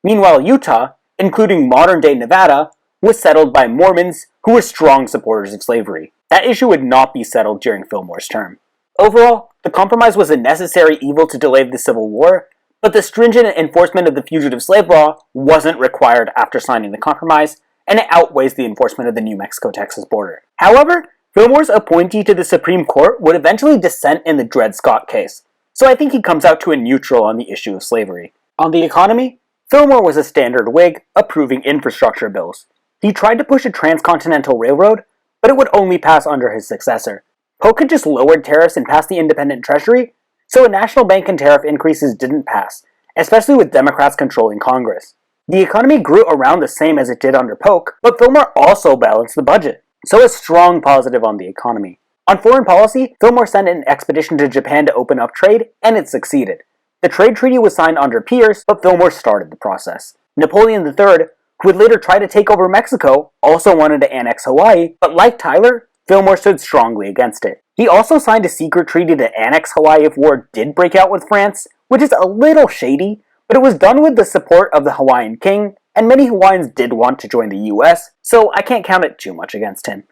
Meanwhile, Utah, including modern-day Nevada, was settled by Mormons who were strong supporters of slavery. That issue would not be settled during Fillmore's term. Overall, the compromise was a necessary evil to delay the Civil War, but the stringent enforcement of the fugitive slave law wasn't required after signing the compromise, and it outweighs the enforcement of the New Mexico-Texas border. However, Fillmore's appointee to the Supreme Court would eventually dissent in the Dred Scott case, so I think he comes out to a neutral on the issue of slavery. On the economy, Fillmore was a standard Whig, approving infrastructure bills. He tried to push a transcontinental railroad, but it would only pass under his successor. Polk had just lowered tariffs and passed the independent treasury, so a national bank and tariff increases didn't pass, especially with Democrats controlling Congress. The economy grew around the same as it did under Polk, but Fillmore also balanced the budget, so a strong positive on the economy. On foreign policy, Fillmore sent an expedition to Japan to open up trade, and it succeeded. The trade treaty was signed under Pierce, but Fillmore started the process. Napoleon III, who would later try to take over Mexico, also wanted to annex Hawaii, but like Tyler, Fillmore stood strongly against it. He also signed a secret treaty to annex Hawaii if war did break out with France, which is a little shady, but it was done with the support of the Hawaiian king, and many Hawaiians did want to join the US, so I can't count it too much against him.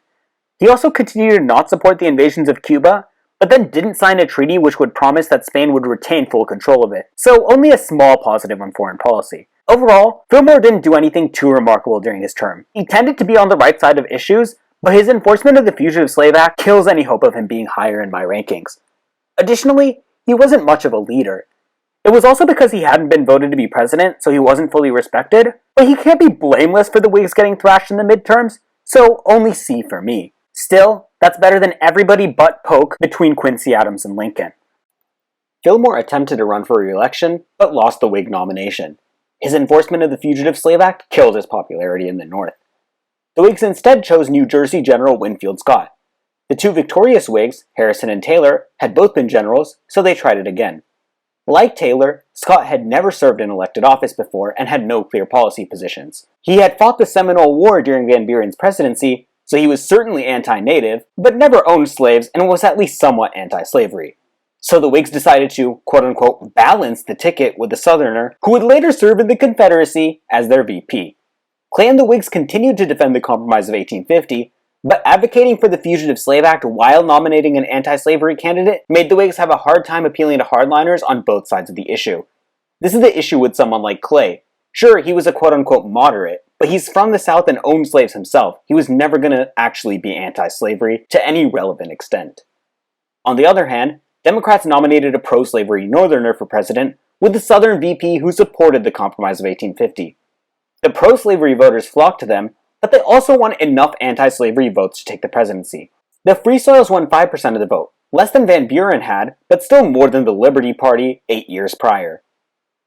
He also continued to not support the invasions of Cuba, but then didn't sign a treaty which would promise that Spain would retain full control of it, so only a small positive on foreign policy. Overall, Fillmore didn't do anything too remarkable during his term. He tended to be on the right side of issues, but his enforcement of the Fugitive Slave Act kills any hope of him being higher in my rankings. Additionally, he wasn't much of a leader. It was also because he hadn't been voted to be president, so he wasn't fully respected, but he can't be blameless for the Whigs getting thrashed in the midterms, so only C for me. Still, that's better than everybody but Polk between Quincy Adams and Lincoln. Fillmore attempted to run for re-election, but lost the Whig nomination. His enforcement of the Fugitive Slave Act killed his popularity in the North. The Whigs instead chose New Jersey General Winfield Scott. The two victorious Whigs, Harrison and Taylor, had both been generals, so they tried it again. Like Taylor, Scott had never served in elected office before and had no clear policy positions. He had fought the Seminole War during Van Buren's presidency, so he was certainly anti-native, but never owned slaves and was at least somewhat anti-slavery. So the Whigs decided to, quote-unquote, balance the ticket with a Southerner who would later serve in the Confederacy as their VP. Clay and the Whigs continued to defend the Compromise of 1850, but advocating for the Fugitive Slave Act while nominating an anti-slavery candidate made the Whigs have a hard time appealing to hardliners on both sides of the issue. This is the issue with someone like Clay. Sure, he was a quote-unquote moderate, but he's from the South and owned slaves himself. He was never going to actually be anti-slavery to any relevant extent. On the other hand, Democrats nominated a pro-slavery Northerner for president, with the Southern VP who supported the Compromise of 1850. The pro-slavery voters flocked to them, but they also won enough anti-slavery votes to take the presidency. The Free Soils won 5% of the vote, less than Van Buren had, but still more than the Liberty Party 8 years prior.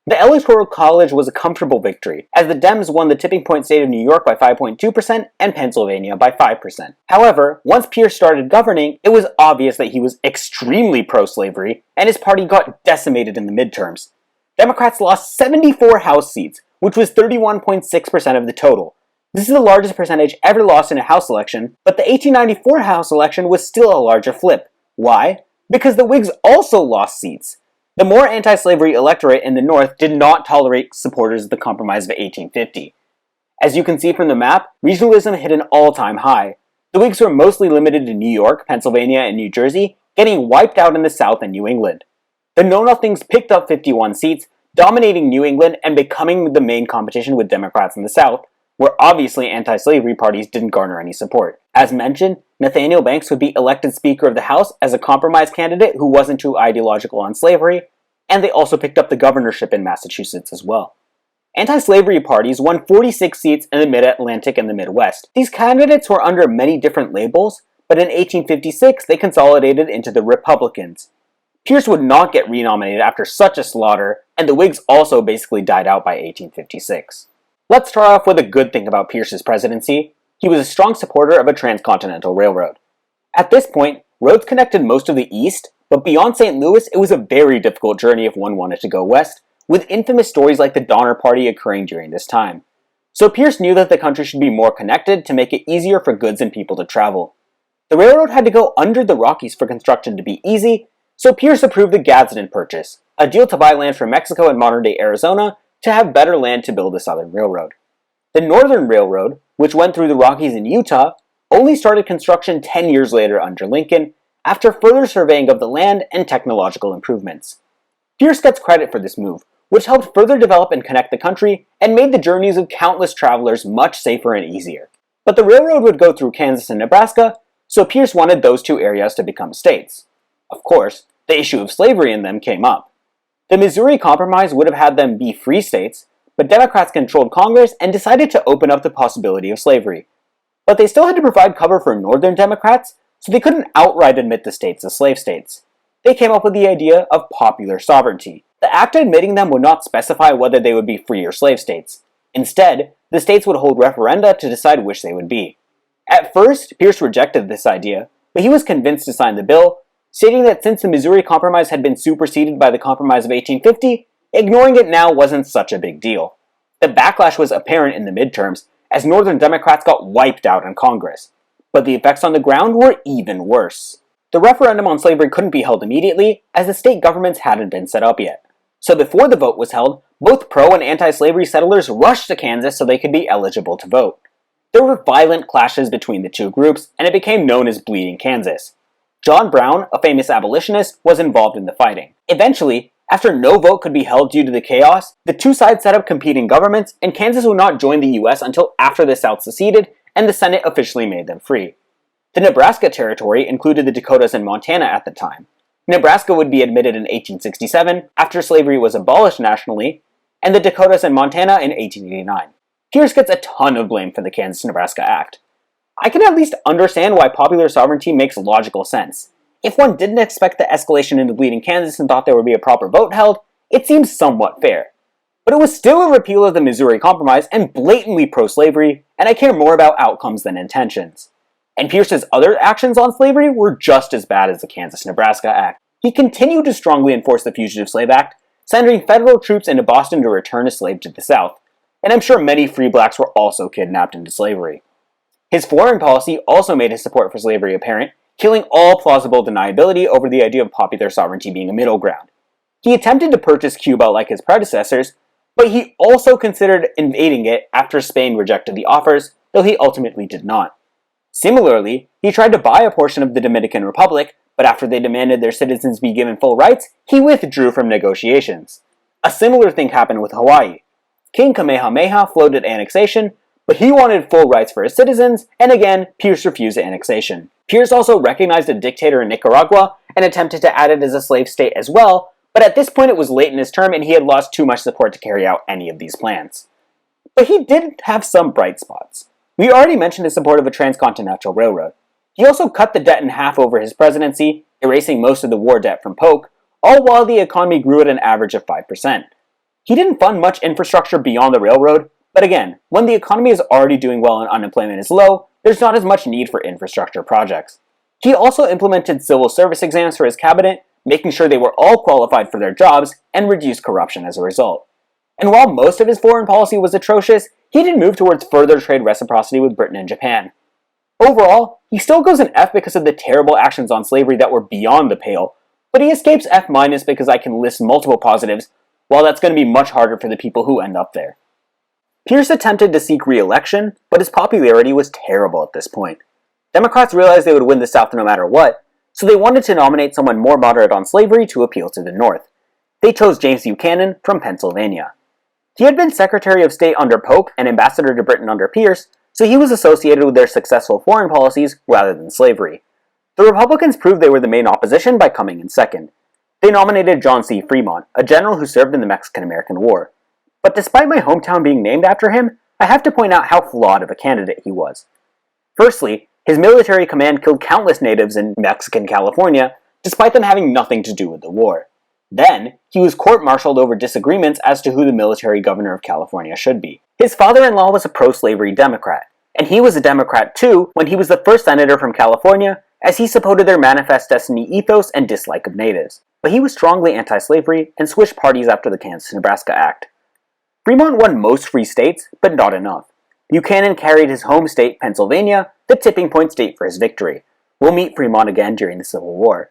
The Electoral College was a comfortable victory, as the Dems won the tipping point state of New York by 5.2% and Pennsylvania by 5%. However, once Pierce started governing, it was obvious that he was extremely pro-slavery, and his party got decimated in the midterms. Democrats lost 74 House seats, which was 31.6% of the total. This is the largest percentage ever lost in a House election, but the 1894 House election was still a larger flip. Why? Because the Whigs also lost seats. The more anti-slavery electorate in the North did not tolerate supporters of the Compromise of 1850. As you can see from the map, regionalism hit an all-time high. The Whigs were mostly limited to New York, Pennsylvania, and New Jersey, getting wiped out in the South and New England. The Know-Nothings picked up 51 seats, dominating New England and becoming the main competition with Democrats in the South, where obviously anti-slavery parties didn't garner any support. As mentioned, Nathaniel Banks would be elected Speaker of the House as a compromise candidate who wasn't too ideological on slavery, and they also picked up the governorship in Massachusetts as well. Anti-slavery parties won 46 seats in the Mid-Atlantic and the Midwest. These candidates were under many different labels, but in 1856 they consolidated into the Republicans. Pierce would not get renominated after such a slaughter, and the Whigs also basically died out by 1856. Let's start off with a good thing about Pierce's presidency. He was a strong supporter of a transcontinental railroad. At this point, roads connected most of the East, but beyond St. Louis it was a very difficult journey if one wanted to go west, with infamous stories like the Donner Party occurring during this time. So Pierce knew that the country should be more connected to make it easier for goods and people to travel. The railroad had to go under the Rockies for construction to be easy, so Pierce approved the Gadsden Purchase, a deal to buy land from Mexico and modern-day Arizona to have better land to build the Southern Railroad. The Northern Railroad, which went through the Rockies in Utah, only started construction 10 years later under Lincoln, after further surveying of the land and technological improvements. Pierce gets credit for this move, which helped further develop and connect the country and made the journeys of countless travelers much safer and easier. But the railroad would go through Kansas and Nebraska, so Pierce wanted those two areas to become states. Of course, the issue of slavery in them came up. The Missouri Compromise would have had them be free states, but Democrats controlled Congress and decided to open up the possibility of slavery. But they still had to provide cover for Northern Democrats, so they couldn't outright admit the states as slave states. They came up with the idea of popular sovereignty. The act admitting them would not specify whether they would be free or slave states. Instead, the states would hold referenda to decide which they would be. At first, Pierce rejected this idea, but he was convinced to sign the bill, stating that since the Missouri Compromise had been superseded by the Compromise of 1850, ignoring it now wasn't such a big deal. The backlash was apparent in the midterms, as Northern Democrats got wiped out in Congress. But the effects on the ground were even worse. The referendum on slavery couldn't be held immediately, as the state governments hadn't been set up yet. So before the vote was held, both pro- and anti-slavery settlers rushed to Kansas so they could be eligible to vote. There were violent clashes between the two groups, and it became known as Bleeding Kansas. John Brown, a famous abolitionist, was involved in the fighting. Eventually, after no vote could be held due to the chaos, the two sides set up competing governments, and Kansas would not join the U.S. until after the South seceded and the Senate officially made them free. The Nebraska Territory included the Dakotas and Montana at the time. Nebraska would be admitted in 1867, after slavery was abolished nationally, and the Dakotas and Montana in 1889. Pierce gets a ton of blame for the Kansas-Nebraska Act. I can at least understand why popular sovereignty makes logical sense. If one didn't expect the escalation into Bleeding Kansas and thought there would be a proper vote held, it seems somewhat fair. But it was still a repeal of the Missouri Compromise and blatantly pro-slavery, and I care more about outcomes than intentions. And Pierce's other actions on slavery were just as bad as the Kansas-Nebraska Act. He continued to strongly enforce the Fugitive Slave Act, sending federal troops into Boston to return a slave to the South, and I'm sure many free blacks were also kidnapped into slavery. His foreign policy also made his support for slavery apparent, killing all plausible deniability over the idea of popular sovereignty being a middle ground. He attempted to purchase Cuba like his predecessors, but he also considered invading it after Spain rejected the offers, though he ultimately did not. Similarly, he tried to buy a portion of the Dominican Republic, but after they demanded their citizens be given full rights, he withdrew from negotiations. A similar thing happened with Hawaii. King Kamehameha floated annexation, but he wanted full rights for his citizens, and again, Pierce refused annexation. Pierce also recognized a dictator in Nicaragua and attempted to add it as a slave state as well, but at this point it was late in his term and he had lost too much support to carry out any of these plans. But he did have some bright spots. We already mentioned his support of a transcontinental railroad. He also cut the debt in half over his presidency, erasing most of the war debt from Polk, all while the economy grew at an average of 5%. He didn't fund much infrastructure beyond the railroad, but again, when the economy is already doing well and unemployment is low, there's not as much need for infrastructure projects. He also implemented civil service exams for his cabinet, making sure they were all qualified for their jobs, and reduced corruption as a result. And while most of his foreign policy was atrocious, he did move towards further trade reciprocity with Britain and Japan. Overall, he still goes an F because of the terrible actions on slavery that were beyond the pale, but he escapes F- because I can list multiple positives, while that's going to be much harder for the people who end up there. Pierce attempted to seek re-election, but his popularity was terrible at this point. Democrats realized they would win the South no matter what, so they wanted to nominate someone more moderate on slavery to appeal to the North. They chose James Buchanan from Pennsylvania. He had been Secretary of State under Polk and Ambassador to Britain under Pierce, so he was associated with their successful foreign policies rather than slavery. The Republicans proved they were the main opposition by coming in second. They nominated John C. Fremont, a general who served in the Mexican-American War. But despite my hometown being named after him, I have to point out how flawed of a candidate he was. Firstly, his military command killed countless natives in Mexican California, despite them having nothing to do with the war. Then, he was court-martialed over disagreements as to who the military governor of California should be. His father-in-law was a pro-slavery Democrat, and he was a Democrat too when he was the first senator from California, as he supported their Manifest Destiny ethos and dislike of natives. But he was strongly anti-slavery and switched parties after the Kansas-Nebraska Act. Fremont won most free states, but not enough. Buchanan carried his home state, Pennsylvania, the tipping point state for his victory. We'll meet Fremont again during the Civil War.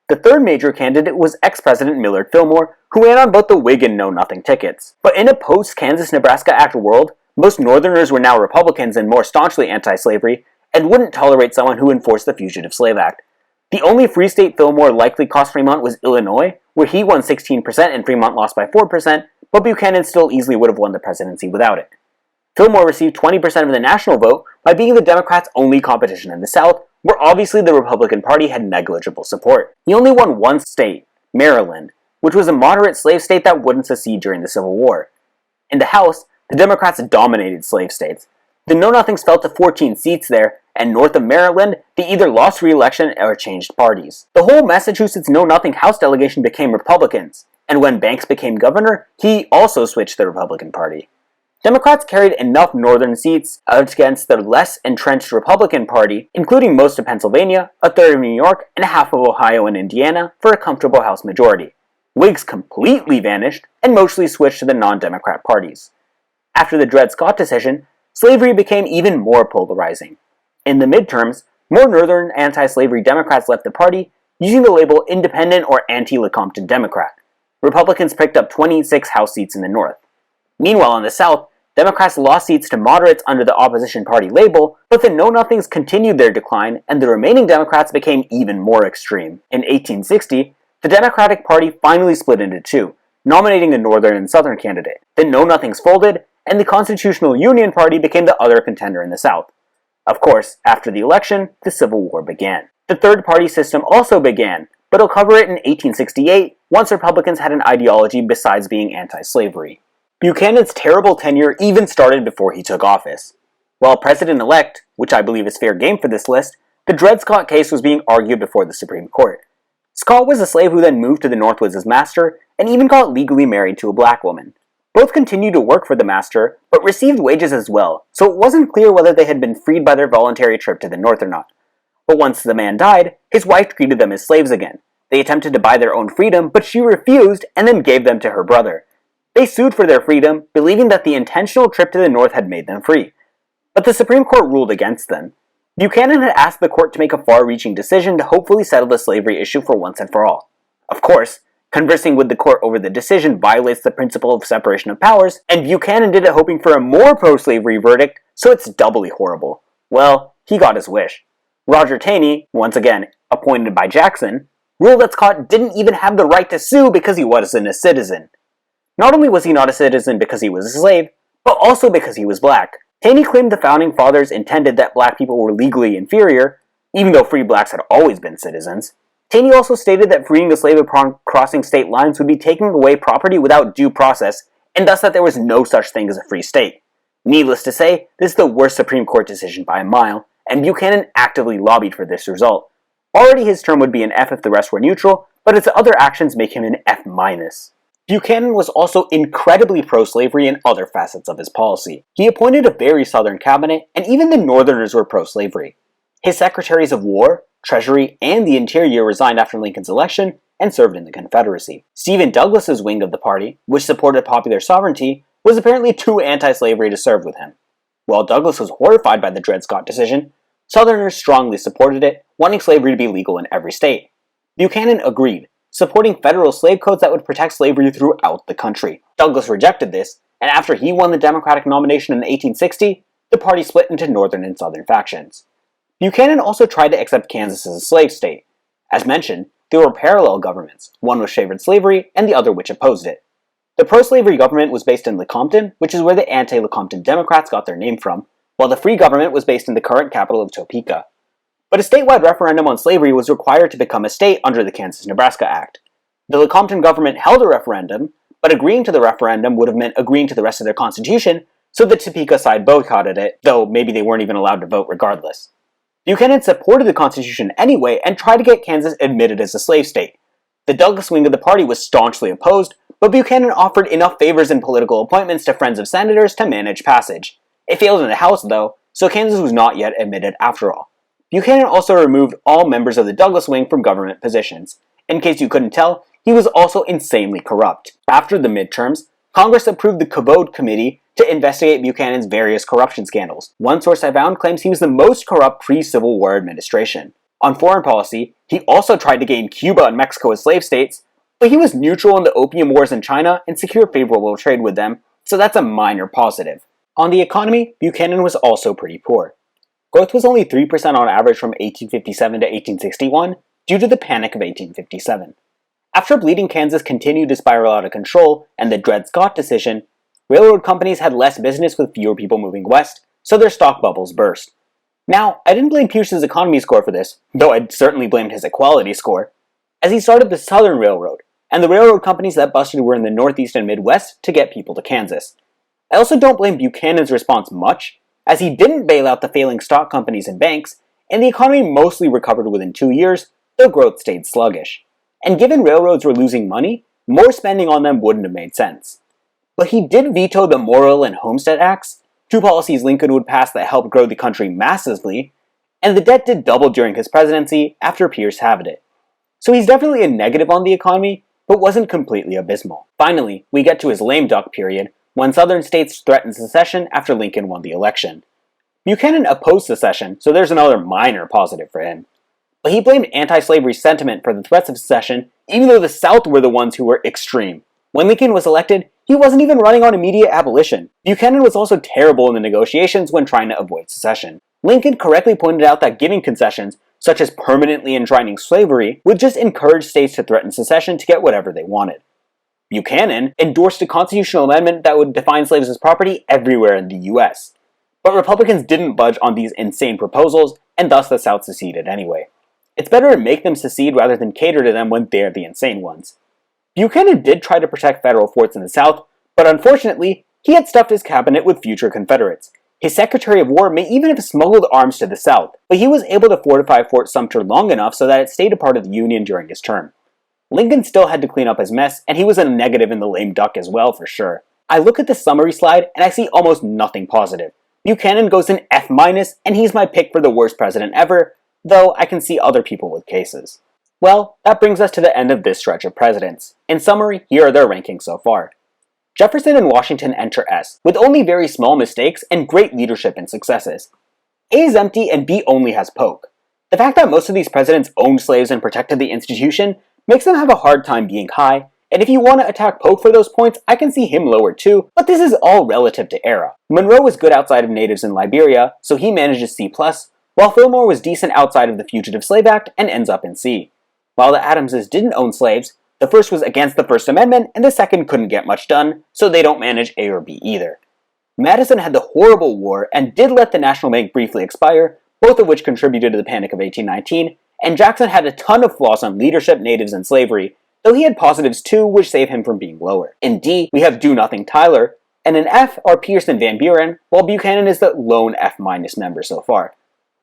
The third major candidate was ex-President Millard Fillmore, who ran on both the Whig and Know-Nothing tickets. But in a post-Kansas-Nebraska Act world, most Northerners were now Republicans and more staunchly anti-slavery, and wouldn't tolerate someone who enforced the Fugitive Slave Act. The only free state Fillmore likely cost Fremont was Illinois, where he won 16% and Fremont lost by 4%, but Buchanan still easily would have won the presidency without it. Fillmore received 20% of the national vote by being the Democrats' only competition in the South, where obviously the Republican Party had negligible support. He only won one state, Maryland, which was a moderate slave state that wouldn't secede during the Civil War. In the House, the Democrats dominated slave states. The Know-Nothings fell to 14 seats there, and north of Maryland, they either lost re-election or changed parties. The whole Massachusetts Know-Nothing House delegation became Republicans, and when Banks became governor, he also switched to the Republican Party. Democrats carried enough northern seats against the less entrenched Republican Party, including most of Pennsylvania, a third of New York, and half of Ohio and Indiana, for a comfortable House majority. Whigs completely vanished, and mostly switched to the non-Democrat parties. After the Dred Scott decision, slavery became even more polarizing. In the midterms, more northern anti-slavery Democrats left the party, using the label Independent or Anti-Lecompton Democrat. Republicans picked up 26 House seats in the North. Meanwhile, in the South, Democrats lost seats to moderates under the opposition party label, but the Know-Nothings continued their decline, and the remaining Democrats became even more extreme. In 1860, the Democratic Party finally split into two, nominating a northern and southern candidate. The Know-Nothings folded, and the Constitutional Union Party became the other contender in the South. Of course, after the election, the Civil War began. The third-party system also began, but I'll cover it in 1868, once Republicans had an ideology besides being anti-slavery. Buchanan's terrible tenure even started before he took office. While president-elect, which I believe is fair game for this list, the Dred Scott case was being argued before the Supreme Court. Scott was a slave who then moved to the North with his master, and even got legally married to a black woman. Both continued to work for the master, but received wages as well, so it wasn't clear whether they had been freed by their voluntary trip to the North or not. But once the man died, his wife treated them as slaves again. They attempted to buy their own freedom, but she refused and then gave them to her brother. They sued for their freedom, believing that the intentional trip to the North had made them free. But the Supreme Court ruled against them. Buchanan had asked the court to make a far-reaching decision to hopefully settle the slavery issue for once and for all. Of course, conversing with the court over the decision violates the principle of separation of powers, and Buchanan did it hoping for a more pro-slavery verdict, so it's doubly horrible. Well, he got his wish. Roger Taney, once again appointed by Jackson, ruled that Scott didn't even have the right to sue because he wasn't a citizen. Not only was he not a citizen because he was a slave, but also because he was black. Taney claimed the Founding Fathers intended that black people were legally inferior, even though free blacks had always been citizens. Taney also stated that freeing the slave upon crossing state lines would be taking away property without due process, and thus that there was no such thing as a free state. Needless to say, this is the worst Supreme Court decision by a mile, and Buchanan actively lobbied for this result. Already his term would be an F if the rest were neutral, but his other actions make him an F-. Buchanan was also incredibly pro-slavery in other facets of his policy. He appointed a very southern cabinet, and even the Northerners were pro-slavery. His secretaries of War, Treasury, and the Interior resigned after Lincoln's election and served in the Confederacy. Stephen Douglas's wing of the party, which supported popular sovereignty, was apparently too anti-slavery to serve with him. While Douglas was horrified by the Dred Scott decision, Southerners strongly supported it, wanting slavery to be legal in every state. Buchanan agreed, supporting federal slave codes that would protect slavery throughout the country. Douglas rejected this, and after he won the Democratic nomination in 1860, the party split into northern and southern factions. Buchanan also tried to accept Kansas as a slave state. As mentioned, there were parallel governments, one which favored slavery and the other which opposed it. The pro-slavery government was based in Lecompton, which is where the anti-Lecompton Democrats got their name from, while the free government was based in the current capital of Topeka. But a statewide referendum on slavery was required to become a state under the Kansas-Nebraska Act. The Lecompton government held a referendum, but agreeing to the referendum would have meant agreeing to the rest of their constitution, so the Topeka side boycotted it, though maybe they weren't even allowed to vote regardless. Buchanan supported the Constitution anyway and tried to get Kansas admitted as a slave state. The Douglas wing of the party was staunchly opposed, but Buchanan offered enough favors and political appointments to friends of senators to manage passage. It failed in the House, though, so Kansas was not yet admitted after all. Buchanan also removed all members of the Douglas wing from government positions. In case you couldn't tell, he was also insanely corrupt. After the midterms, Congress approved the Covode Committee to investigate Buchanan's various corruption scandals. One source I found claims he was the most corrupt pre-Civil War administration. On foreign policy, he also tried to gain Cuba and Mexico as slave states, but he was neutral in the opium wars in China and secured favorable trade with them, so that's a minor positive. On the economy, Buchanan was also pretty poor. Growth was only 3% on average from 1857 to 1861 due to the Panic of 1857. After Bleeding Kansas continued to spiral out of control and the Dred Scott decision, railroad companies had less business with fewer people moving west, so their stock bubbles burst. Now, I didn't blame Pierce's economy score for this, though I'd certainly blamed his equality score, as he started the Southern Railroad, and the railroad companies that busted were in the Northeast and Midwest to get people to Kansas. I also don't blame Buchanan's response much, as he didn't bail out the failing stock companies and banks, and the economy mostly recovered within 2 years, though growth stayed sluggish. And given railroads were losing money, more spending on them wouldn't have made sense. But he did veto the Morrill and Homestead Acts, two policies Lincoln would pass that helped grow the country massively, and the debt did double during his presidency after Pierce halved it. So he's definitely a negative on the economy, but wasn't completely abysmal. Finally, we get to his lame duck period, when southern states threatened secession after Lincoln won the election. Buchanan opposed secession, so there's another minor positive for him. But he blamed anti-slavery sentiment for the threats of secession, even though the South were the ones who were extreme. When Lincoln was elected, he wasn't even running on immediate abolition. Buchanan was also terrible in the negotiations when trying to avoid secession. Lincoln correctly pointed out that giving concessions, such as permanently enshrining slavery, would just encourage states to threaten secession to get whatever they wanted. Buchanan endorsed a constitutional amendment that would define slaves as property everywhere in the US. But Republicans didn't budge on these insane proposals, and thus the South seceded anyway. It's better to make them secede rather than cater to them when they're the insane ones. Buchanan did try to protect federal forts in the South, but unfortunately, he had stuffed his cabinet with future Confederates. His Secretary of War may even have smuggled arms to the South, but he was able to fortify Fort Sumter long enough so that it stayed a part of the Union during his term. Lincoln still had to clean up his mess, and he was a negative in the lame duck as well for sure. I look at the summary slide, and I see almost nothing positive. Buchanan goes an F-, and he's my pick for the worst president ever, though I can see other people with cases. Well, that brings us to the end of this stretch of presidents. In summary, here are their rankings so far. Jefferson and Washington enter S, with only very small mistakes and great leadership and successes. A is empty and B only has Polk. The fact that most of these presidents owned slaves and protected the institution makes them have a hard time being high, and if you want to attack Polk for those points, I can see him lower too, but this is all relative to era. Monroe was good outside of natives in Liberia, so he manages C+, while Fillmore was decent outside of the Fugitive Slave Act and ends up in C. While the Adamses didn't own slaves, the first was against the First Amendment, and the second couldn't get much done, so they don't manage A or B either. Madison had the horrible war and did let the National Bank briefly expire, both of which contributed to the Panic of 1819, and Jackson had a ton of flaws on leadership, natives, and slavery, though he had positives too, which save him from being lower. In D, we have Do-Nothing Tyler, and in F are Pierce and Van Buren, while Buchanan is the lone F- member so far.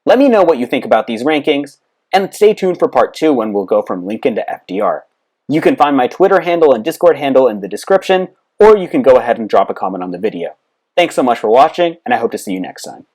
Let me know what you think about these rankings, and stay tuned for part 2 when we'll go from Lincoln to FDR. You can find my Twitter handle and Discord handle in the description, or you can go ahead and drop a comment on the video. Thanks so much for watching, and I hope to see you next time.